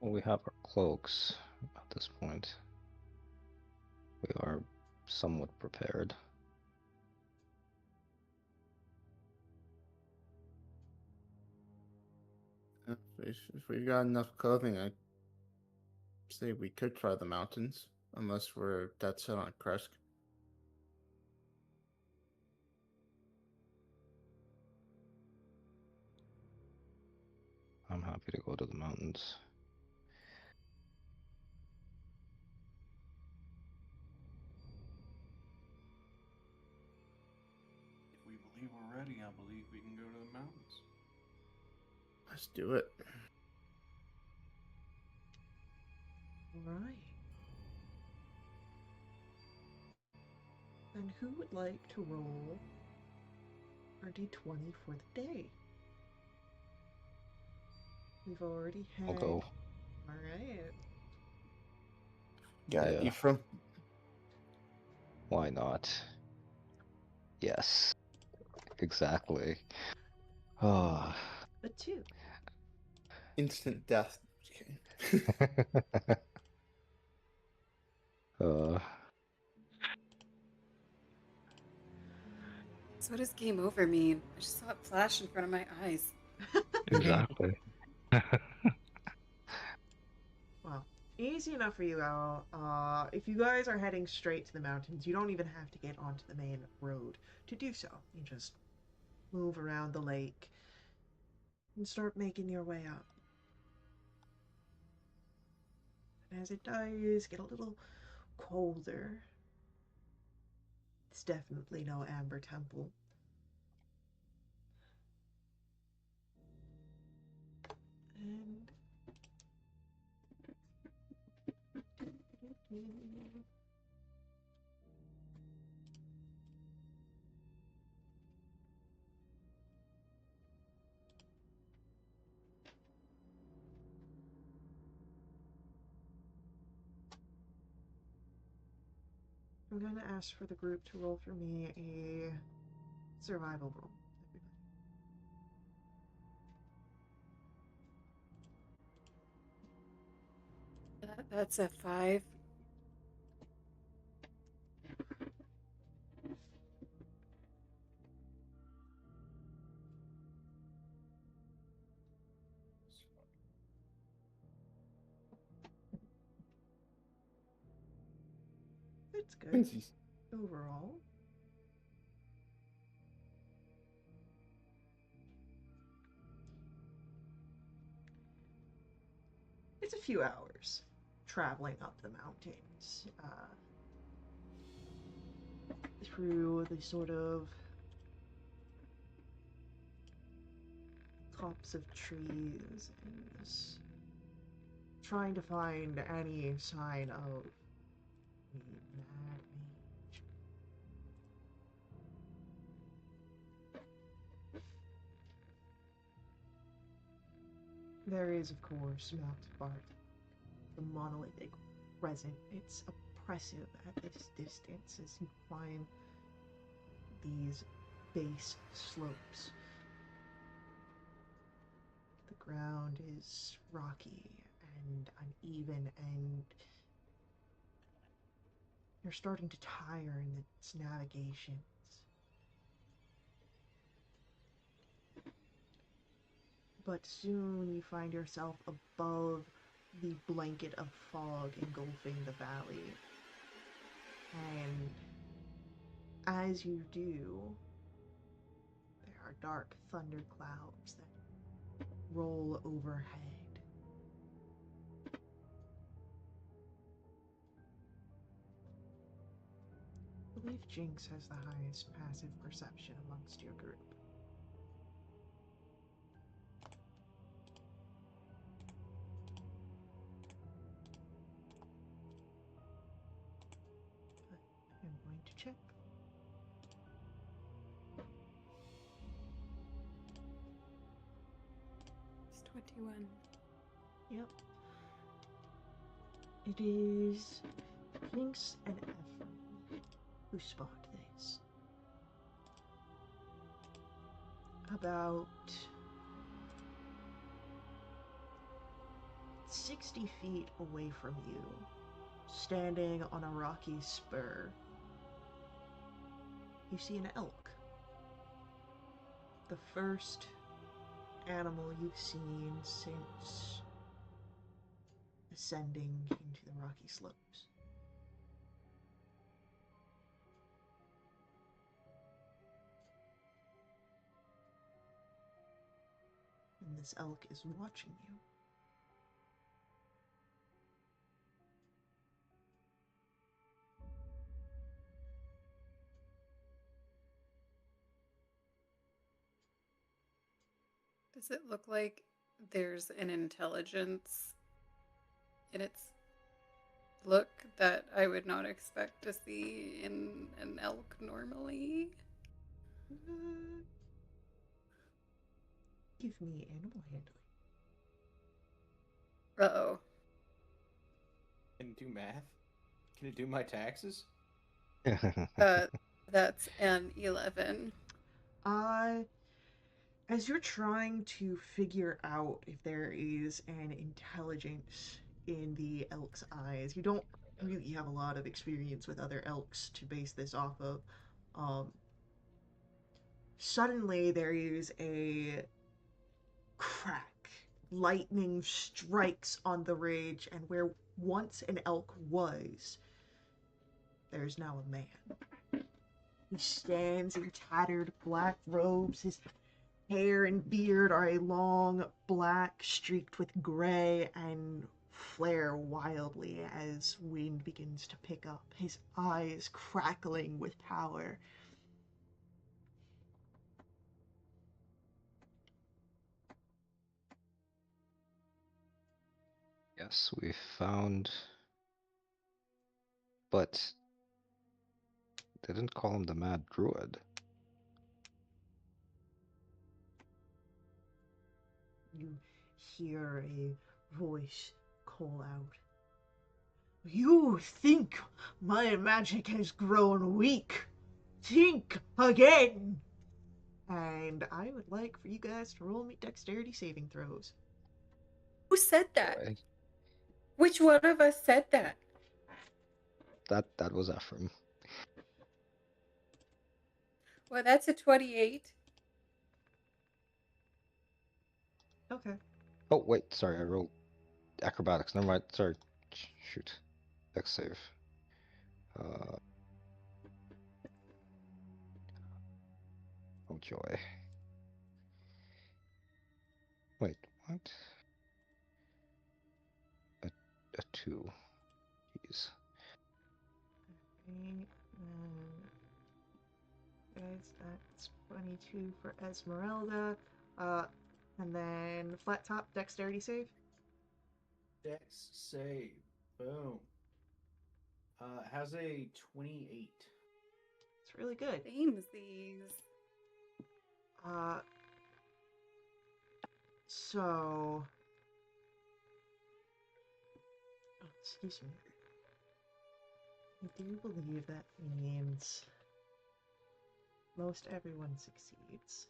Well, we have our cloaks at this point. We are somewhat prepared.
If we've got enough clothing, I'd say we could try the mountains, unless we're dead set on Kresk.
I'm happy to go to the mountains.
If we believe we're ready, I believe we can go to the mountains.
Let's do it.
Right. Then who would like to roll our d20 for the day? We've already had.
I'll go.
Alright.
Got it,
Yeah.
Ephraim.
Why not? Yes. Exactly. Oh.
A 2.
Instant death. Okay.
uh,
So what does game over mean? I just saw it flash in front of my eyes.
exactly.
Well, easy enough for you all. If you guys are heading straight to the mountains, you don't even have to get onto the main road to do so. You just move around the lake and start making your way up. And as it does get a little colder, it's definitely no Amber Temple. And I'm going to ask for the group to roll for me a survival roll.
That's a 5.
That's good.
Twinsies.
Overall. It's a few hours traveling up the mountains, through the sort of tops of trees and trying to find any sign of the mad mage. There is, of course, Mount Bart, the monolithic present. It's a impressive at this distance as you climb these base slopes. The ground is rocky and uneven, and you're starting to tire in its navigations. But soon you find yourself above the blanket of fog engulfing the valley. And as you do, there are dark thunderclouds that roll overhead. I believe Jinx has the highest passive perception amongst your group. But I'm going to check.
It's 21.
Yep. It is Jinx and Ephraim who spot this. About 60 feet away from you, standing on a rocky spur, you see an elk. The first animal you've seen since ascending into the rocky slopes. And this elk is watching you.
Does it look like there's an intelligence in its look that I would not expect to see in an elk normally?
Give me animal handling.
Uh-oh.
Can it do math? Can it do my taxes?
That's an 11.
As you're trying to figure out if there is an intelligence in the elk's eyes, you don't really have a lot of experience with other elks to base this off of. Suddenly, there is a crack. Lightning strikes on the ridge, and where once an elk was, there's now a man. He stands in tattered black robes. His hair and beard are a long black streaked with gray and flare wildly as wind begins to pick up, his eyes crackling with power.
Yes, we found, but they didn't call him the Mad Druid.
You hear a voice call out, "You think my magic has grown weak? Think again!" And I would like for you guys to roll me dexterity saving throws.
Who said that?
Boy,
Which one of us said that?
that was Ephraim.
Well, that's a 28.
Okay.
Oh wait, sorry, I rolled acrobatics. Never mind. Sorry. Shoot. Dex save. Oh joy. Wait, what? A 2. Jeez.
Okay. Guys, that's 22 for Esmeralda. And then flat top dexterity save.
Dex save. Boom. Has a 28.
It's really good.
Samesies.
Uh, so, oh, excuse me. I do believe that means most everyone succeeds.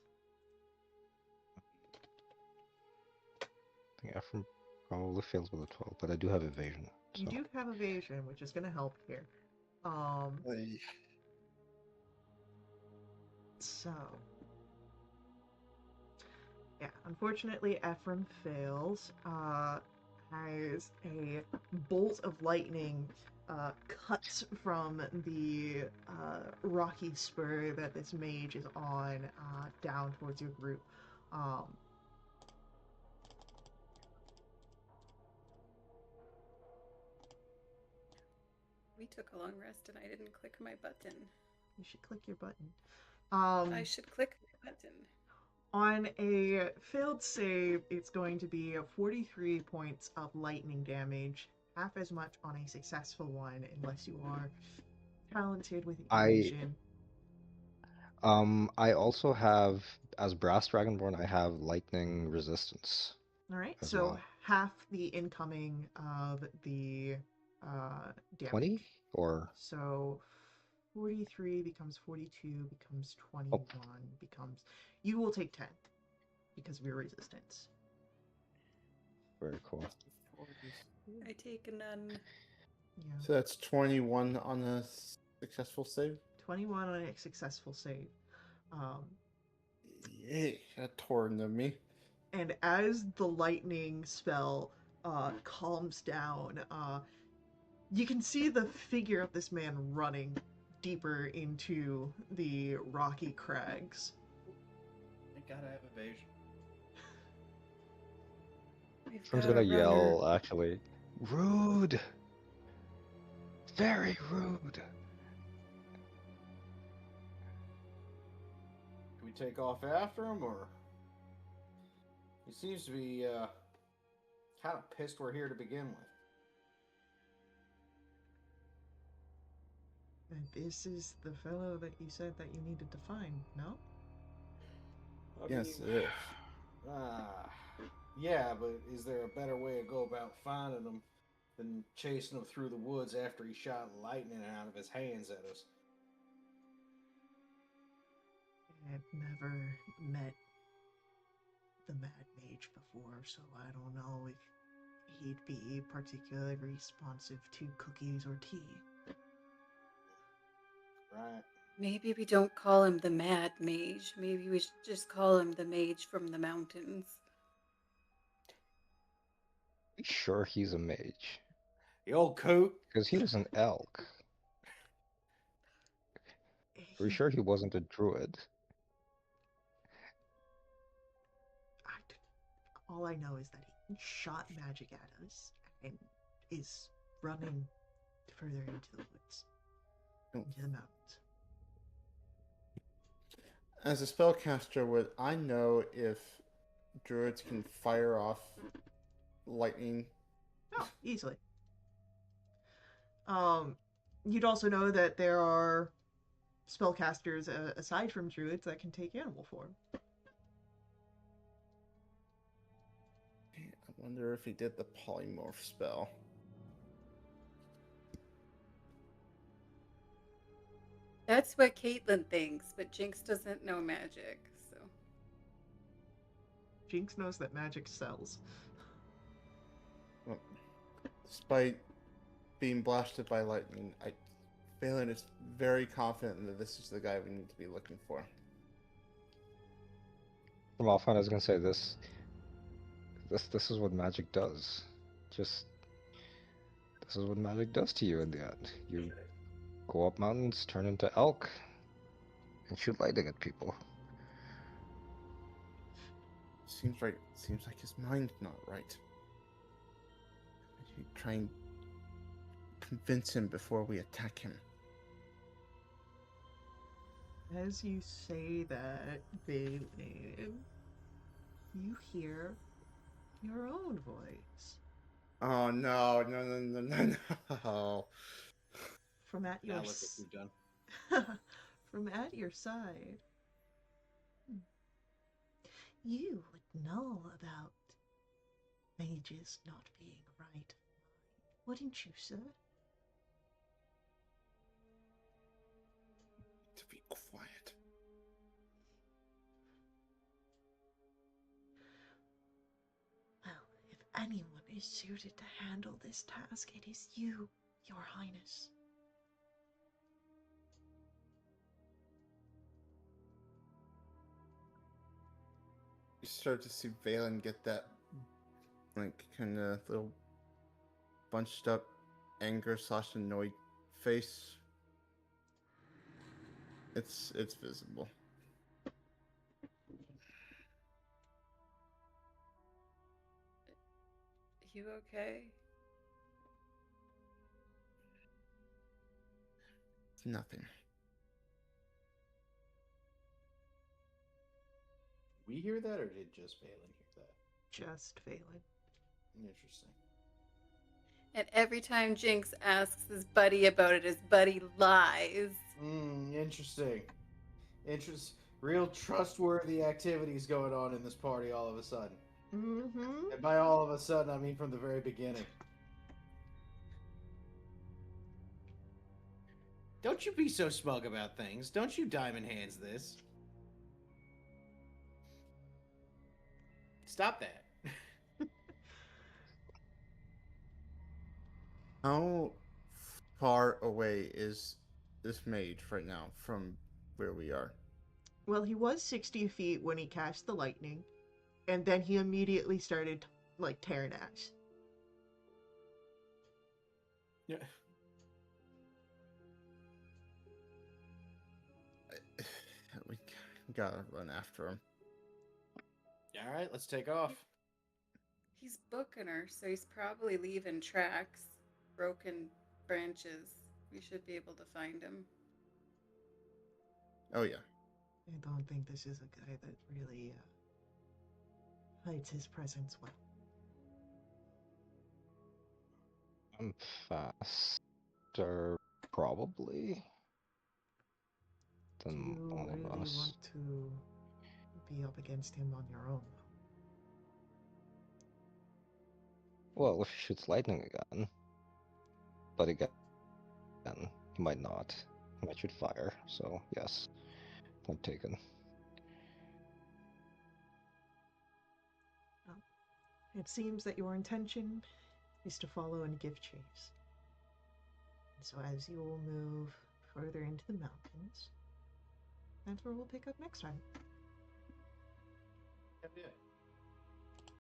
I think Ephraim probably fails with a 12, but I do have evasion.
You
So
do have evasion, which is going to help here. So yeah, unfortunately, Ephraim fails. Has a bolt of lightning cuts from the rocky spur that this mage is on down towards your group. Um,
We took a long rest and I didn't click my button.
you should click your button.
I should click my button.
On a failed save, it's going to be 43 points of lightning damage, half as much on a successful one, unless you are talented with evasion.
I also have, as Brass Dragonborn, I have lightning resistance
All right,
as
so
well.
half the incoming of the damage.
20 or
So 43 becomes 42, becomes 21, becomes. You will take 10 because of your resistance.
very cool.
I take none.
Yeah.
So that's 21 on a successful save?
21 on a successful save.
Yay, that tore into me.
And as the lightning spell calms down, you can see the figure of this man running deeper into the rocky crags.
I gotta have evasion.
We've
Ephraim's
got
gonna
a runner.
yell, actually, rude! Very rude!
Can we take off after him, or he seems to be kind of pissed we're here to begin with.
And this is the fellow that you said that you needed to find, no?
Yes, it is.
Yeah, but is there a better way to go about finding him than chasing him through the woods after he shot lightning out of his hands at us?
I've never met the Mad Mage before, so I don't know if he'd be particularly responsive to cookies or tea.
Right.
Maybe we don't call him the Mad Mage. Maybe we should just call him the Mage from the mountains.
Are you sure he's a mage?
The old coot.
Because he was an elk. Are you sure he wasn't a druid?
All I know is that he shot magic at us and is running further into the woods, into the mountains.
As a spellcaster, would I know if druids can fire off lightning?
Oh, easily. You'd also know that there are spellcasters aside from druids that can take animal form.
I wonder if he did the polymorph spell.
That's what Caitlin thinks, but Jinx doesn't know magic, so.
Jinx knows that magic sells.
Well, despite being blasted by lightning, Phelan is very confident that this is the guy we need to be looking for.
From offhand, I was gonna say this is what magic does. This is what magic does to you in the end. You go up mountains, turn into elk, and shoot lightning at people.
Seems like his mind's not right. I should try and convince him before we attack him.
As you say that, Valen, you hear your own voice.
Oh no.
From at your
Now look what you've done.
from at your side. You would know about mages not being right, wouldn't you, sir? anyone is suited to handle this task, it is you, Your Highness.
You start to see Valen get that, like, kind of little bunched up anger / annoyed face. It's visible.
You okay?
It's nothing.
We hear that, or did just Valen hear that?
Just Valen.
Interesting.
And every time Jinx asks his buddy about it, his buddy lies.
Interesting. Real trustworthy activities going on in this party all of a sudden.
Mm-hmm.
And by all of a sudden, I mean from the very beginning. Don't you be so smug about things. Don't you diamond hands this. Stop that.
How far away is this mage right now from where we are?
Well, he was 60 feet when he cast the lightning, and then he immediately started, like, tearing ash.
Yeah.
We gotta run after him.
All right, let's take off.
He's booking her, so he's probably leaving tracks, broken branches. We should be able to find him.
Oh yeah.
I don't think this is a guy that really hides his presence well.
I'm faster, probably,
Do
than
you
all of
really
us.
want to be up against him on your own?
Well, if he shoots lightning again, but again, he might not. He might shoot fire, so yes, point taken.
Well, it seems that your intention is to follow and give chase. And so as you will move further into the mountains, that's where we'll pick up next time.
Yeah.